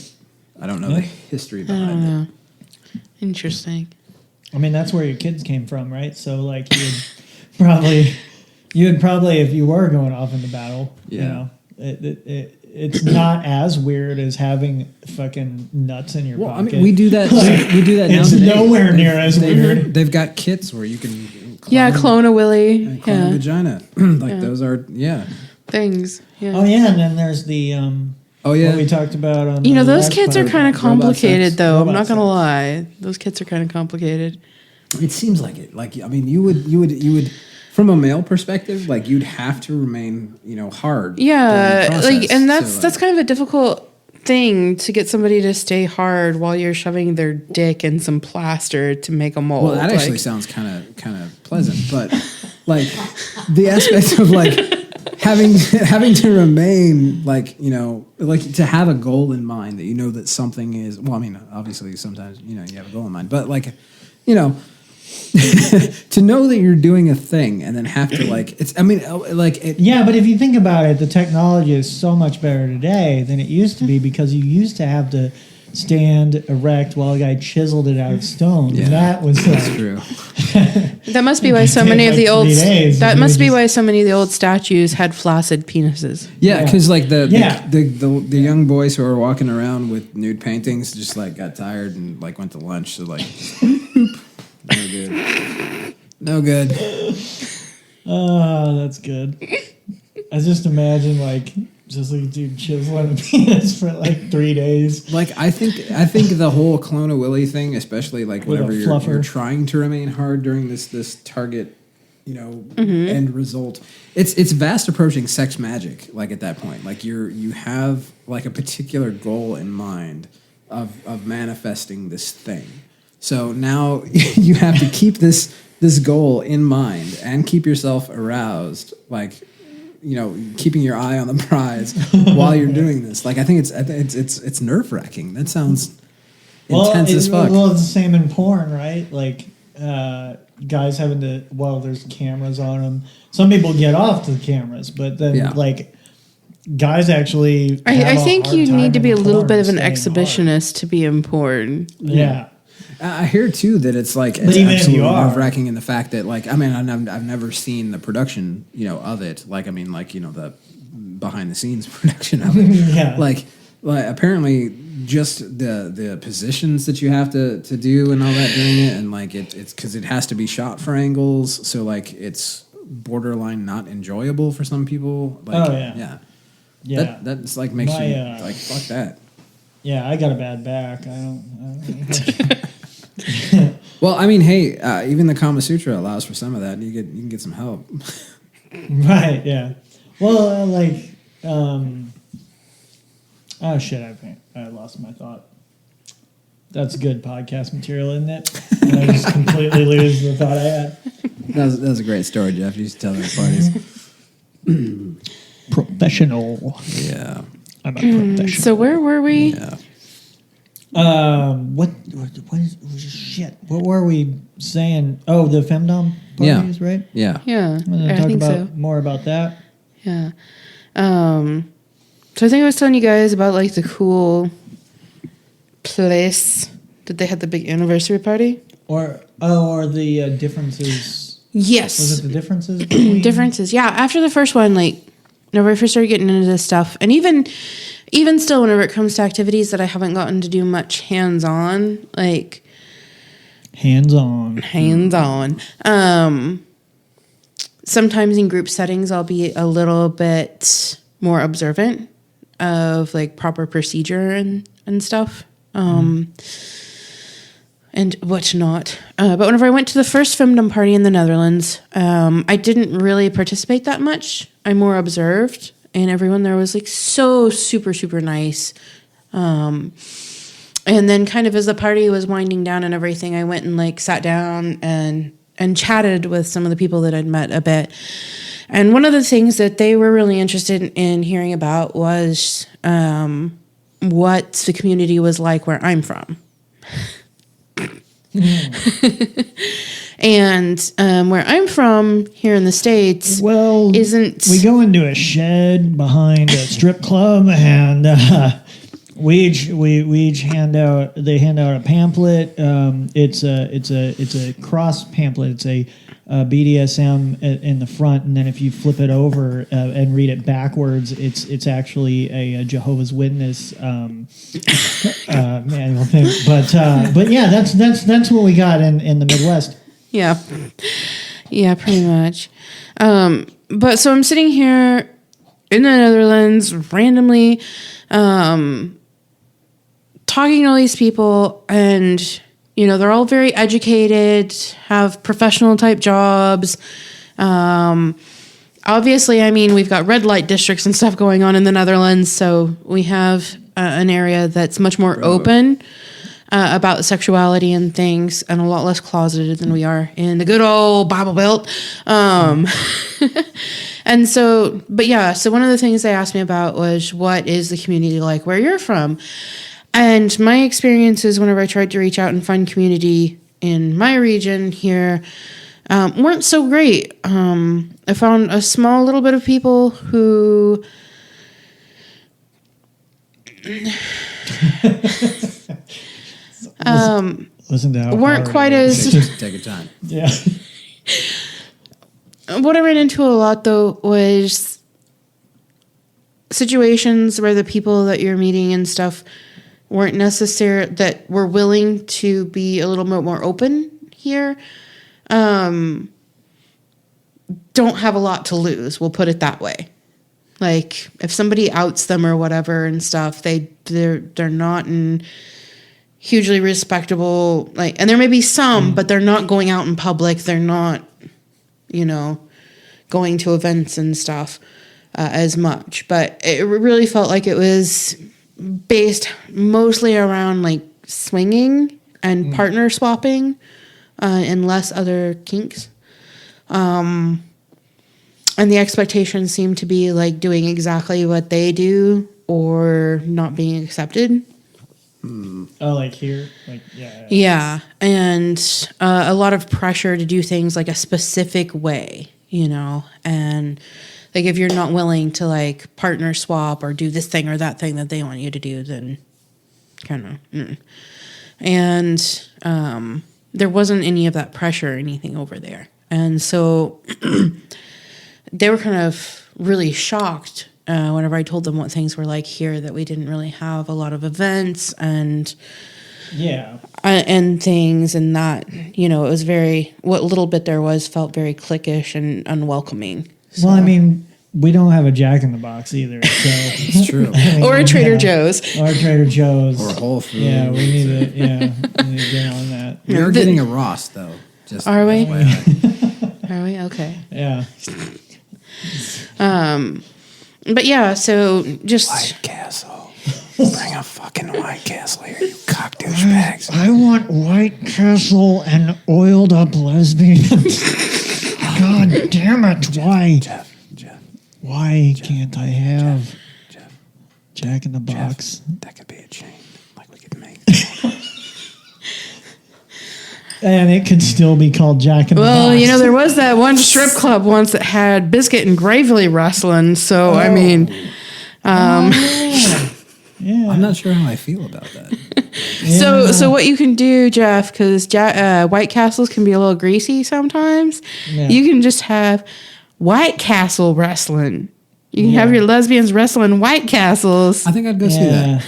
[SPEAKER 3] I don't know the history behind it.
[SPEAKER 1] Interesting.
[SPEAKER 2] I mean, that's where your kids came from, right? So like you would probably if you were going off into battle, you know, it's not as weird as having fucking nuts in your pocket.
[SPEAKER 3] I mean, we do that. We do that now.
[SPEAKER 2] It's
[SPEAKER 3] today.
[SPEAKER 2] nowhere near as weird.
[SPEAKER 3] They've got kits where you can
[SPEAKER 1] Clone a willy.
[SPEAKER 3] clone a vagina. Those are
[SPEAKER 1] Things. Yeah.
[SPEAKER 2] Oh yeah, and then there's the what we talked about on
[SPEAKER 1] those kits are kind of complicated though. I'm not gonna
[SPEAKER 2] sex.
[SPEAKER 1] lie. Those kits are kind of complicated.
[SPEAKER 3] It seems like it. Like I mean, you would. From a male perspective, like you'd have to remain, hard.
[SPEAKER 1] Yeah,
[SPEAKER 3] during the process.
[SPEAKER 1] and that's kind of a difficult thing to get somebody to stay hard while you're shoving their dick in some plaster to make a mold.
[SPEAKER 3] Well, that actually sounds kind of pleasant, but like the aspect of like having to remain like to have a goal in mind that that something is. Well, I mean, obviously sometimes you have a goal in mind, but like to know that you're doing a thing and then have to
[SPEAKER 2] Yeah, but if you think about it, the technology is so much better today than it used to be because you used to have to stand erect while a guy chiseled it out of stone.
[SPEAKER 3] Yeah,
[SPEAKER 2] and that was
[SPEAKER 3] true.
[SPEAKER 1] That must be why so many of
[SPEAKER 2] like
[SPEAKER 1] the old.
[SPEAKER 2] 3 days
[SPEAKER 1] That
[SPEAKER 2] and
[SPEAKER 1] must
[SPEAKER 2] we
[SPEAKER 1] be
[SPEAKER 2] just-
[SPEAKER 1] why so many of the old statues had flaccid penises.
[SPEAKER 3] Yeah, because like the young boys who are walking around with nude paintings just like got tired and like went to lunch. So like, no good. No good.
[SPEAKER 2] Oh, that's good. I just imagine just like a dude chiseling a penis for like 3 days.
[SPEAKER 3] Like I think the whole clone a willy thing, especially like
[SPEAKER 2] With
[SPEAKER 3] whenever
[SPEAKER 2] a
[SPEAKER 3] you're
[SPEAKER 2] fluffer.
[SPEAKER 3] trying to remain hard during this target, end result. It's fast approaching sex magic. Like at that point, like you have like a particular goal in mind of manifesting this thing. So now you have to keep this goal in mind and keep yourself aroused, like keeping your eye on the prize while you're doing this. Like I think it's nerve wracking. That sounds intense as fuck.
[SPEAKER 2] Well, it's the same in porn, right? Like guys having to, there's cameras on them. Some people get off the cameras, but then
[SPEAKER 3] Yeah.
[SPEAKER 2] like guys actually.
[SPEAKER 1] I think you need to be a little bit of an
[SPEAKER 2] staying
[SPEAKER 1] exhibitionist to be in porn.
[SPEAKER 2] hard. Yeah.
[SPEAKER 3] I hear too that it's like
[SPEAKER 2] But
[SPEAKER 3] it's
[SPEAKER 2] even if
[SPEAKER 3] absolutely
[SPEAKER 2] you are-
[SPEAKER 3] nerve-wracking in the fact that like I mean I've never seen the production of it, like I mean like the behind the scenes production of it.
[SPEAKER 2] Yeah.
[SPEAKER 3] Like apparently just the positions that you have to do and all that during it, and like it's because it has to be shot for angles, so like it's borderline not enjoyable for some people. Like,
[SPEAKER 2] Oh, yeah.
[SPEAKER 3] yeah.
[SPEAKER 2] Yeah.
[SPEAKER 3] That's like makes
[SPEAKER 2] My,
[SPEAKER 3] you like fuck that.
[SPEAKER 2] Yeah, I got a bad back. I don't
[SPEAKER 3] Well, I mean, hey, even the Kama Sutra allows for some of that. You can get some help.
[SPEAKER 2] Right, yeah. Well, oh shit, I lost my thought. That's good podcast material, isn't it? And I just completely lose the thought I had.
[SPEAKER 3] That was a great story, Jeff. You used to tell that at parties.
[SPEAKER 2] Professional.
[SPEAKER 3] Yeah.
[SPEAKER 2] I'm a professional.
[SPEAKER 1] So where were we?
[SPEAKER 3] Yeah.
[SPEAKER 2] What is shit? What were we saying? Oh, the femdom parties, right?
[SPEAKER 3] Yeah.
[SPEAKER 1] Yeah,
[SPEAKER 2] I'm gonna
[SPEAKER 1] I
[SPEAKER 2] talk
[SPEAKER 1] think
[SPEAKER 2] about
[SPEAKER 1] so.
[SPEAKER 2] more about that.
[SPEAKER 1] Yeah. So I think I was telling you guys about like the cool place that they had the big anniversary party.
[SPEAKER 2] Or the differences.
[SPEAKER 1] Yes.
[SPEAKER 2] Was it the differences between
[SPEAKER 1] Differences. Yeah. After the first one, like whenever I first started getting into this stuff, and even still, whenever it comes to activities that I haven't gotten to do much hands-on, like
[SPEAKER 2] hands-on?
[SPEAKER 1] Sometimes in group settings, I'll be a little bit more observant of like proper procedure and stuff. And whatnot. But whenever I went to the first femdom party in the Netherlands, I didn't really participate that much. I more observed, and everyone there was like so super, super nice. And then kind of as the party was winding down and everything, I went and like sat down and chatted with some of the people that I'd met a bit. And one of the things that they were really interested in hearing about was what the community was like where I'm from. And where I'm from here in the States,
[SPEAKER 2] Well,
[SPEAKER 1] isn't
[SPEAKER 2] we go into a shed behind a strip club, and we each hand out. They hand out a pamphlet. It's a cross pamphlet. It's a BDSM in the front, and then if you flip it over and read it backwards, it's actually a Jehovah's Witness manual thing. But yeah, that's what we got in the Midwest.
[SPEAKER 1] yeah, pretty much. But so I'm sitting here in the Netherlands randomly, talking to all these people, and they're all very educated, have professional type jobs. Obviously, I mean, we've got red light districts and stuff going on in the Netherlands, so we have an area that's much more open about sexuality and things, and a lot less closeted than we are in the good old Bible Belt. And so, but yeah, so one of the things they asked me about was, what is the community like where you're from? And my experiences whenever I tried to reach out and find community in my region here weren't so great. I found a small little bit of people who
[SPEAKER 2] Listen to how
[SPEAKER 1] weren't
[SPEAKER 2] hard
[SPEAKER 1] quite
[SPEAKER 2] it is.
[SPEAKER 1] as...
[SPEAKER 3] Take your time.
[SPEAKER 2] Yeah.
[SPEAKER 1] What I ran into a lot, though, was situations where the people that you're meeting and stuff weren't necessary, that were willing to be a little bit more open here, don't have a lot to lose. We'll put it that way. Like, if somebody outs them or whatever and stuff, they're not in hugely respectable, like, and there may be some, but they're not going out in public. They're not, going to events and stuff as much. But it really felt like it was based mostly around like swinging and partner swapping and less other kinks. And the expectations seem to be like doing exactly what they do or not being accepted.
[SPEAKER 2] Oh, like here? Like, yeah.
[SPEAKER 1] Yeah, and a lot of pressure to do things like a specific way, and like if you're not willing to like partner swap or do this thing or that thing that they want you to do, then kind of. And there wasn't any of that pressure or anything over there, and so they were kind of really shocked whenever I told them what things were like here, that we didn't really have a lot of events and things, and that it was very, what little bit there was felt very cliquish and unwelcoming. So.
[SPEAKER 2] Well, I mean, we don't have a Jack in the Box either, so
[SPEAKER 3] It's true.
[SPEAKER 1] Or a Trader Joe's.
[SPEAKER 2] Or a Trader Joe's.
[SPEAKER 3] Or Whole Foods.
[SPEAKER 2] Yeah, we need to get on that.
[SPEAKER 3] We are getting a Ross, though. Just
[SPEAKER 1] Are we?
[SPEAKER 3] FYI.
[SPEAKER 1] Are we? Okay.
[SPEAKER 2] Yeah.
[SPEAKER 1] But yeah, so just
[SPEAKER 3] White Castle. Bring a fucking White Castle here, you cock douchebags.
[SPEAKER 2] I want White Castle and oiled up lesbians. God damn it! Why?
[SPEAKER 3] Jeff.
[SPEAKER 2] Why can't I have
[SPEAKER 3] Jeff.
[SPEAKER 2] Jack in the Box?
[SPEAKER 3] Jeff, that could be a chain. Like we could make.
[SPEAKER 2] And it could still be called Jack in the Box.
[SPEAKER 1] well, there was that one strip club once that had biscuit and gravy wrestling. So I mean,
[SPEAKER 2] Yeah.
[SPEAKER 3] I'm not sure how I feel about that.
[SPEAKER 1] so what you can do, Jeff, because White Castles can be a little greasy sometimes.
[SPEAKER 2] Yeah.
[SPEAKER 1] You can just have White Castle wrestling. You can have your lesbians wrestling White Castles.
[SPEAKER 3] I think I'd go see that.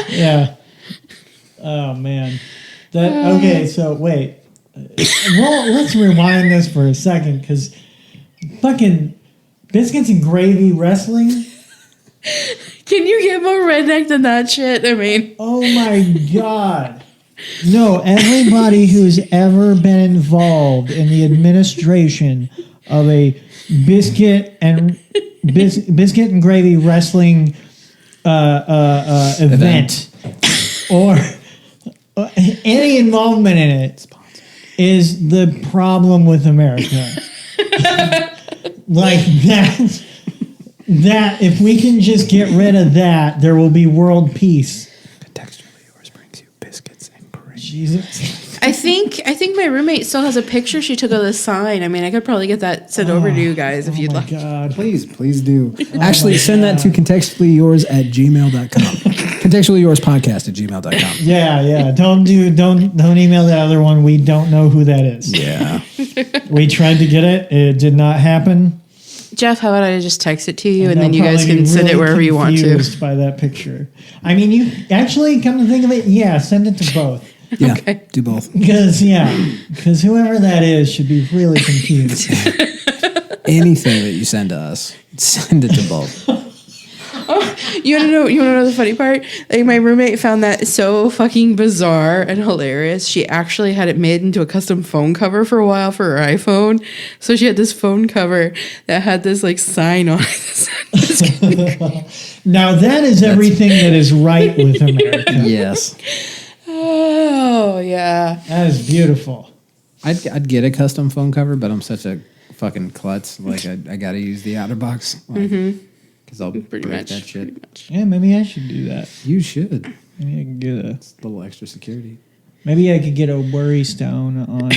[SPEAKER 2] Yeah. Oh man. Okay, so wait. Well, let's rewind this for a second, because fucking biscuits and gravy wrestling.
[SPEAKER 1] Can you get more redneck than that shit? I mean,
[SPEAKER 2] Oh my god. No, everybody who's ever been involved in the administration of a biscuit and gravy wrestling event or any involvement in it is the problem with America. Like that if we can just get rid of that, there will be world peace.
[SPEAKER 3] Contextually Yours brings you biscuits and gravy.
[SPEAKER 2] Jesus.
[SPEAKER 1] I think my roommate still has a picture she took of the sign. I mean, I could probably get that sent over to you guys if you'd
[SPEAKER 2] Oh my
[SPEAKER 1] like.
[SPEAKER 2] god.
[SPEAKER 3] Please do. Actually, send that to contextuallyyours@gmail.com. Contextuallyyourspodcast@gmail.com.
[SPEAKER 2] Yeah. Don't email that other one. We don't know who that is.
[SPEAKER 3] Yeah.
[SPEAKER 2] We tried to get it. It did not happen.
[SPEAKER 1] How about I just text it to you and
[SPEAKER 2] They'll
[SPEAKER 1] then you guys
[SPEAKER 2] probably
[SPEAKER 1] can
[SPEAKER 2] be
[SPEAKER 1] send it
[SPEAKER 2] really
[SPEAKER 1] wherever you want to.
[SPEAKER 2] confused by that picture. I mean, you actually come to think of it, send it to both.
[SPEAKER 3] Yeah.
[SPEAKER 1] Okay.
[SPEAKER 3] Do both.
[SPEAKER 2] Because whoever that is should be really confused.
[SPEAKER 3] Anything that you send to us, send it to both.
[SPEAKER 1] You want to know the funny part? Like, my roommate found that so fucking bizarre and hilarious. She actually had it made into a custom phone cover for a while for her iPhone. So she had this phone cover that had this like sign on it.
[SPEAKER 2] Now that is everything that is right with America.
[SPEAKER 3] Yes.
[SPEAKER 1] Oh yeah.
[SPEAKER 2] That is beautiful.
[SPEAKER 3] I'd get a custom phone cover, but I'm such a fucking klutz. Like, I got to use the OtterBox. Because I'll
[SPEAKER 1] Pretty
[SPEAKER 3] break
[SPEAKER 1] much.
[SPEAKER 3] that shit.
[SPEAKER 2] Yeah, maybe I should do that.
[SPEAKER 3] You should.
[SPEAKER 2] Maybe I can get a
[SPEAKER 3] little extra security.
[SPEAKER 2] Maybe I could get a worry stone on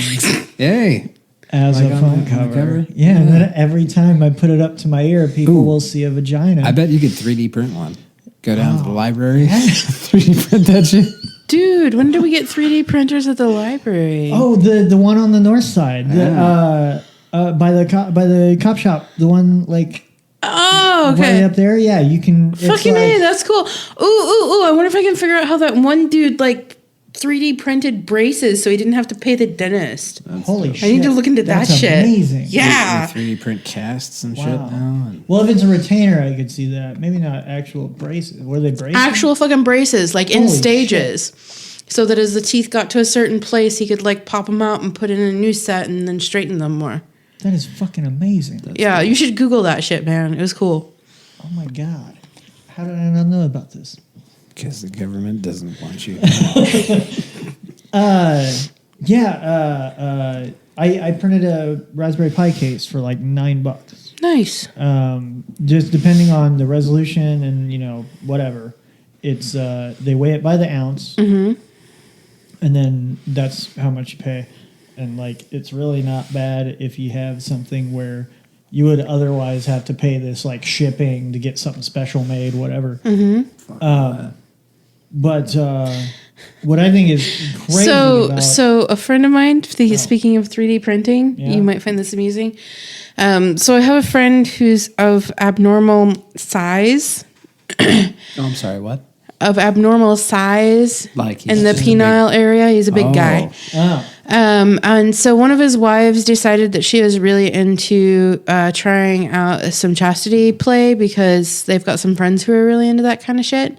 [SPEAKER 3] Hey.
[SPEAKER 2] as
[SPEAKER 3] Like
[SPEAKER 2] a
[SPEAKER 3] on
[SPEAKER 2] phone
[SPEAKER 3] the
[SPEAKER 2] cover.
[SPEAKER 3] cover?
[SPEAKER 2] Yeah, and then every time I put it up to my ear, people will see a vagina.
[SPEAKER 3] I bet you could 3D print one. Go down to the library, 3D print that shit.
[SPEAKER 1] Dude, when did we get 3D printers at the library?
[SPEAKER 2] Oh, the one on the north side, by the cop shop, the one like
[SPEAKER 1] Oh,
[SPEAKER 2] right
[SPEAKER 1] okay.
[SPEAKER 2] up there. Yeah, you can. It's
[SPEAKER 1] Fucking
[SPEAKER 2] like,
[SPEAKER 1] A, that's cool. Ooh. I wonder if I can figure out how that one dude like 3D printed braces so he didn't have to pay the dentist.
[SPEAKER 2] holy shit!
[SPEAKER 1] I need to look into that
[SPEAKER 2] That's
[SPEAKER 1] shit.
[SPEAKER 2] Amazing.
[SPEAKER 1] Yeah.
[SPEAKER 3] 3D print casts and shit
[SPEAKER 2] Wow.
[SPEAKER 3] now. And
[SPEAKER 2] Well, if it's a retainer, I could see that. Maybe not actual braces. Were they braces?
[SPEAKER 1] Actual fucking braces, like in
[SPEAKER 2] Holy
[SPEAKER 1] stages. So that as the teeth got to a certain place, he could like pop them out and put in a new set and then straighten them more.
[SPEAKER 2] That is fucking amazing.
[SPEAKER 1] Yeah, you should Google that shit, man. It was cool.
[SPEAKER 2] Oh my god! How did I not know about this?
[SPEAKER 3] because the government doesn't want you.
[SPEAKER 2] I printed a Raspberry Pi case for like $9.
[SPEAKER 1] Nice.
[SPEAKER 2] Just depending on the resolution and, you know, whatever. It's they weigh it by the ounce. Mm-hmm. And then that's how much you pay. And, like, it's really not bad if you have something where you would otherwise have to pay this, like, shipping to get something special made, whatever. Mm-hmm. But what I think is crazy about...
[SPEAKER 1] So a friend of mine, speaking of 3D printing, you might find this amusing. So I have a friend who's of abnormal size.
[SPEAKER 3] Oh, I'm sorry, what?
[SPEAKER 1] Of abnormal size,
[SPEAKER 3] Like
[SPEAKER 1] in the penile area. He's a big guy.
[SPEAKER 2] Oh.
[SPEAKER 1] And so one of his wives decided that she was really into trying out some chastity play because they've got some friends who are really into that kind of shit.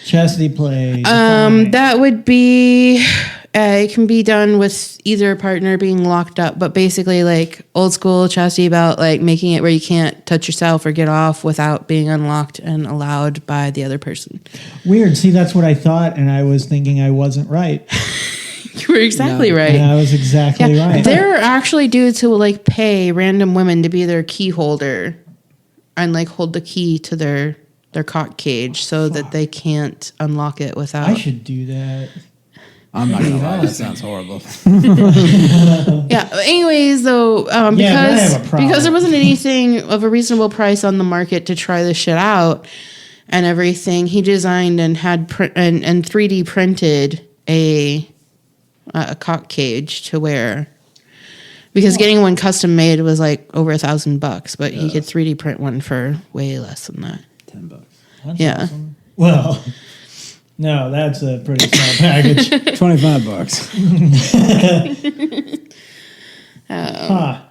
[SPEAKER 2] Chastity play.
[SPEAKER 1] That would be, it can be done with either partner being locked up, but basically like old school chastity about like making it where you can't touch yourself or get off without being unlocked and allowed by the other person.
[SPEAKER 2] Weird. See, that's what I thought, and I was thinking I wasn't right.
[SPEAKER 1] You were exactly right.
[SPEAKER 2] And I was exactly right.
[SPEAKER 1] There are actually dudes who will like pay random women to be their key holder and like hold the key to their cock cage so that they can't unlock it without.
[SPEAKER 2] I should do that.
[SPEAKER 3] I'm not gonna lie, that sounds horrible.
[SPEAKER 1] Yeah. Anyways, though, because there wasn't anything of a reasonable price on the market to try this shit out and everything, he designed and had and 3D printed a cock cage to wear. Because getting one custom made was like over $1,000, but he could 3D print one for way less than that.
[SPEAKER 3] $10.
[SPEAKER 2] That's awesome. Well, no, that's a pretty small package.
[SPEAKER 3] $25.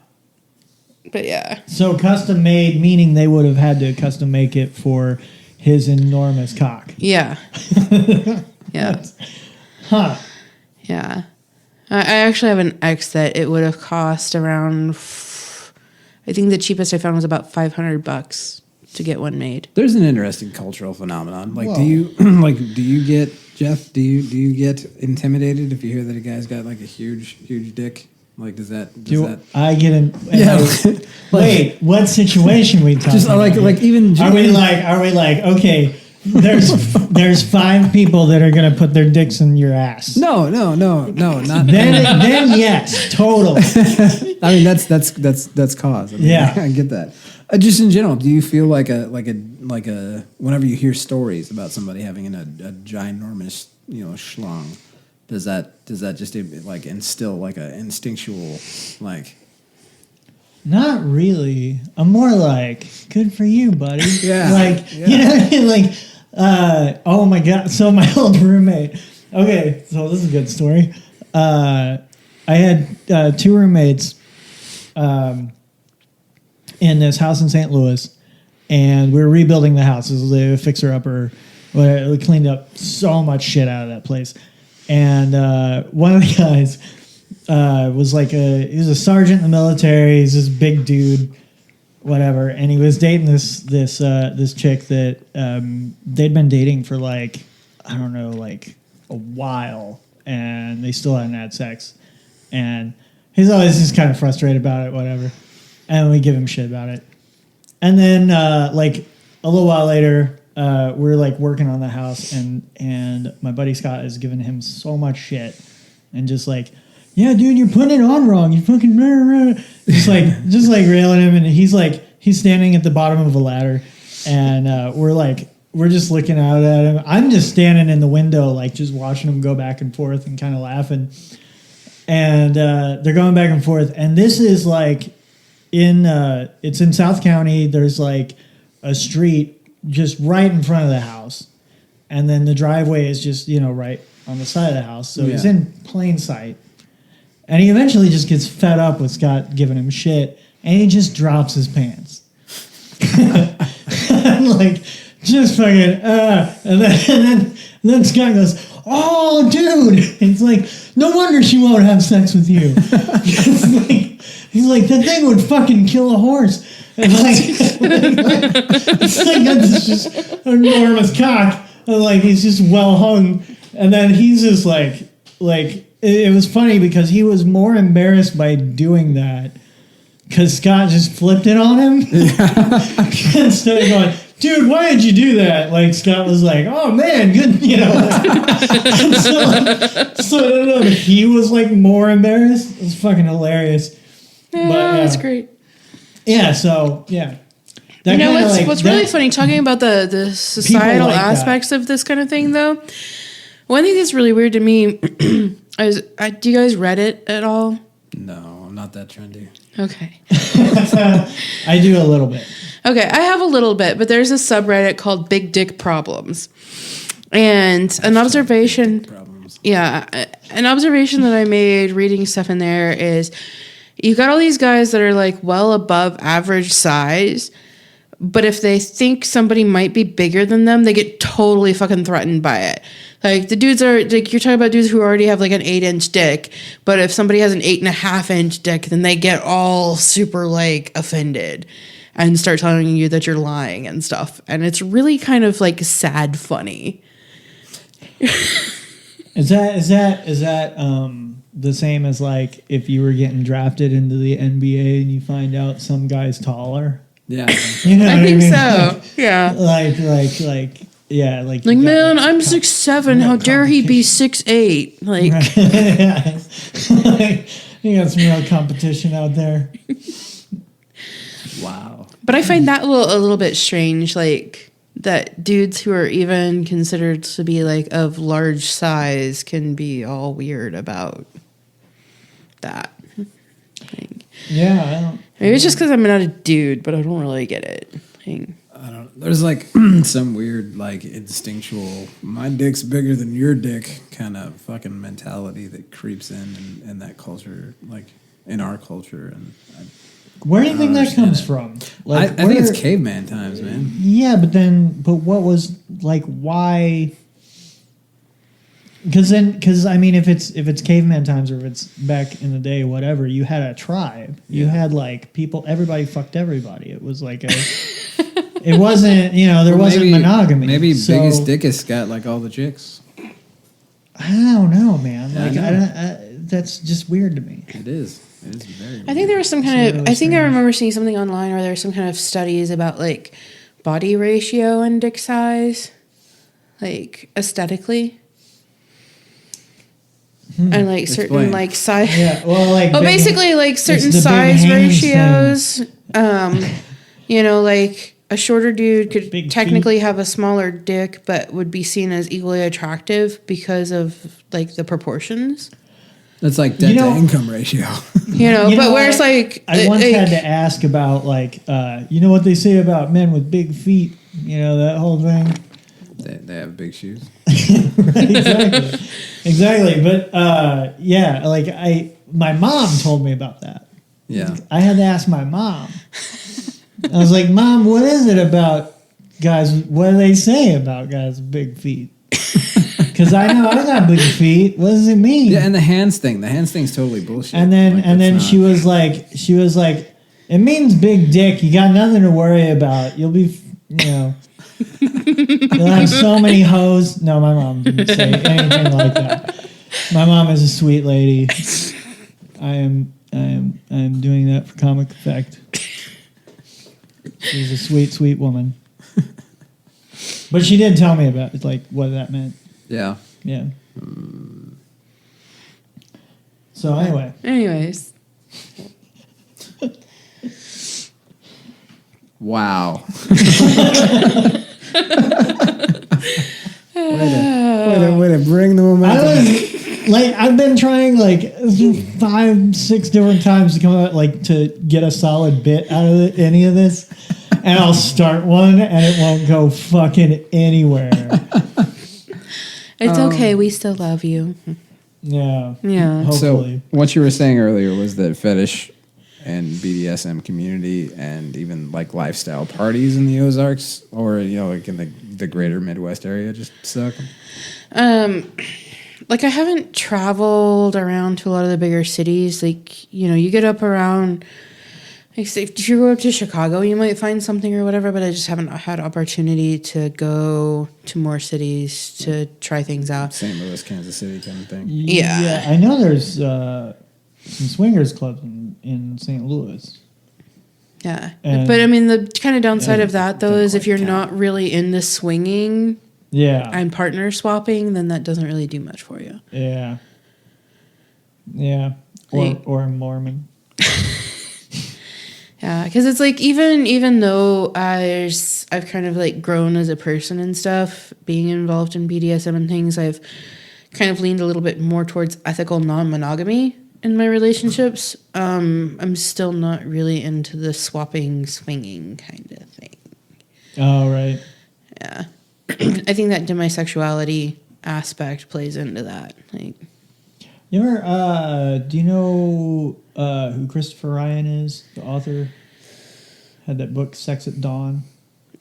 [SPEAKER 1] But yeah.
[SPEAKER 2] So custom made, meaning they would have had to custom make it for his enormous cock.
[SPEAKER 1] Yeah. Yeah. Yeah. I actually have an ex that it would have cost around, I think the cheapest I found was about $500 to get one made.
[SPEAKER 3] There's an interesting cultural phenomenon. Like,
[SPEAKER 2] Whoa.
[SPEAKER 3] do you get, Jeff, do you get intimidated if you hear that a guy's got like a huge dick? Like, does that
[SPEAKER 2] I get in?
[SPEAKER 3] Yeah.
[SPEAKER 2] Wait, what situation we talking?
[SPEAKER 3] Just like even
[SPEAKER 2] are we like okay? There's 5 people that are gonna put their dicks in your ass.
[SPEAKER 3] No, not
[SPEAKER 2] then yes, totally.
[SPEAKER 3] I mean that's cause. I mean,
[SPEAKER 2] Yeah,
[SPEAKER 3] I get that. Just in general, do you feel like a whenever you hear stories about somebody having a ginormous schlong, does that just like instill like a instinctual like?
[SPEAKER 2] Not really. I'm more like, good for you, buddy.
[SPEAKER 3] Yeah.
[SPEAKER 2] Like, you know what I mean? Like, oh my God. So my old roommate. Okay, so this is a good story. I had 2 roommates in this house in St. Louis, and we were rebuilding the house. It was a fixer-upper. We cleaned up so much shit out of that place. And one of the guys... was like he was a sergeant in the military. He's this big dude, whatever, and he was dating this chick that they'd been dating for like I don't know, like a while, and they still hadn't had sex. And he's always just kind of frustrated about it, whatever. And we give him shit about it. And then like a little while later, we're like working on the house, and my buddy Scott is giving him so much shit, and just like. Yeah, dude, you're putting it on wrong. You fucking just like railing him, and he's standing at the bottom of a ladder, and we're just looking out at him. I'm just standing in the window, like just watching him go back and forth and kind of laughing. And they're going back and forth, and this is like it's in South County. There's like a street just right in front of the house, and then the driveway is just right on the side of the house, so he's in plain sight. And he eventually just gets fed up with Scott giving him shit, and he just drops his pants. And like, just fucking, and then Scott goes, "Oh, dude!" It's like, no wonder she won't have sex with you. He's like, that thing would fucking kill a horse. And like, it's like this just enormous cock, and like he's just well hung, and then he's just like. It was funny because he was more embarrassed by doing that because Scott just flipped it on him. Instead of going, dude, why did you do that? Like, Scott was like, oh man, good, you know. so I don't know, he was like more embarrassed. It was fucking hilarious.
[SPEAKER 1] Yeah, that's great.
[SPEAKER 2] Yeah, so yeah. That
[SPEAKER 1] You know
[SPEAKER 2] kinda,
[SPEAKER 1] what's really funny, talking about the societal
[SPEAKER 2] like
[SPEAKER 1] aspects of this kind of thing, though. One thing that's really weird to me is, do you guys Reddit at all?
[SPEAKER 3] No, I'm not that trendy.
[SPEAKER 1] Okay.
[SPEAKER 2] I do a little bit.
[SPEAKER 1] Okay, I have a little bit, but there's a subreddit called Big Dick Problems. And an observation, an observation that I made reading stuff in there is you got all these guys that are like well above average size, but if they think somebody might be bigger than them, they get totally fucking threatened by it. Like, the dudes are, like, you're talking about dudes who already have, like, an 8-inch dick, but if somebody has an 8.5-inch dick, then they get all super, like, offended and start telling you that you're lying and stuff. And it's really kind of, like, sad funny.
[SPEAKER 2] Is that the same as, like, if you were getting drafted into the NBA and you find out some guy's taller?
[SPEAKER 3] Yeah.
[SPEAKER 2] You know
[SPEAKER 1] I
[SPEAKER 2] what
[SPEAKER 1] think
[SPEAKER 2] mean?
[SPEAKER 1] so. Yeah.
[SPEAKER 2] Yeah, like
[SPEAKER 1] Man, I'm 6'7". How dare he be 6'8"? Like,
[SPEAKER 2] Like, you got some real competition out there.
[SPEAKER 3] Wow.
[SPEAKER 1] but I find that a little bit strange. Like, that dudes who are even considered to be like of large size can be all weird about that. Like,
[SPEAKER 2] Yeah, I don't.
[SPEAKER 1] maybe it's just because I'm not a dude, but I don't really get it. Like,
[SPEAKER 3] I don't know. There's like some weird, like, instinctual, my dick's bigger than your dick kind of fucking mentality that creeps in that culture, like in our culture. And
[SPEAKER 2] Where do you think that comes from? Like,
[SPEAKER 3] I think it's caveman times, man.
[SPEAKER 2] Yeah, but what was, like, why? Because I mean, if it's caveman times or if it's back in the day, whatever, you had a tribe. You had like people. Everybody fucked everybody. It was like a. It wasn't, there wasn't monogamy.
[SPEAKER 3] Maybe
[SPEAKER 2] so,
[SPEAKER 3] biggest dickest got like all the chicks.
[SPEAKER 2] I don't know, man.
[SPEAKER 3] Yeah,
[SPEAKER 2] Like,
[SPEAKER 3] I know.
[SPEAKER 2] that's just weird to me.
[SPEAKER 3] It is very weird.
[SPEAKER 1] I think there was some kind of. I think I remember seeing something online where there was some kind of studies about like body ratio and dick size, like aesthetically. And like certain
[SPEAKER 3] Explain.
[SPEAKER 1] like size.
[SPEAKER 2] Yeah, well, like.
[SPEAKER 1] Basically like certain
[SPEAKER 2] the big
[SPEAKER 1] size
[SPEAKER 2] hands
[SPEAKER 1] ratios. Like a shorter dude could
[SPEAKER 2] Big
[SPEAKER 1] technically have a smaller dick, but would be seen as equally attractive because of like the proportions.
[SPEAKER 3] That's like debt to income ratio.
[SPEAKER 1] But whereas like
[SPEAKER 2] I once had to ask about like what they say about men with big feet. That whole thing.
[SPEAKER 3] They have big shoes.
[SPEAKER 2] Right, exactly. But my mom told me about that.
[SPEAKER 3] Yeah.
[SPEAKER 2] I had to ask my mom. I was like, Mom, what is it about guys? What do they say about guys with big feet? Because I know I got big feet. What does it mean?
[SPEAKER 3] Yeah, and the hands thing's totally bullshit.
[SPEAKER 2] And then she was like, it means big dick. You got nothing to worry about. You'll be, you'll have so many hoes. No, my mom didn't say anything like that. My mom is a sweet lady. I am doing that for comic effect. She's a sweet, sweet woman. But she did tell me about it, like what that meant.
[SPEAKER 3] Yeah.
[SPEAKER 2] Yeah. So anyway.
[SPEAKER 1] anyways.
[SPEAKER 3] Wow. way to bring the momentum.
[SPEAKER 2] I've been trying like 5-6 different times to come out to get a solid bit out of any of this, and I'll start one and it won't go fucking anywhere.
[SPEAKER 1] It's okay, we still love you.
[SPEAKER 2] Yeah.
[SPEAKER 1] Yeah.
[SPEAKER 2] Hopefully.
[SPEAKER 3] So what you were saying earlier was that fetish and BDSM community and even like lifestyle parties in the Ozarks or like in the greater Midwest area just suck.
[SPEAKER 1] Like I haven't traveled around to a lot of the bigger cities. Like, you get up around, like say, if you go up to Chicago, you might find something or whatever, but I just haven't had opportunity to go to more cities to try things out.
[SPEAKER 3] St. Louis, Kansas City kind of thing.
[SPEAKER 1] Yeah.
[SPEAKER 2] I know there's some swingers clubs in St. Louis.
[SPEAKER 1] Yeah.
[SPEAKER 2] And-
[SPEAKER 1] but I mean, the kind of downside
[SPEAKER 2] Yeah,
[SPEAKER 1] of that, though,
[SPEAKER 2] don't
[SPEAKER 1] is if
[SPEAKER 2] quite
[SPEAKER 1] you're
[SPEAKER 2] count.
[SPEAKER 1] not really into swinging
[SPEAKER 2] Yeah.
[SPEAKER 1] and partner swapping, then that doesn't really do much for you.
[SPEAKER 2] Yeah. Yeah.
[SPEAKER 1] Like-
[SPEAKER 2] Or a Mormon.
[SPEAKER 1] Yeah, because it's like even though I've kind of like grown as a person and stuff, being involved in BDSM and things, I've kind of leaned a little bit more towards ethical non-monogamy in my relationships. I'm still not really into the swapping, swinging kind of thing.
[SPEAKER 2] Oh, right.
[SPEAKER 1] Yeah, I think that demisexuality aspect plays into that. Like,
[SPEAKER 2] You ever, do you know who Christopher Ryan is, the author? Had that book, Sex at Dawn.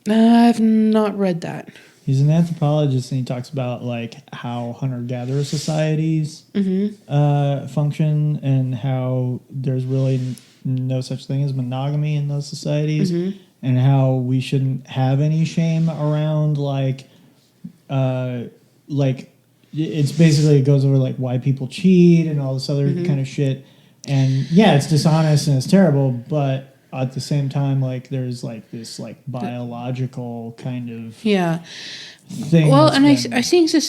[SPEAKER 1] I've not read that.
[SPEAKER 2] He's an anthropologist, and he talks about like how hunter-gatherer societies function, and how there's really no such thing as monogamy in those societies, and how we shouldn't have any shame around like it's basically, it goes over like why people cheat and all this other kind of shit. And yeah, it's dishonest and it's terrible, but at the same time, like there's like this like biological kind of
[SPEAKER 1] Yeah.
[SPEAKER 2] thing.
[SPEAKER 1] Well,
[SPEAKER 2] that's
[SPEAKER 1] and
[SPEAKER 2] been-
[SPEAKER 1] I think the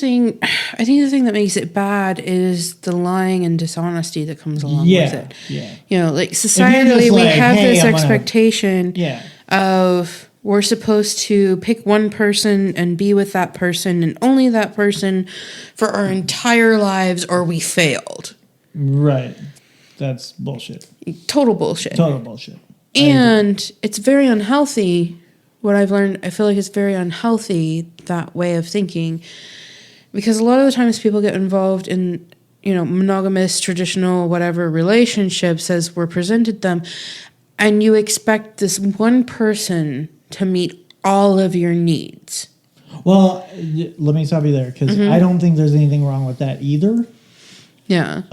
[SPEAKER 1] thing that makes it bad is the lying and dishonesty that comes along with it.
[SPEAKER 2] Yeah.
[SPEAKER 1] You know, like
[SPEAKER 2] just
[SPEAKER 1] societally, we
[SPEAKER 2] like,
[SPEAKER 1] have
[SPEAKER 2] "Hey,
[SPEAKER 1] this
[SPEAKER 2] I'm gonna-"
[SPEAKER 1] expectation
[SPEAKER 2] Yeah.
[SPEAKER 1] of we're supposed to pick one person and be with that person and only that person for our entire lives, or we failed.
[SPEAKER 2] Right. That's bullshit.
[SPEAKER 1] Total bullshit.
[SPEAKER 2] Total bullshit.
[SPEAKER 1] And it's very unhealthy. What I've learned, I feel like it's very unhealthy, that way of thinking, because a lot of the times people get involved in, you know, monogamous, traditional, whatever relationships as we're presented them, and you expect this one person to meet all of your needs.
[SPEAKER 2] Well, let me stop you there, because I don't think there's anything wrong with that either.
[SPEAKER 1] Yeah.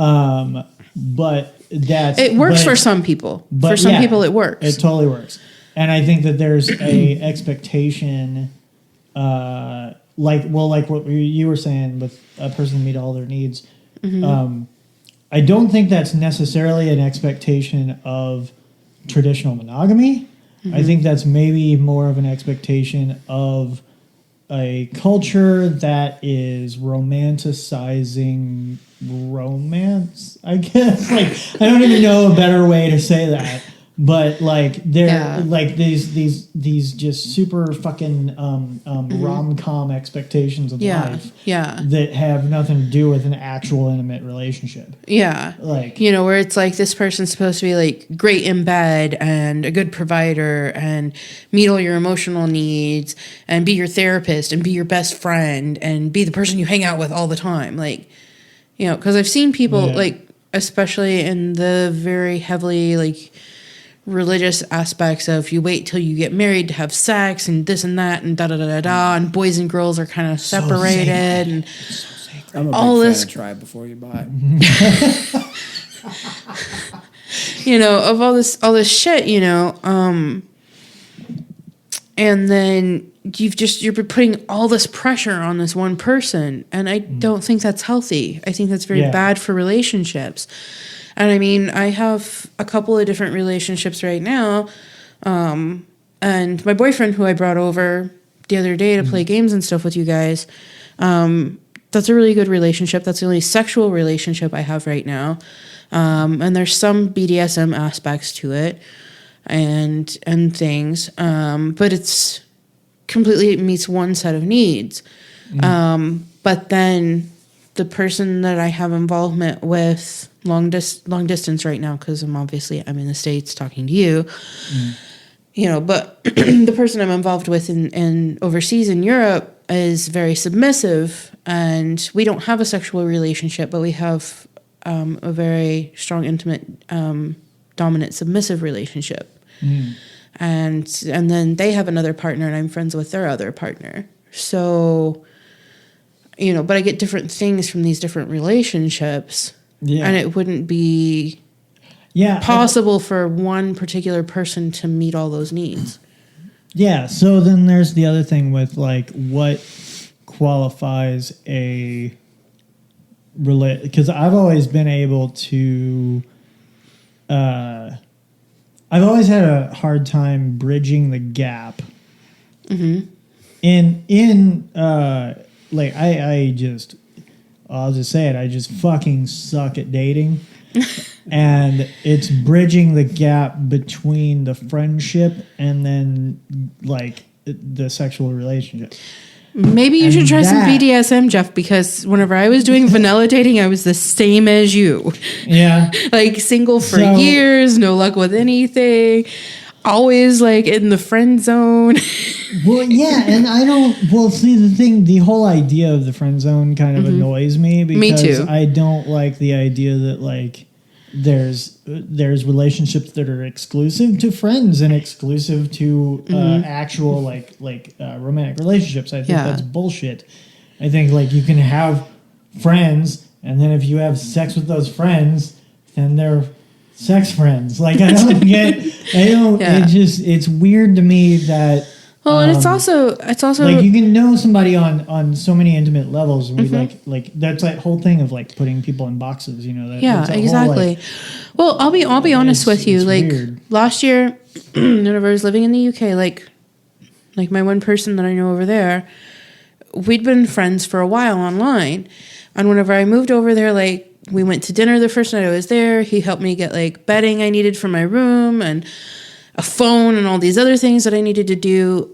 [SPEAKER 2] But that's
[SPEAKER 1] It works
[SPEAKER 2] but-
[SPEAKER 1] for some people.
[SPEAKER 2] but
[SPEAKER 1] For some
[SPEAKER 2] yeah,
[SPEAKER 1] people, it works.
[SPEAKER 2] It totally works. And I think that there's a expectation, like what you were saying, with a person to meet all their needs. I don't think that's necessarily an expectation of traditional monogamy. I think that's maybe more of an expectation of a culture that is romanticizing romance, I guess. Like, I don't even know a better way to say that. But like they're like these just super fucking rom-com expectations of life that have nothing to do with an actual intimate relationship.
[SPEAKER 1] Yeah.
[SPEAKER 2] Like,
[SPEAKER 1] you know, where it's like this person's supposed to be like great in bed and a good provider and meet all your emotional needs and be your therapist and be your best friend and be the person you hang out with all the time. Like, you know, because I've seen people like, especially in the very heavily like religious aspects of you wait till you get married to have sex and this and that and da da da da da, and boys and girls are kind of separated and
[SPEAKER 3] I'm a
[SPEAKER 1] all
[SPEAKER 3] big
[SPEAKER 1] this
[SPEAKER 3] fan of try before you buy.
[SPEAKER 1] you know, of all this shit, you know, and then you're putting all this pressure on this one person, and I don't think that's healthy. I think that's very bad for relationships. And I mean, I have a couple of different relationships right now, and my boyfriend, who I brought over the other day to play games and stuff with you guys, that's a really good relationship. That's the only sexual relationship I have right now. And there's some BDSM aspects to it and things. But it's completely, it meets one set of needs. But then the person that I have involvement with long distance right now, because I'm in the States talking to you, you know, but the person I'm involved with in overseas in Europe is very submissive, and we don't have a sexual relationship, but we have a very strong, intimate, dominant, submissive relationship. And then they have another partner, and I'm friends with their other partner. So, you know, but I get different things from these different relationships, and it wouldn't be possible for one particular person to meet all those needs.
[SPEAKER 2] Yeah, so then there's the other thing with like what qualifies a because I've always been able to I've always had a hard time bridging the gap. Mm-hmm. Like I'll just say it. I just fucking suck at dating. And it's bridging the gap between the friendship and then like the sexual relationship.
[SPEAKER 1] Maybe you should try some BDSM, Jeff, because whenever I was doing vanilla dating, I was the same as you.
[SPEAKER 2] Yeah.
[SPEAKER 1] Like single for years, no luck with anything. Always like in the friend zone.
[SPEAKER 2] Well, yeah, and I don't. Well, see, the whole idea of the friend zone kind of annoys me because
[SPEAKER 1] Me too.
[SPEAKER 2] I don't like the idea that like there's relationships that are exclusive to friends and exclusive to actual romantic relationships. I think that's bullshit. I think like you can have friends, and then if you have sex with those friends, then they're sex friends. Like I don't
[SPEAKER 1] Yeah.
[SPEAKER 2] It's weird to me that.
[SPEAKER 1] Well, and it's also
[SPEAKER 2] like you can know somebody on so many intimate levels, and we like that's that whole thing of like putting people in boxes, you know. That's
[SPEAKER 1] exactly.
[SPEAKER 2] Whole,
[SPEAKER 1] well, I'll be honest with you.
[SPEAKER 2] it's
[SPEAKER 1] Like
[SPEAKER 2] weird.
[SPEAKER 1] last year, whenever I was living in the UK, like my one person that I know over there, we'd been friends for a while online, and whenever I moved over there, like we went to dinner the first night I was there. He helped me get like bedding I needed for my room and a phone and all these other things that I needed to do.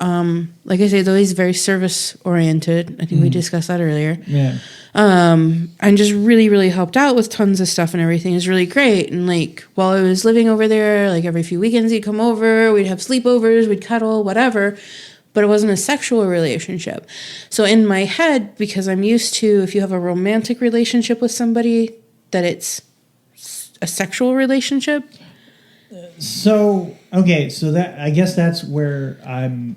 [SPEAKER 1] Like I say, though, he's very service oriented. I think we discussed that earlier.
[SPEAKER 2] Yeah.
[SPEAKER 1] And just really, really helped out with tons of stuff and everything. It was really great. And like while I was living over there, like every few weekends he'd come over, we'd have sleepovers, we'd cuddle, whatever. But it wasn't a sexual relationship. So in my head, because I'm used to if you have a romantic relationship with somebody, that it's a sexual relationship.
[SPEAKER 2] So okay, so that I guess that's where I'm.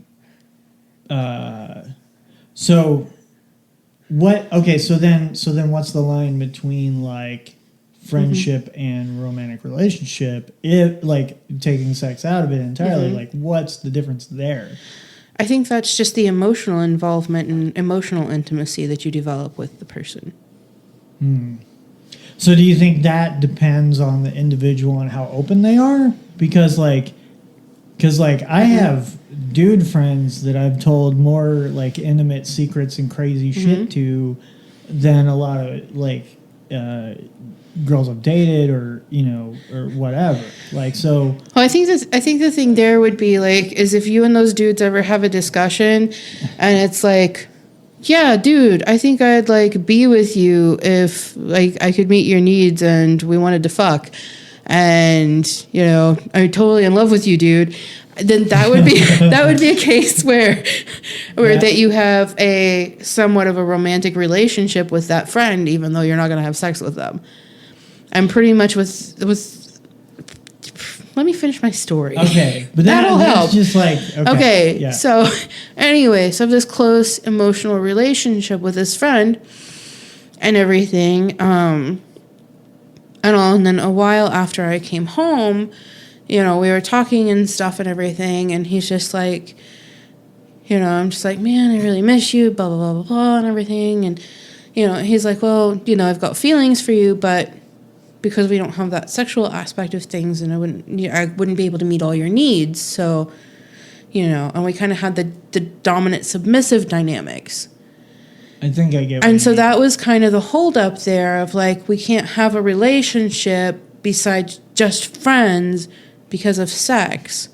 [SPEAKER 2] So what? Okay, so then what's the line between like friendship and romantic relationship? If like taking sex out of it entirely, like what's the difference there?
[SPEAKER 1] I think that's just the emotional involvement and emotional intimacy that you develop with the person.
[SPEAKER 2] So do you think that depends on the individual and how open they are? Because I have dude friends that I've told more like intimate secrets and crazy shit to than a lot of like girls I've dated or whatever. Like so.
[SPEAKER 1] Well, I think the thing there would be like is if you and those dudes ever have a discussion, and it's like, yeah, dude, I think I'd like be with you if like I could meet your needs and we wanted to fuck, and I'm totally in love with you, dude. Then that would be a case where that you have a somewhat of a romantic relationship with that friend, even though you're not going to have sex with them. And pretty much with let me finish my story.
[SPEAKER 2] Okay, but
[SPEAKER 1] that'll
[SPEAKER 2] that's
[SPEAKER 1] help.
[SPEAKER 2] just like okay. Yeah.
[SPEAKER 1] So anyway, so I have this close emotional relationship with this friend and everything. And then a while after I came home, we were talking and stuff and everything, and he's just like, I'm just like, man, I really miss you, blah blah blah blah blah, and everything, and he's like, well, I've got feelings for you, but because we don't have that sexual aspect of things, and I wouldn't be able to meet all your needs. So, and we kind of had the dominant submissive dynamics.
[SPEAKER 2] I think I get.
[SPEAKER 1] And so that was kind of the holdup there of like we can't have a relationship besides just friends because of sex.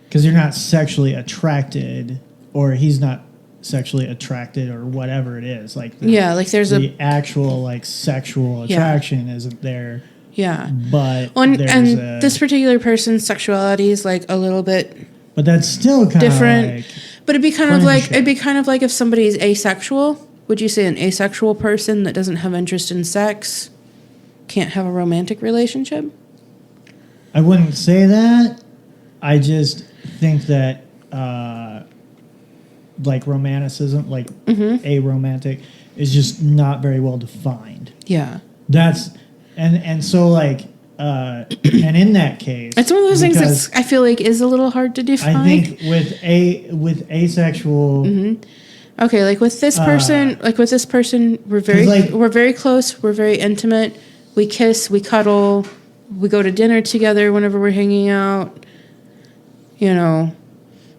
[SPEAKER 2] Because you're not sexually attracted, or he's not sexually attracted, or whatever it is. Like
[SPEAKER 1] there's
[SPEAKER 2] the actual like sexual attraction isn't there.
[SPEAKER 1] Yeah.
[SPEAKER 2] But
[SPEAKER 1] this particular person's sexuality is like a little bit.
[SPEAKER 2] But that's still kind
[SPEAKER 1] different.
[SPEAKER 2] of like.
[SPEAKER 1] But it'd be kind of like if somebody's asexual. Would you say an asexual person that doesn't have interest in sex can't have a romantic relationship?
[SPEAKER 2] I wouldn't say that. I just think that like romanticism, like a romantic, is just not very well defined.
[SPEAKER 1] Yeah.
[SPEAKER 2] That's and so like and in that case,
[SPEAKER 1] it's one of those things that I feel like is a little hard to define.
[SPEAKER 2] I think with asexual.
[SPEAKER 1] Okay, like with this person, we're very close, we're very intimate. We kiss, we cuddle, We go to dinner together whenever we're hanging out. You know,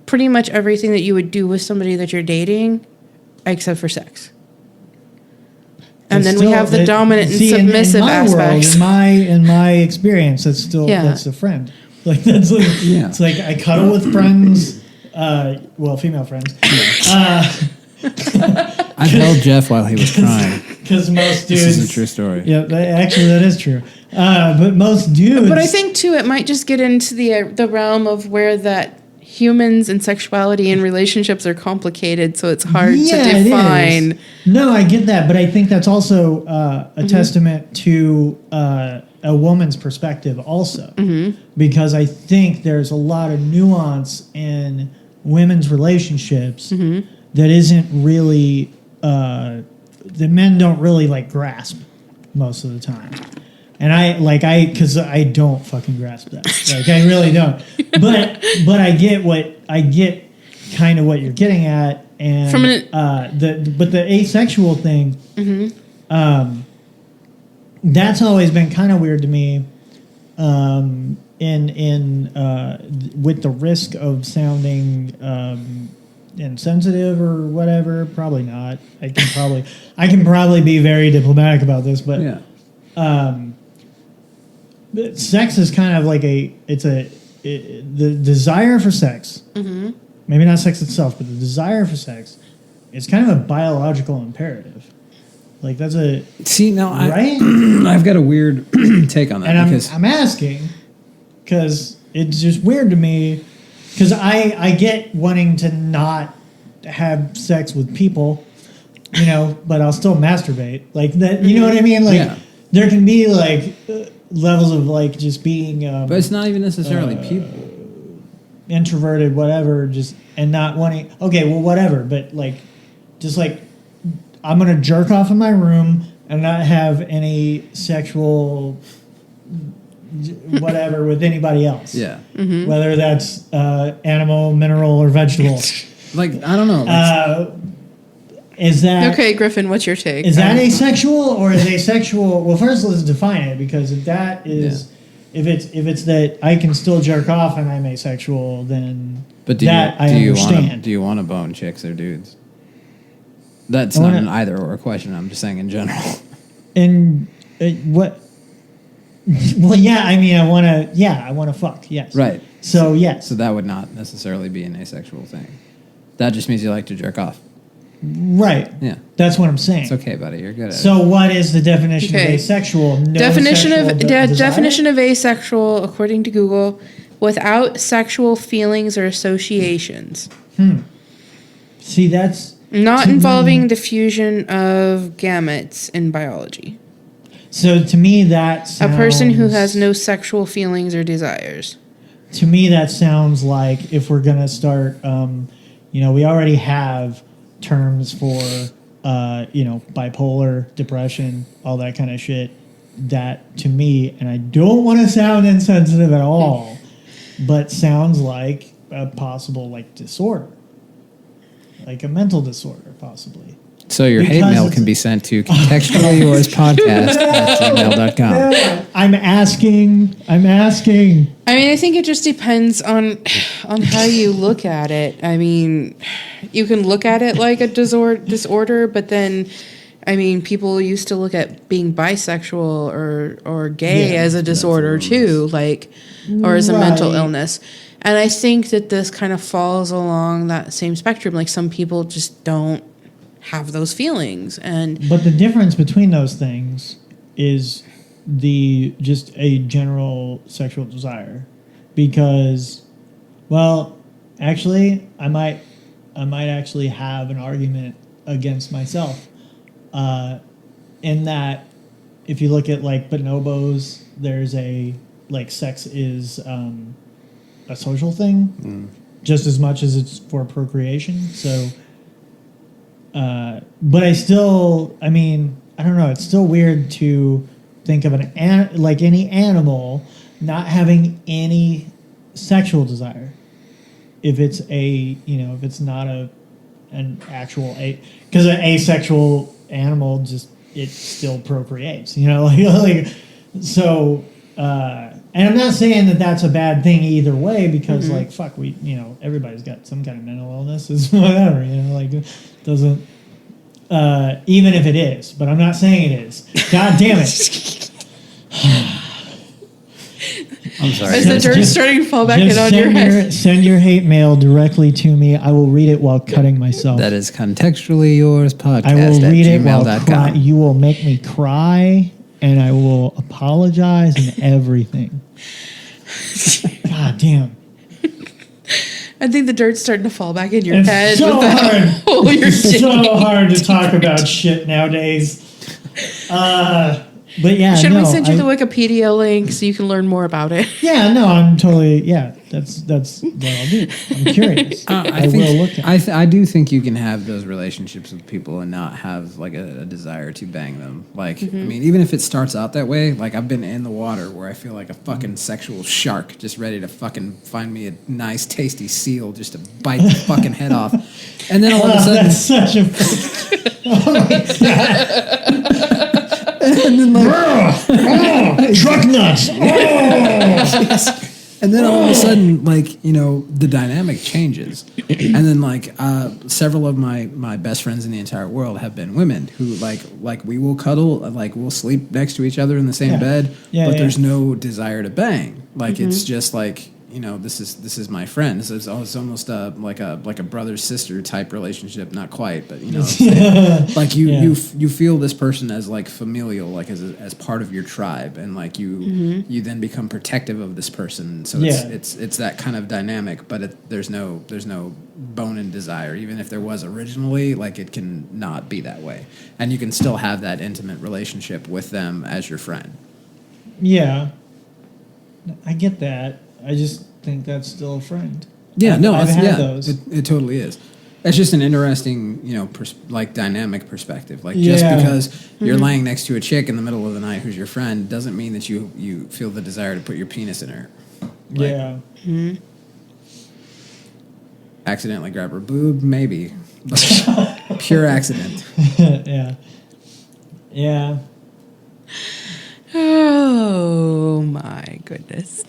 [SPEAKER 1] pretty much everything that you would do with somebody that you're dating, except for sex. And then we have the dominant and submissive aspects.
[SPEAKER 2] In my experience, that's a friend. Like that's like it's like I cuddle with friends, female friends.
[SPEAKER 3] I held Jeff while he was crying.
[SPEAKER 2] Because most dudes.
[SPEAKER 3] This is a true story.
[SPEAKER 2] Yeah, actually that is true. But most dudes.
[SPEAKER 1] But I think too, it might just get into the realm of where that humans and sexuality and relationships are complicated, so it's hard to define.
[SPEAKER 2] No, I get that, but I think that's also a testament to a woman's perspective also, because I think there's a lot of nuance in women's relationships that isn't really the men don't really like grasp most of the time. And because I don't fucking grasp that. Like, I really don't. But I get kind of what you're getting at. And the asexual thing, that's always been kind of weird to me. With the risk of sounding insensitive or whatever, probably not. I can probably be very diplomatic about this, but sex is kind of like the desire for sex. Maybe not sex itself, but the desire for sex is kind of a biological imperative. Like that's right.
[SPEAKER 3] I've got a weird take on that,
[SPEAKER 2] and
[SPEAKER 3] because
[SPEAKER 2] I'm asking because it's just weird to me. Because I get wanting to not have sex with people, but I'll still masturbate. Like that, you know what I mean? Like there can be like levels of like just being.
[SPEAKER 3] But it's not even necessarily people.
[SPEAKER 2] Introverted, whatever, and not wanting. Okay, well, whatever. But like, just like, I'm gonna jerk off in my room and not have any sexual whatever with anybody else.
[SPEAKER 3] Yeah.
[SPEAKER 2] Whether that's animal, mineral, or vegetable.
[SPEAKER 3] Like, I don't know.
[SPEAKER 2] Is that...
[SPEAKER 1] Okay, Griffin, what's your take?
[SPEAKER 2] Is that asexual or is asexual... Well, first let's define it, because if that is... Yeah. If it's that I can still jerk off and I'm asexual, then I understand.
[SPEAKER 3] Do you want to bone chicks or dudes? That's not an either or question. I'm just saying in general.
[SPEAKER 2] And what... Well, yeah, I mean, I want to fuck, yes.
[SPEAKER 3] Right.
[SPEAKER 2] So, yes.
[SPEAKER 3] So that would not necessarily be an asexual thing. That just means you like to jerk off.
[SPEAKER 2] Right.
[SPEAKER 3] Yeah.
[SPEAKER 2] That's what I'm saying.
[SPEAKER 3] It's okay, buddy. You're good at it.
[SPEAKER 2] So what is the definition of asexual?
[SPEAKER 1] Definition of asexual, according to Google, without sexual feelings or associations.
[SPEAKER 2] See, that's...
[SPEAKER 1] Not involving diffusion of gametes in biology.
[SPEAKER 2] So to me, that sounds...
[SPEAKER 1] A person who has no sexual feelings or desires.
[SPEAKER 2] To me, that sounds like if we're going to start... we already have terms for, bipolar, depression, all that kind of shit. That, to me, and I don't want to sound insensitive at all, but sounds like a possible, disorder. Like a mental disorder, possibly.
[SPEAKER 3] So your hate mail can be sent to Contextually Yours podcast at gmail.com.
[SPEAKER 2] I'm asking.
[SPEAKER 1] I mean, I think it just depends on how you look at it. I mean, you can look at it like a disorder, but then, I mean, people used to look at being bisexual or gay as a disorder too, or as a mental illness. And I think that this kind of falls along that same spectrum. Like, some people just don't have those feelings.
[SPEAKER 2] But the difference between those things is just a general sexual desire. Because, actually, I might actually have an argument against myself. In that, if you look at bonobos, there's sex is a social thing, just as much as it's for procreation. So, but I don't know. It's still weird to think of any animal not having any sexual desire. If it's if it's not an actual because an asexual animal it still procreates. So and I'm not saying that that's a bad thing either way, because like, fuck, everybody's got some kind of mental illness, is whatever, like, it doesn't, even if it is, but I'm not saying it is. God damn it.
[SPEAKER 3] I'm sorry.
[SPEAKER 1] Is the dirt starting to fall back in on your head?
[SPEAKER 2] Send your hate mail directly to me. I will read it while cutting myself.
[SPEAKER 3] That is Contextually Yours podcast
[SPEAKER 2] I will read it while
[SPEAKER 3] gmail.com.
[SPEAKER 2] you will make me cry, and I will apologize and everything. God damn.
[SPEAKER 1] I think the dirt's starting to fall back in your
[SPEAKER 2] It's
[SPEAKER 1] head.
[SPEAKER 2] so
[SPEAKER 1] with that
[SPEAKER 2] hard.
[SPEAKER 1] hole you're
[SPEAKER 2] It's
[SPEAKER 1] digging.
[SPEAKER 2] so hard to talk about shit nowadays. But yeah,
[SPEAKER 1] Should
[SPEAKER 2] no,
[SPEAKER 1] we send you the Wikipedia link so you can learn more about it?
[SPEAKER 2] Yeah, no, I'm totally. Yeah, that's what I'll do. I'm curious. I will look at.
[SPEAKER 3] I do think you can have those relationships with people and not have like a desire to bang them. Like, I mean, even if it starts out that way, like I've been in the water where I feel like a fucking sexual shark just ready to fucking find me a nice, tasty seal just to bite the fucking head off. And then all of a sudden,
[SPEAKER 2] That's such a. Oh my god.
[SPEAKER 3] and then like,
[SPEAKER 2] Truck nuts.
[SPEAKER 3] and then all of a sudden, like, the dynamic changes. And then like several of my best friends in the entire world have been women who like we will cuddle, like we'll sleep next to each other in the same bed, but there's no desire to bang. Like it's just like, this is my friend. So it's almost like a brother sister type relationship. Not quite, but like you feel this person as like familial, like as part of your tribe, and like you then become protective of this person. So it's that kind of dynamic. But there's no bone and desire. Even if there was originally, like it can not be that way, and you can still have that intimate relationship with them as your friend.
[SPEAKER 2] Yeah, I get that. I just think that's still a friend.
[SPEAKER 3] Yeah,
[SPEAKER 2] I've had those.
[SPEAKER 3] It totally is. It's just an interesting, dynamic perspective. Like just because you're laying next to a chick in the middle of the night who's your friend doesn't mean that you feel the desire to put your penis in her.
[SPEAKER 2] Yeah.
[SPEAKER 3] Accidentally grab her boob, maybe. But pure accident.
[SPEAKER 2] Yeah. Yeah.
[SPEAKER 1] Oh my goodness.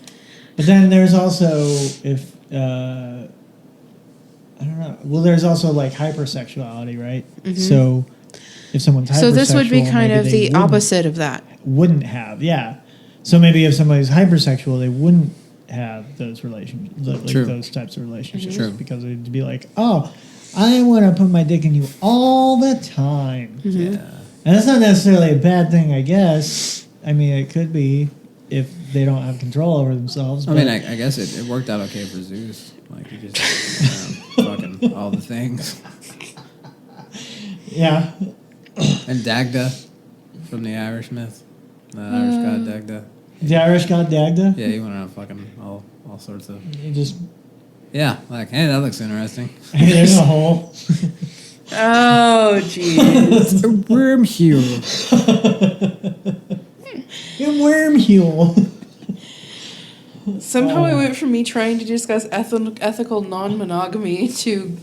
[SPEAKER 2] But then there's also, if I don't know. Well, there's also like hypersexuality, right? So if someone's hypersexual,
[SPEAKER 1] So this would be kind
[SPEAKER 2] maybe
[SPEAKER 1] of
[SPEAKER 2] they
[SPEAKER 1] the opposite of that.
[SPEAKER 2] wouldn't have, yeah. So maybe if somebody's hypersexual, they wouldn't have those relationships,
[SPEAKER 3] True.
[SPEAKER 2] those types of relationships,
[SPEAKER 3] True.
[SPEAKER 2] because it'd be like, oh, I want to put my dick in you all the time.
[SPEAKER 3] Yeah.
[SPEAKER 2] And that's not necessarily a bad thing, I guess. I mean, it could be if they don't have control over themselves.
[SPEAKER 3] I mean, I guess it worked out okay for Zeus. Like he just fucking all the things.
[SPEAKER 2] yeah.
[SPEAKER 3] And Dagda from the Irish myth, the Irish god Dagda.
[SPEAKER 2] The Irish god Dagda?
[SPEAKER 3] Yeah, he went around fucking all sorts of.
[SPEAKER 2] You just,
[SPEAKER 3] Yeah, like, hey, that looks interesting.
[SPEAKER 2] hey, there's a hole.
[SPEAKER 1] Oh, jeez.
[SPEAKER 3] A worm heel.
[SPEAKER 2] A wormhole.
[SPEAKER 1] Somehow it went from me trying to discuss ethical non-monogamy to,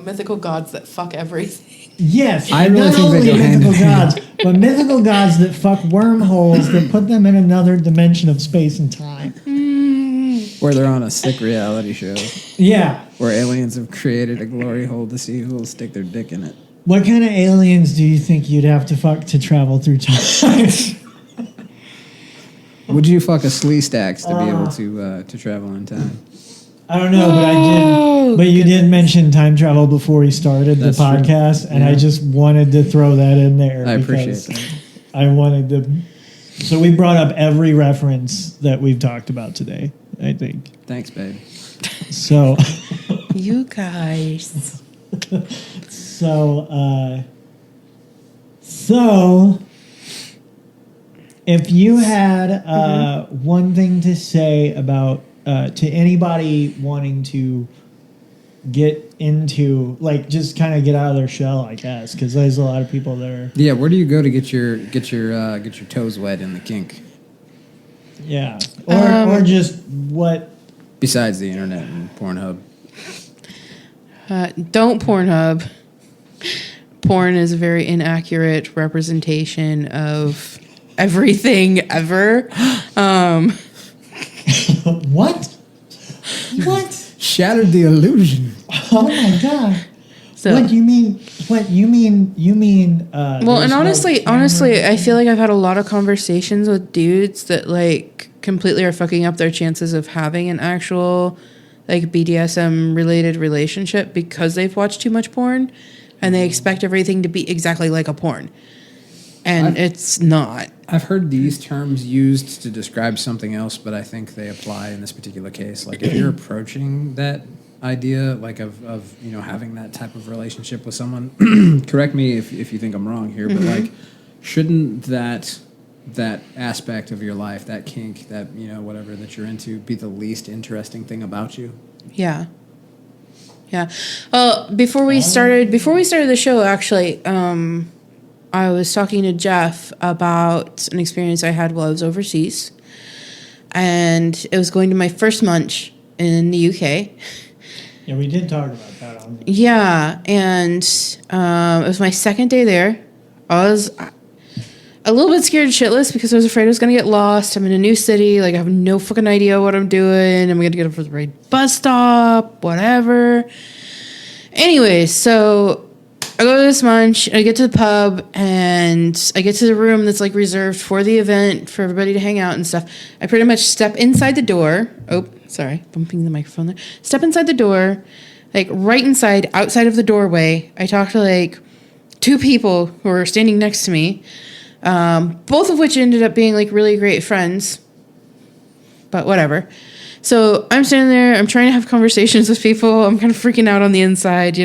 [SPEAKER 1] mythical gods that fuck everything.
[SPEAKER 2] Yes,
[SPEAKER 3] I really
[SPEAKER 2] not
[SPEAKER 3] think they
[SPEAKER 2] only
[SPEAKER 3] go hand in
[SPEAKER 2] mythical
[SPEAKER 3] hand.
[SPEAKER 2] gods, but mythical gods that fuck wormholes that put them in another dimension of space and time.
[SPEAKER 3] Where they're on a sick reality show
[SPEAKER 2] Yeah.
[SPEAKER 3] where aliens have created a glory hole to see who will stick their dick in it.
[SPEAKER 2] What kind of aliens do you think you'd have to fuck to travel through time?
[SPEAKER 3] Would you fuck a slee stacks to be able to travel in time?
[SPEAKER 2] I don't know, but I did. But you did mention time travel before we started
[SPEAKER 3] That's
[SPEAKER 2] the
[SPEAKER 3] true.
[SPEAKER 2] podcast, and
[SPEAKER 3] Yeah.
[SPEAKER 2] I just wanted to throw that in there.
[SPEAKER 3] I appreciate
[SPEAKER 2] because
[SPEAKER 3] that.
[SPEAKER 2] I wanted to. So we brought up every reference that we've talked about today, I think.
[SPEAKER 3] Thanks, babe.
[SPEAKER 2] So,
[SPEAKER 1] You guys.
[SPEAKER 2] so if you had one thing to say about to anybody wanting to get into, like, just kind of get out of their shell, I guess, because there's a lot of people that are,
[SPEAKER 3] Yeah, where do you go to get your toes wet in the kink?
[SPEAKER 2] yeah, or just what.
[SPEAKER 3] Besides the internet and Pornhub.
[SPEAKER 1] Don't Pornhub. Porn is a very inaccurate representation of everything ever.
[SPEAKER 2] What? What?
[SPEAKER 3] Shattered the illusion.
[SPEAKER 2] Oh my god.
[SPEAKER 1] So,
[SPEAKER 2] What do you mean? What you mean?
[SPEAKER 1] well, and honestly, I feel like I've had a lot of conversations with dudes that like completely are fucking up their chances of having an actual like BDSM related relationship because they've watched too much porn and they expect everything to be exactly like a porn. And it's not.
[SPEAKER 3] I've heard these terms used to describe something else, but I think they apply in this particular case. Like if you're approaching that idea, like of having that type of relationship with someone, correct me if you think I'm wrong here, but like shouldn't that aspect of your life, that kink, that whatever that you're into, be the least interesting thing about you?
[SPEAKER 1] Yeah. Well, before we started the show, actually, I was talking to Jeff about an experience I had while I was overseas, and it was going to my first munch in the UK.
[SPEAKER 2] Yeah, we did talk about that.
[SPEAKER 1] Yeah, and it was my second day there. I was a little bit scared shitless because I was afraid I was going to get lost. I'm in a new city. Like, I have no fucking idea what I'm doing. I'm going to get up for the right bus stop, whatever. Anyway, so I go to this munch, I get to the pub, and I get to the room that's, like, reserved for the event, for everybody to hang out and stuff. I pretty much step inside the door. Oh, sorry, bumping the microphone there. Step inside the door, like, right inside, outside of the doorway. I talk to, like, two people who were standing next to me, both of which ended up being, like, really great friends. But whatever. So I'm standing there, I'm trying to have conversations with people. I'm kind of freaking out on the inside,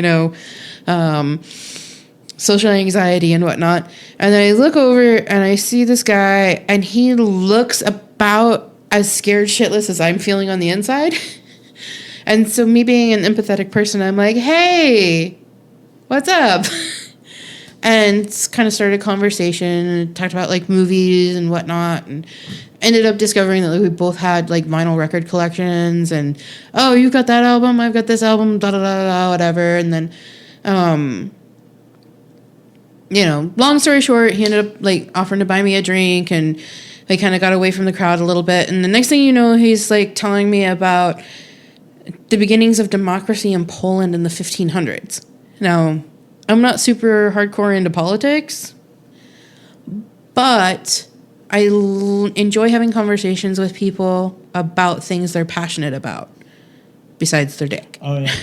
[SPEAKER 1] social anxiety and whatnot. And then I look over and I see this guy, and he looks about as scared shitless as I'm feeling on the inside. And so me being an empathetic person, I'm like, hey, what's up? And kind of started a conversation and talked about like movies and whatnot, and ended up discovering that like, we both had like vinyl record collections, and oh, you've got that album, I've got this album, da da da da, whatever. And then long story short, he ended up like offering to buy me a drink, and I kind of got away from the crowd a little bit. And the next thing you know, he's like telling me about the beginnings of democracy in Poland in the 1500s. Now, I'm not super hardcore into politics, but I enjoy having conversations with people about things they're passionate about, besides their dick.
[SPEAKER 2] Oh, yeah.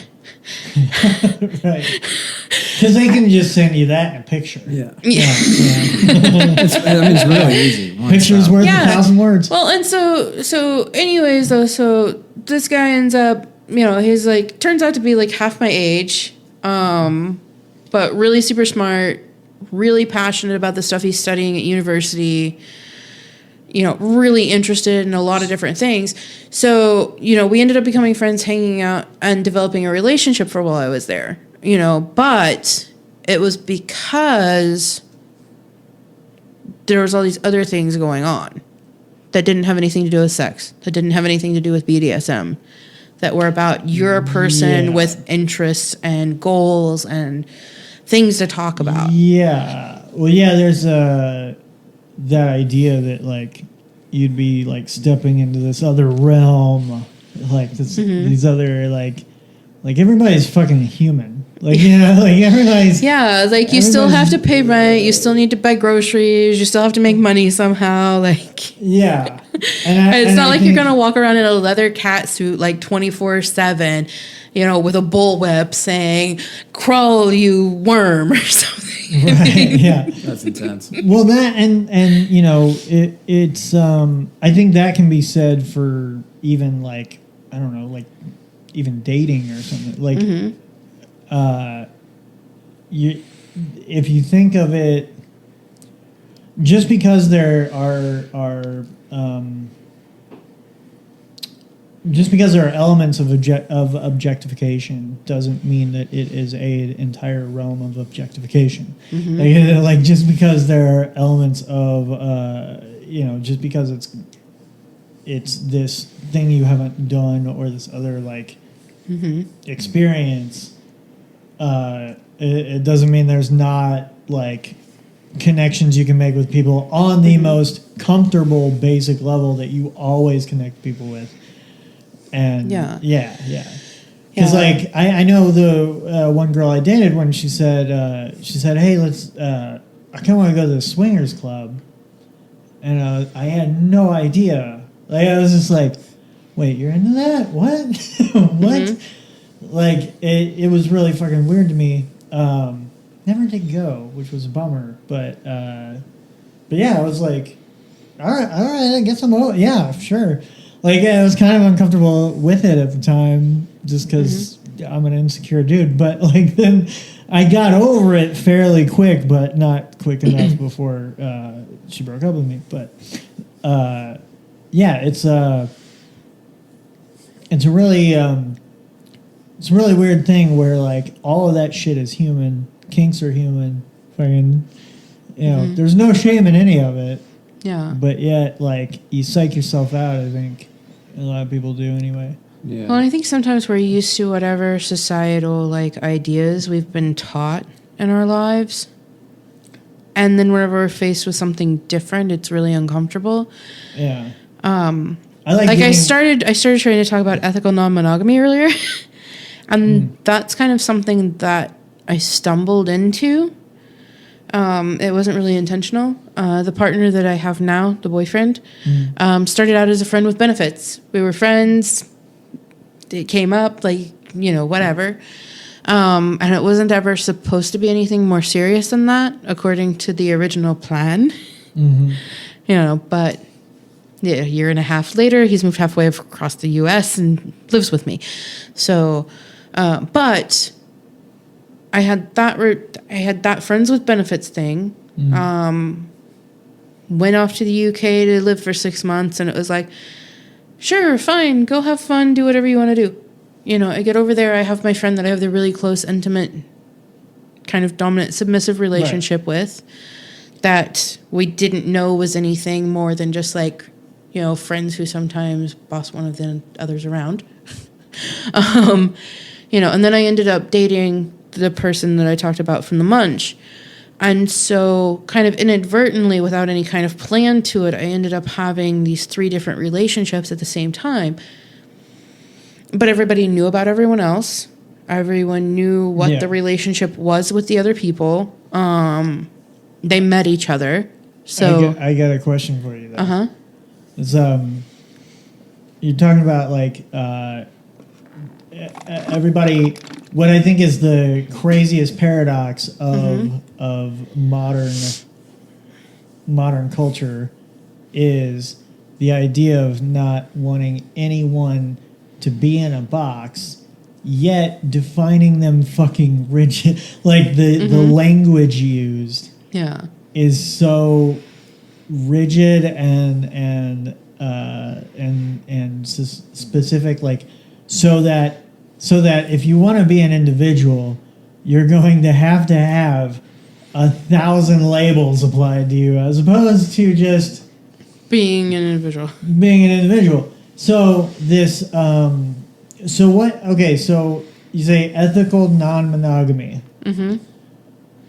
[SPEAKER 2] Right. Because they can just send you that in a picture. Yeah.
[SPEAKER 3] It's really easy.
[SPEAKER 2] Picture's worth 1,000 words.
[SPEAKER 1] Well, and so anyways, though, so this guy ends up, he's like, turns out to be like half my age, but really super smart, really passionate about the stuff he's studying at university, really interested in a lot of different things. So, we ended up becoming friends, hanging out, and developing a relationship for a while I was there, but it was because there was all these other things going on that didn't have anything to do with sex, that didn't have anything to do with BDSM, that were about you're a person with interests and goals and things to talk about.
[SPEAKER 2] Yeah. Well, yeah, there's that idea that, like, you'd be, like, stepping into this other realm, like, these other, like everybody's fucking human. Like, like, everybody's...
[SPEAKER 1] Yeah, like, you still have to pay rent, you still need to buy groceries, you still have to make money somehow, like...
[SPEAKER 2] Yeah.
[SPEAKER 1] And it's not like you're going to walk around in a leather cat suit, like, 24/7, with a bullwhip saying, crawl, you worm, or something.
[SPEAKER 2] Right, yeah.
[SPEAKER 3] That's intense.
[SPEAKER 2] Well, that, and it's, I think that can be said for even, like, I don't know, like, even dating or something. Like, if you think of it, just because there are elements of objectification doesn't mean that it is an entire realm of objectification. Like just because there are elements of just because it's this thing you haven't done or this other like experience, it doesn't mean there's not like connections you can make with people on the most comfortable, basic level that you always connect people with. And yeah. Because like I know the one girl I dated when she said, hey, let's I kind of want to go to the swingers club, and I had no idea. Like I was just like, wait, you're into that? What? What? Mm-hmm. Like it was really fucking weird to me. Never did go, which was a bummer. But yeah, I was like, all right, I guess I'm over. Yeah, sure. Like I was kind of uncomfortable with it at the time, just because I'm an insecure dude. But like then I got over it fairly quick, but not quick enough before she broke up with me. But yeah, it's a really weird thing where like all of that shit is human. Kinks are human. Fucking, you know, there's no shame in any of it.
[SPEAKER 1] Yeah.
[SPEAKER 2] But yet, like, you psych yourself out, I think. A lot of people do anyway.
[SPEAKER 3] Yeah.
[SPEAKER 1] Well, I think sometimes we're used to whatever societal, like, ideas we've been taught in our lives. And then whenever we're faced with something different, it's really uncomfortable.
[SPEAKER 2] Yeah.
[SPEAKER 1] I started trying to talk about ethical non-monogamy earlier. And that's kind of something that I stumbled into. It wasn't really intentional. The partner that I have now, the boyfriend, started out as a friend with benefits. We were friends. It came up, like, you know, whatever. And it wasn't ever supposed to be anything more serious than that, according to the original plan. You know, but yeah, a year and a half later, he's moved halfway across the U.S. and lives with me. So, but I had that friends with benefits thing. Went off to the UK to live for 6 months, and it was like, sure, fine, go have fun, do whatever you want to do. You know, I get over there, I have my friend that I have the really close, intimate, kind of dominant, submissive relationship with, that we didn't know was anything more than just like, you know, friends who sometimes boss one of the others around. You know, and then I ended up dating the person that I talked about from the munch. And so kind of inadvertently, without any kind of plan to it, I ended up having these 3 different relationships at the same time. But everybody knew about everyone else. Everyone knew what the relationship was with the other people. They met each other. So
[SPEAKER 2] I got a question for you, though.
[SPEAKER 1] Uh-huh.
[SPEAKER 2] It's, you're talking about, like, everybody... What I think is the craziest paradox of modern culture is the idea of not wanting anyone to be in a box, yet defining them fucking rigid. Like the language used is so rigid and specific, like so that if you want to be an individual, you're going to have 1,000 labels applied to you, as opposed to just
[SPEAKER 1] being an individual.
[SPEAKER 2] So this, so what? Okay, so you say ethical non-monogamy.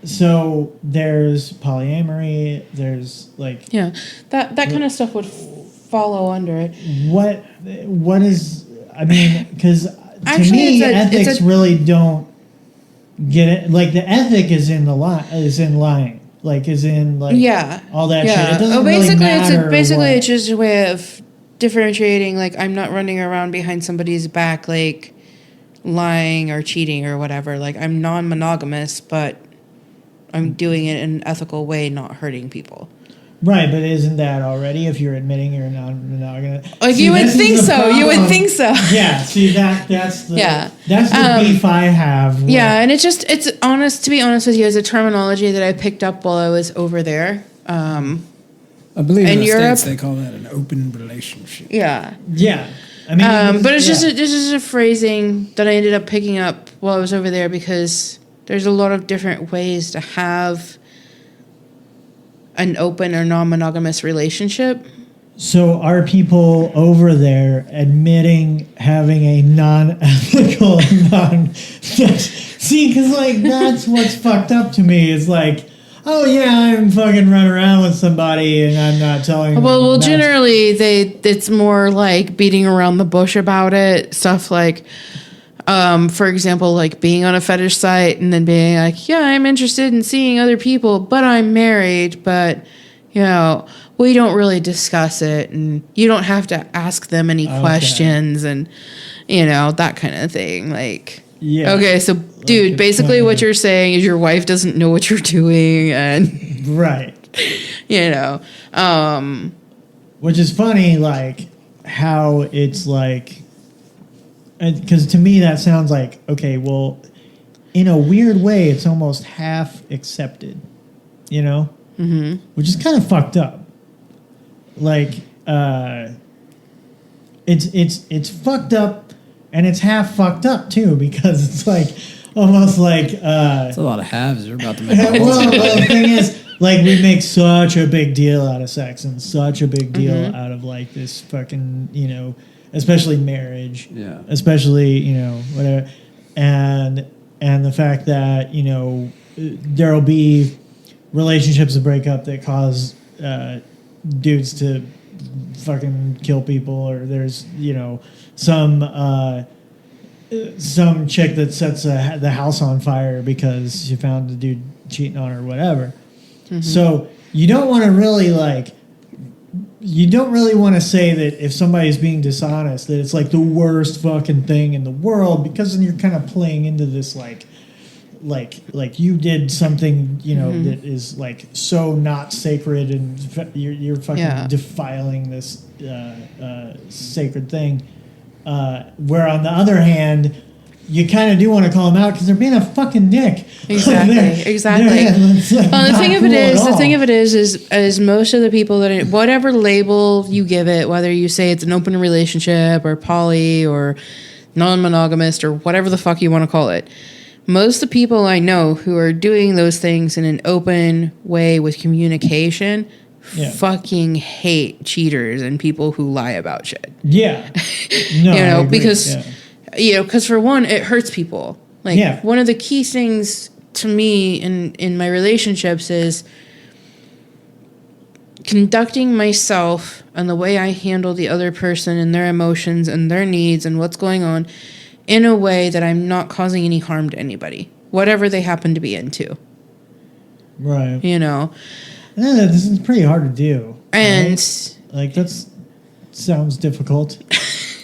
[SPEAKER 2] So there's polyamory. There's like
[SPEAKER 1] that kind of stuff would follow under it.
[SPEAKER 2] What is? I mean, because. To
[SPEAKER 1] Actually,
[SPEAKER 2] me, ethics really don't get it. Like the ethic is in lying, like is in like all that shit. It doesn't really matter.
[SPEAKER 1] It's just a way of differentiating. Like I'm not running around behind somebody's back, like lying or cheating or whatever. Like I'm non-monogamous, but I'm doing it in an ethical way, not hurting people.
[SPEAKER 2] Right, but isn't that already if you're admitting you're non-monogamous?
[SPEAKER 1] Like you would think so. You would think so.
[SPEAKER 2] Yeah. See that's the that's the beef I have.
[SPEAKER 1] Yeah, and it's honest. To be honest with you, it's a terminology that I picked up while I was over there.
[SPEAKER 3] I believe in the
[SPEAKER 1] Europe,
[SPEAKER 3] States they call that an open relationship.
[SPEAKER 1] Yeah.
[SPEAKER 2] Yeah. I mean,
[SPEAKER 1] but it's just a phrasing that I ended up picking up while I was over there because there's a lot of different ways to have an open or non-monogamous relationship.
[SPEAKER 2] So are people over there admitting having a non-ethical, see, because like that's what's fucked up to me is like oh yeah, I'm fucking running around with somebody and I'm not telling them.
[SPEAKER 1] Well, generally, it's more like beating around the bush about it. Stuff like, for example, like being on a fetish site and then being like, yeah, I'm interested in seeing other people, but I'm married, but, you know, we don't really discuss it, and you don't have to ask them any questions, and, you know, that kind of thing. Like,
[SPEAKER 2] yeah.
[SPEAKER 1] Okay, so, dude, basically what you're saying is your wife doesn't know what you're doing, and...
[SPEAKER 2] Right.
[SPEAKER 1] You know,
[SPEAKER 2] which is funny, like how it's like, because to me that sounds like, okay, well, in a weird way, it's almost half accepted, you know, which is kind of fucked up. Like, it's fucked up, and it's half fucked up too, because it's like almost like
[SPEAKER 3] It's a lot of halves you're about to make.
[SPEAKER 2] well, the thing is, like, we make such a big deal out of sex and such a big deal out of like this fucking, you know, especially marriage, especially, you know, whatever, and the fact that, you know, there'll be relationships that break up that cause dudes to fucking kill people, or there's, you know, some chick that sets the house on fire because she found the dude cheating on her or whatever. So you don't want to really want to say that if somebody's being dishonest that it's like the worst fucking thing in the world, because then you're kind of playing into this like you did something, you know, that is like so not sacred, and you're fucking defiling this sacred thing. Where on the other hand, you kind of do want to call them out because they're being a fucking dick.
[SPEAKER 1] Exactly. Well, the thing of it is most of the people that, whatever label you give it, whether you say it's an open relationship or poly or non-monogamous or whatever the fuck you want to call it, most of the people I know who are doing those things in an open way with communication fucking hate cheaters and people who lie about shit.
[SPEAKER 2] Yeah. No,
[SPEAKER 1] you know, because you know, because for one, it hurts people. Like, one of the key things to me in my relationships is conducting myself and the way I handle the other person and their emotions and their needs and what's going on in a way that I'm not causing any harm to anybody, whatever they happen to be into.
[SPEAKER 2] Right.
[SPEAKER 1] You know?
[SPEAKER 2] Yeah, this is pretty hard to do.
[SPEAKER 1] And...
[SPEAKER 2] Right? Like, that sounds difficult.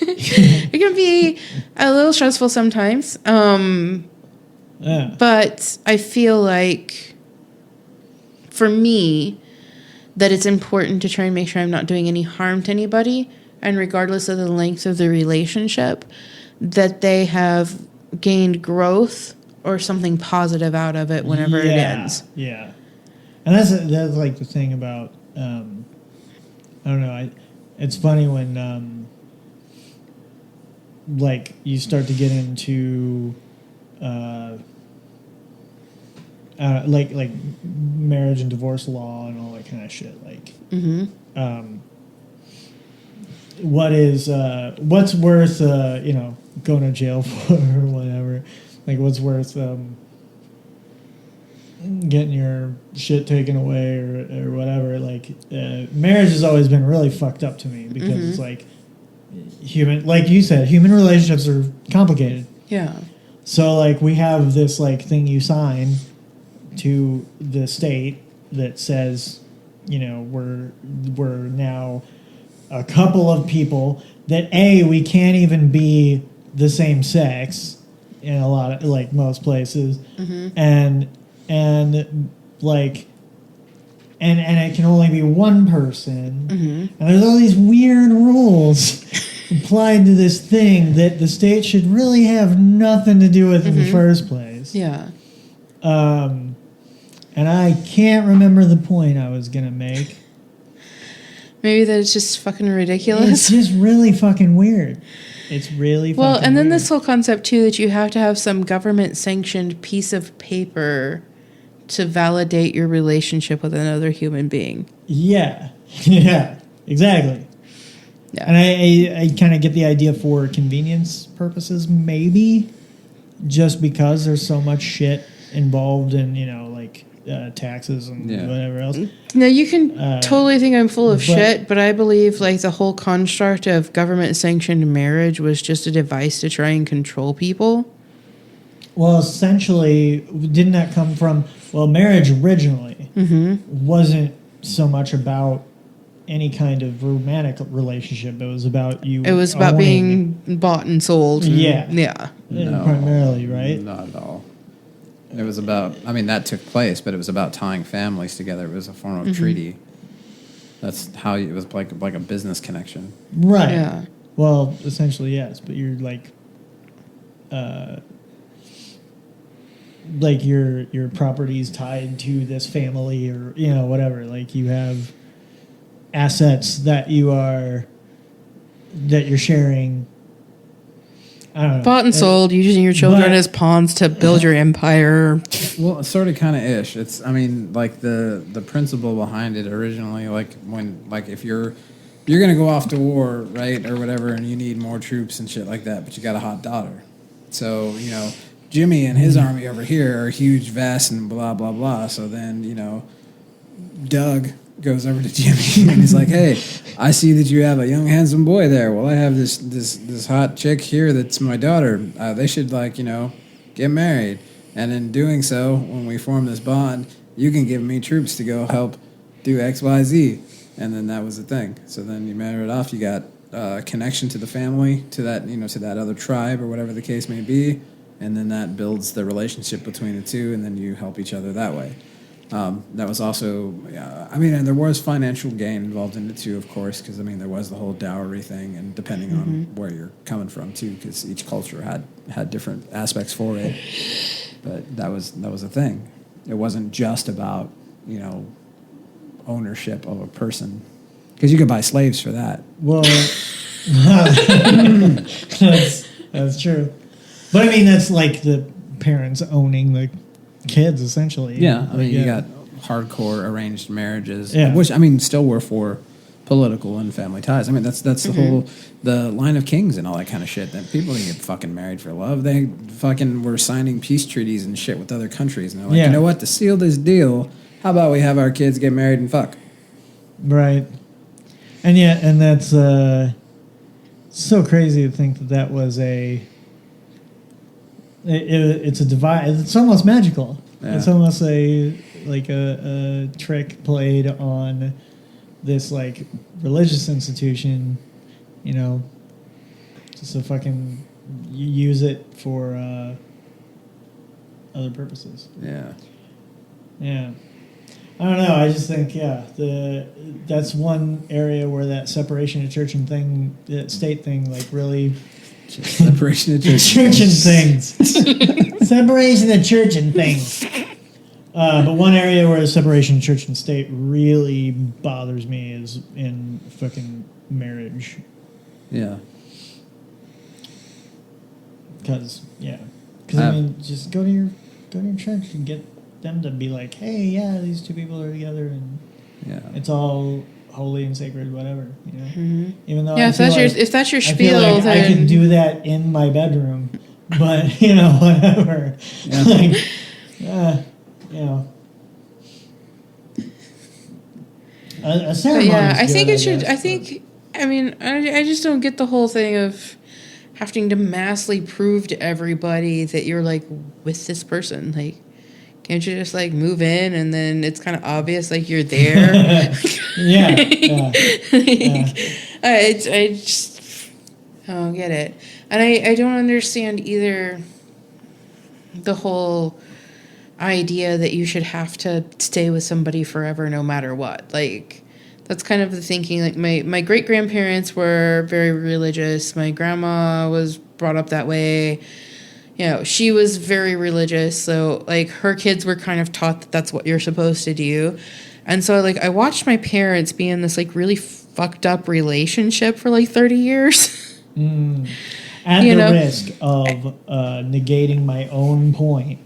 [SPEAKER 1] It can be a little stressful sometimes. But I feel like, for me, that it's important to try and make sure I'm not doing any harm to anybody, and regardless of the length of the relationship, that they have gained growth or something positive out of it whenever it ends.
[SPEAKER 2] Yeah. And that's like the thing about, I don't know, it's funny when, like, you start to get into, like marriage and divorce law and all that kind of shit. Like, what's worth, you know, going to jail for or whatever? Like, what's worth getting your shit taken away or whatever? Like, marriage has always been really fucked up to me because it's like like you said, human relationships are complicated. Yeah. So, like, we have this, like, thing you sign to the state that says, you know, we're now a couple of people that, we can't even be the same sex in a lot of, like, most places. And like, and it can only be one person. And there's all these weird rules applied to this thing that the state should really have nothing to do with in the first place. Yeah. And I can't remember the point I was going to make.
[SPEAKER 1] Maybe that it's just fucking ridiculous.
[SPEAKER 2] It's just really fucking weird. It's really fucking
[SPEAKER 1] well, and then
[SPEAKER 2] weird.
[SPEAKER 1] This whole concept, too, that you have to have some government-sanctioned piece of paper to validate your relationship with another human being.
[SPEAKER 2] Yeah. Yeah, exactly. Yeah. And I kind of get the idea for convenience purposes, maybe, just because there's so much shit involved in, like taxes and whatever else.
[SPEAKER 1] No, you can totally think I'm full of
[SPEAKER 2] but-
[SPEAKER 1] shit, but I believe like the whole construct of government sanctioned marriage was just a device to try and control people.
[SPEAKER 2] Well, essentially, didn't that come from, marriage originally wasn't so much about any kind of romantic relationship. It was about you.
[SPEAKER 1] It was about being bought and sold.
[SPEAKER 2] Yeah.
[SPEAKER 1] Yeah.
[SPEAKER 2] Primarily, right?
[SPEAKER 3] Not at all. It was about, that took place, but it was about tying families together. It was a form of treaty. That's how it was like a business connection.
[SPEAKER 2] Right.
[SPEAKER 1] Yeah.
[SPEAKER 2] Well, essentially, yes, but you're like your property's tied to this family or whatever. Like you have assets that you're sharing. I don't know.
[SPEAKER 1] Bought and sold, using your children as pawns to build your empire.
[SPEAKER 3] Well, it's sort of kind of ish. It's like the principle behind it originally, if you're gonna go off to war, right, or whatever, and you need more troops and shit like that, but you got a hot daughter, so Jimmy and his army over here are huge, vast, and blah blah blah. So then Doug goes over to Jimmy and he's like, "Hey, I see that you have a young, handsome boy there. Well, I have this hot chick here that's my daughter. They should get married. And in doing so, when we form this bond, you can give me troops to go help do X, Y, Z." And then that was the thing. So then you marry it off. You got connection to the family, to that to that other tribe or whatever the case may be, and then that builds the relationship between the two, and then you help each other that way. That was also, and there was financial gain involved in it too, of course, because there was the whole dowry thing, and depending on where you're coming from too, because each culture had different aspects for it. But that was a thing. It wasn't just about ownership of a person, because you could buy slaves for that.
[SPEAKER 2] Well, that's true. But that's like the parents owning the kids, essentially.
[SPEAKER 3] Yeah, you got hardcore arranged marriages,
[SPEAKER 2] Yeah.
[SPEAKER 3] which still were for political and family ties. That's the the line of kings and all that kind of shit. That people didn't get fucking married for love. They fucking were signing peace treaties and shit with other countries, and they're like, you know what? To seal this deal, how about we have our kids get married and fuck?
[SPEAKER 2] Right. And that's so crazy to think that was it's a device. It's almost magical. Yeah. It's almost a trick played on this religious institution, just to fucking use it for other purposes.
[SPEAKER 3] Yeah.
[SPEAKER 2] Yeah. I don't know. I just think that's one area where that separation of church and state thing really.
[SPEAKER 3] Separation of church
[SPEAKER 2] and things. Separation of church and things. But one area where the separation of church and state really bothers me is in fucking marriage.
[SPEAKER 3] Yeah.
[SPEAKER 2] Because just go to your church and get them to be like, hey, yeah, these two people are together and it's all holy and sacred, whatever, Even though
[SPEAKER 1] if that's your spiel,
[SPEAKER 2] then I can do that in my bedroom, but whatever. A ceremony.
[SPEAKER 1] I think it should. I think. I just don't get the whole thing of having to massively prove to everybody that you're with this person. Can't you just move in and then it's kind of obvious you're there? I just don't get it, and I don't understand either the whole idea that you should have to stay with somebody forever no matter what. That's kind of the thinking. My great grandparents were very religious. My grandma was brought up that way. She was very religious, so her kids were kind of taught that that's what you're supposed to do. And so I watched my parents be in this really fucked up relationship for 30 years.
[SPEAKER 2] At the risk of negating my own point,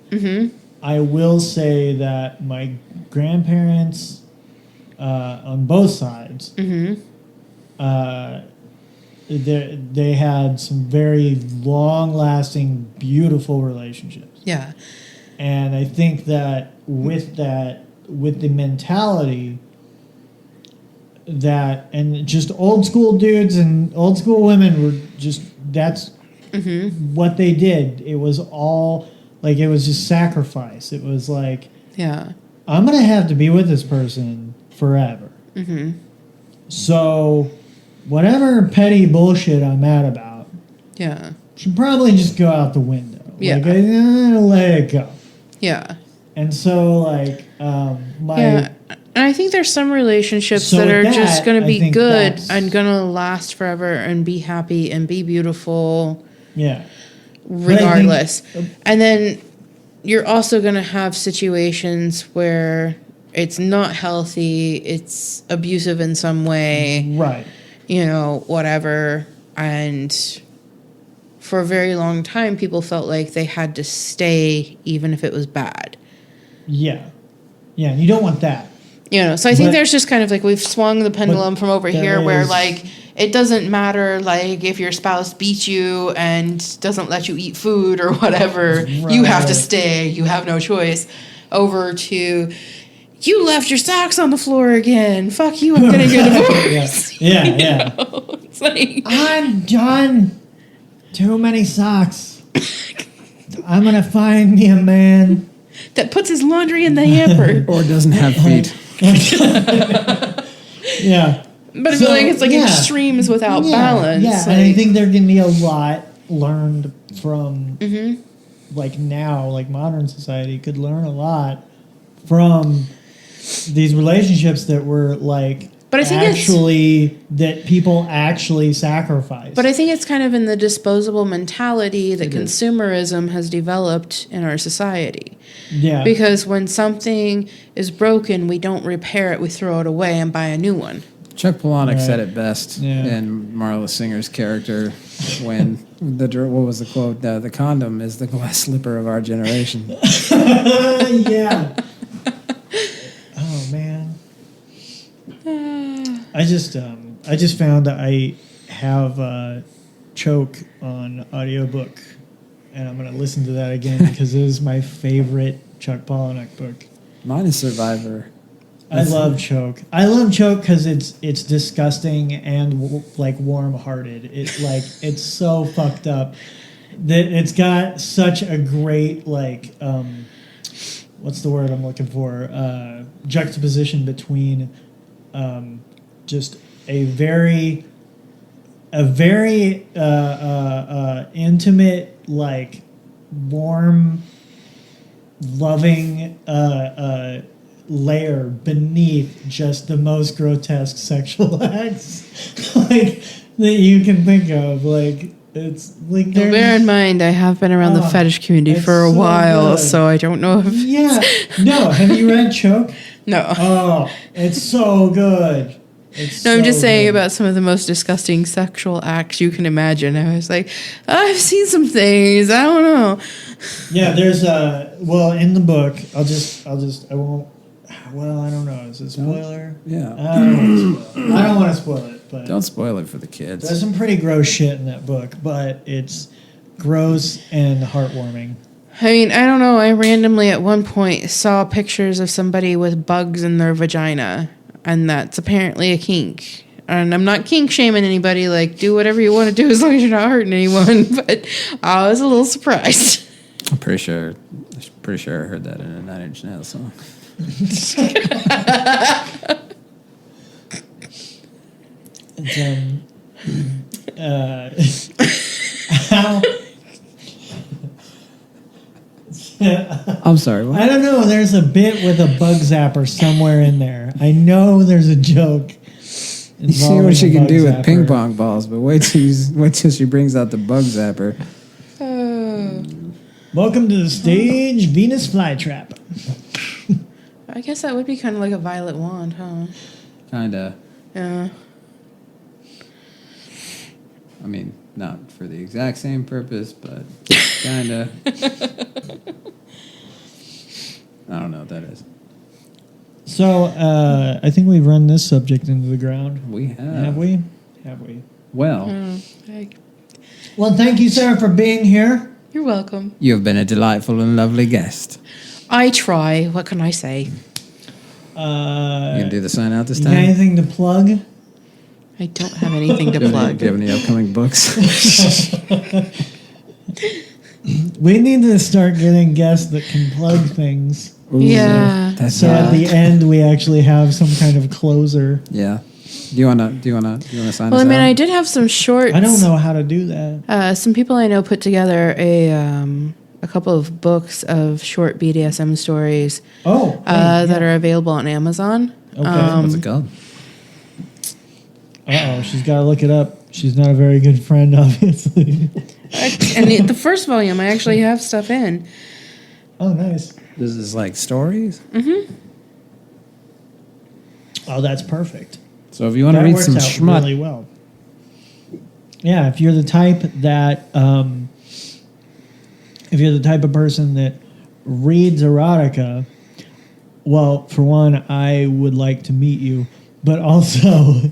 [SPEAKER 2] I will say that my grandparents on both sides, they had some very long-lasting, beautiful relationships.
[SPEAKER 1] Yeah.
[SPEAKER 2] And I think that with the mentality that, and just old school dudes and old school women were just, that's what they did. It was all like, it was just sacrifice. It was like,
[SPEAKER 1] Yeah.
[SPEAKER 2] I'm going to have to be with this person forever. So whatever petty bullshit I'm mad about
[SPEAKER 1] Yeah.
[SPEAKER 2] should probably just go out the window.
[SPEAKER 1] Yeah.
[SPEAKER 2] Like, let it go.
[SPEAKER 1] Yeah.
[SPEAKER 2] And so, like,
[SPEAKER 1] Yeah. And I think there's some relationships
[SPEAKER 2] So
[SPEAKER 1] that
[SPEAKER 2] with
[SPEAKER 1] are
[SPEAKER 2] that,
[SPEAKER 1] just going to
[SPEAKER 2] I
[SPEAKER 1] be
[SPEAKER 2] think
[SPEAKER 1] good
[SPEAKER 2] that's-
[SPEAKER 1] and going to last forever and be happy and be beautiful
[SPEAKER 2] yeah.
[SPEAKER 1] regardless. And then you're also going to have situations where it's not healthy, it's abusive in some way,
[SPEAKER 2] Right.
[SPEAKER 1] you know, whatever. And for a very long time, people felt like they had to stay even if it was bad.
[SPEAKER 2] Yeah. Yeah, and you don't want that.
[SPEAKER 1] You know, so I think
[SPEAKER 2] But-
[SPEAKER 1] there's just kind of like we've swung the pendulum from over
[SPEAKER 2] there
[SPEAKER 1] here where
[SPEAKER 2] is-
[SPEAKER 1] like it doesn't matter like if your spouse beats you and doesn't let you eat food or whatever, you have to
[SPEAKER 2] Right.
[SPEAKER 1] stay, you have no choice, over to you left your socks on the floor again. Fuck you, I'm getting a divorce.
[SPEAKER 2] Yeah,
[SPEAKER 1] You
[SPEAKER 2] yeah.
[SPEAKER 1] know? It's like
[SPEAKER 2] I'm done. Too many socks. I'm going to find me a man.
[SPEAKER 1] that puts his laundry in the hamper.
[SPEAKER 3] Or doesn't have feet.
[SPEAKER 2] Yeah.
[SPEAKER 1] But I
[SPEAKER 2] So,
[SPEAKER 1] feel like it's like
[SPEAKER 2] yeah.
[SPEAKER 1] extremes without balance.
[SPEAKER 2] Yeah, and I think there can be a lot learned from,
[SPEAKER 1] Mm-hmm.
[SPEAKER 2] like now, like modern society could learn a lot from these relationships that were like,
[SPEAKER 1] But I think it's-
[SPEAKER 2] actually that people actually sacrifice.
[SPEAKER 1] But I think it's kind of in the disposable mentality that consumerism has developed in our society.
[SPEAKER 2] yeah,
[SPEAKER 1] Because when something is broken, we don't repair it, we throw it away and buy a new one.
[SPEAKER 3] Chuck Palahniuk
[SPEAKER 2] Right.
[SPEAKER 3] said it best
[SPEAKER 2] Yeah.
[SPEAKER 3] in Marla Singer's character when what was the quote? The condom is the glass slipper of our generation.
[SPEAKER 2] yeah. Oh man. I just found that I have Choke on audiobook, and I'm gonna listen to that again because it is my favorite Chuck Palahniuk book.
[SPEAKER 3] Mine is Survivor.
[SPEAKER 2] I love Choke. I love Choke because it's disgusting and like warm-hearted. It's so fucked up that it's got such a great like what's the word I'm looking for, juxtaposition between just a very intimate, like warm, loving layer beneath just the most grotesque sexual acts like that you can think of. Like it's like
[SPEAKER 1] Now, bear in mind, I have been around the
[SPEAKER 2] Oh,
[SPEAKER 1] fetish community
[SPEAKER 2] it's
[SPEAKER 1] for a
[SPEAKER 2] so
[SPEAKER 1] while,
[SPEAKER 2] good.
[SPEAKER 1] so I don't know if...
[SPEAKER 2] yeah. No, have you read Choke?
[SPEAKER 1] No.
[SPEAKER 2] Oh, it's so good. It's
[SPEAKER 1] No, I'm just
[SPEAKER 2] so
[SPEAKER 1] saying
[SPEAKER 2] good.
[SPEAKER 1] about some of the most disgusting sexual acts you can imagine. I was like, I've seen some things. I don't know.
[SPEAKER 2] Yeah, there's well in the book. I won't. Well, I don't know. Is it a spoiler?
[SPEAKER 3] Yeah.
[SPEAKER 2] I don't want to spoil it, but
[SPEAKER 3] Don't spoil it for the kids.
[SPEAKER 2] there's some pretty gross shit in that book. But it's gross and heartwarming.
[SPEAKER 1] I mean, I don't know. I randomly at one point saw pictures of somebody with bugs in their vagina, and that's apparently a kink. And I'm not kink shaming anybody. Like, do whatever you want to do as long as you're not hurting anyone. But I was a little surprised.
[SPEAKER 3] I'm pretty sure I heard that in a 9 Inch Nails song.
[SPEAKER 2] How?
[SPEAKER 3] I'm sorry. What?
[SPEAKER 2] I don't know. There's a bit with a bug zapper somewhere in there. I know there's a joke.
[SPEAKER 3] You see
[SPEAKER 2] involving
[SPEAKER 3] what she
[SPEAKER 2] a
[SPEAKER 3] can
[SPEAKER 2] bug
[SPEAKER 3] do with
[SPEAKER 2] zapper.
[SPEAKER 3] ping pong balls, but wait till she brings out the bug zapper.
[SPEAKER 2] Welcome to the stage, Venus flytrap.
[SPEAKER 1] I guess that would be kind of like a violet wand, huh?
[SPEAKER 3] Kinda.
[SPEAKER 1] Yeah.
[SPEAKER 3] I mean, not for the exact same purpose, but kinda. I don't know what that is.
[SPEAKER 2] So, I think we've run this subject into the ground.
[SPEAKER 3] We have.
[SPEAKER 2] Have we? Have we?
[SPEAKER 3] Well,
[SPEAKER 1] Like,
[SPEAKER 2] Well, thank you, Sarah, for being here.
[SPEAKER 1] You're welcome.
[SPEAKER 3] You have been a delightful and lovely guest.
[SPEAKER 1] I try. What can I say?
[SPEAKER 3] You gonna do the sign out this
[SPEAKER 2] You got
[SPEAKER 3] time?
[SPEAKER 2] anything to plug?
[SPEAKER 1] I don't have anything to
[SPEAKER 3] Do you
[SPEAKER 1] plug.
[SPEAKER 3] have any upcoming books?
[SPEAKER 2] We need to start getting guests that can plug things.
[SPEAKER 1] Yeah.
[SPEAKER 3] That's
[SPEAKER 2] So at the end, we actually have some kind of closer.
[SPEAKER 3] yeah. Do you wanna sign
[SPEAKER 1] Well,
[SPEAKER 3] us
[SPEAKER 1] I mean,
[SPEAKER 3] out?
[SPEAKER 1] I did have some shorts.
[SPEAKER 2] I don't know how to do that.
[SPEAKER 1] Some people I know put together a couple of books of short BDSM stories
[SPEAKER 2] Oh,
[SPEAKER 1] that are available on Amazon.
[SPEAKER 2] Okay.
[SPEAKER 3] What's it called?
[SPEAKER 2] Uh-oh, she's got to look it up. She's not a very good friend, obviously.
[SPEAKER 1] And the first volume, I actually have stuff in.
[SPEAKER 2] Oh, nice.
[SPEAKER 3] This is like stories.
[SPEAKER 2] Oh, that's perfect.
[SPEAKER 3] So if you want to
[SPEAKER 2] That
[SPEAKER 3] read
[SPEAKER 2] works
[SPEAKER 3] some
[SPEAKER 2] out
[SPEAKER 3] schmuck,
[SPEAKER 2] really well. Yeah, if you're the type of person that reads erotica, well, for one, I would like to meet you, but also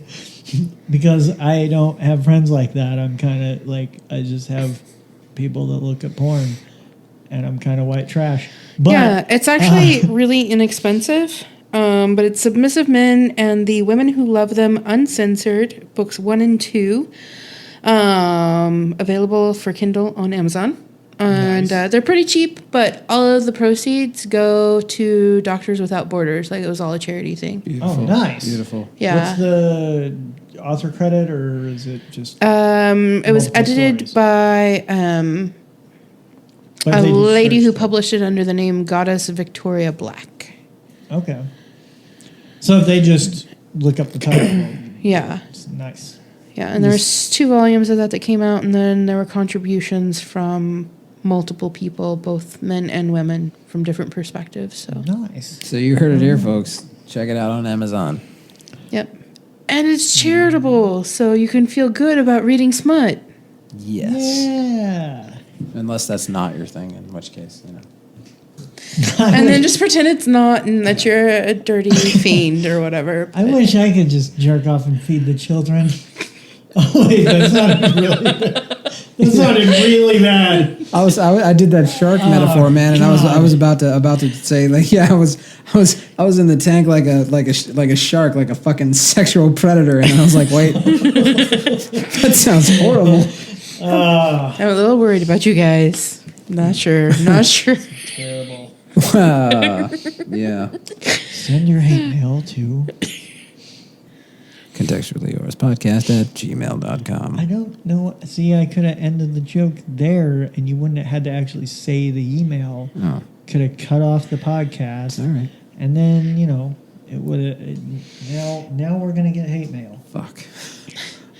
[SPEAKER 2] because I don't have friends like that, I'm kind of like, I just have people that look at porn, and I'm kind of white trash. But
[SPEAKER 1] Yeah, it's actually really inexpensive. But it's Submissive Men and the Women Who Love Them Uncensored, books 1 and 2, available for Kindle on Amazon. And
[SPEAKER 2] Nice.
[SPEAKER 1] they're pretty cheap, but all of the proceeds go to Doctors Without Borders. Like, it was all a charity thing.
[SPEAKER 3] beautiful.
[SPEAKER 2] nice.
[SPEAKER 3] Beautiful.
[SPEAKER 1] Yeah.
[SPEAKER 2] What's the author credit, or is it just
[SPEAKER 1] It was
[SPEAKER 2] multiple
[SPEAKER 1] edited
[SPEAKER 2] stories?
[SPEAKER 1] by
[SPEAKER 2] But
[SPEAKER 1] a
[SPEAKER 2] they just
[SPEAKER 1] lady who
[SPEAKER 2] searched it.
[SPEAKER 1] published it under the name Goddess Victoria Black.
[SPEAKER 2] Okay. So if they just look up the title,
[SPEAKER 1] Yeah.
[SPEAKER 2] it's nice.
[SPEAKER 1] Yeah, and there's 2 volumes of that came out, and then there were contributions from multiple people, both men and women, from different perspectives. So,
[SPEAKER 2] Nice.
[SPEAKER 3] So you heard it here, folks. Check it out on Amazon.
[SPEAKER 1] yep. And it's charitable, so you can feel good about reading smut.
[SPEAKER 3] Yes.
[SPEAKER 2] Yeah.
[SPEAKER 3] Unless that's not your thing, in which case,
[SPEAKER 1] And then just pretend it's not and that you're a dirty fiend or whatever.
[SPEAKER 2] I wish I could just jerk off and feed the children. Oh wait, that sounded really bad. That sounded really bad.
[SPEAKER 3] I did that shark metaphor, man, and I was about to say like, yeah, I was in the tank like a shark, like a fucking sexual predator, and I was like, wait, that sounds horrible.
[SPEAKER 1] I'm a little worried about you guys. Not sure. Not sure.
[SPEAKER 2] Terrible.
[SPEAKER 3] Yeah.
[SPEAKER 2] Send your hate mail to.
[SPEAKER 3] Contextually Yours podcast at gmail.com.
[SPEAKER 2] I don't know. See, I could have ended the joke there, and you wouldn't have had to actually say the email.
[SPEAKER 3] Oh,
[SPEAKER 2] Could have cut off the podcast,
[SPEAKER 3] all right.
[SPEAKER 2] and then it would have. Now we're gonna get hate mail.
[SPEAKER 3] Fuck.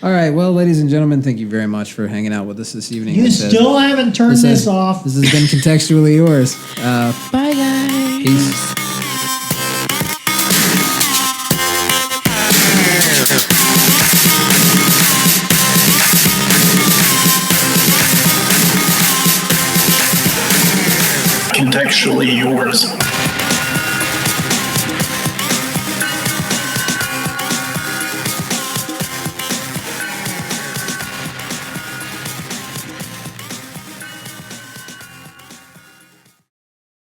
[SPEAKER 3] All right. Well, ladies and gentlemen, thank you very much for hanging out with us this evening.
[SPEAKER 2] You still haven't turned this off.
[SPEAKER 3] This has been Contextually Yours.
[SPEAKER 1] Bye, guys.
[SPEAKER 3] Peace.
[SPEAKER 5] Contextually Yours.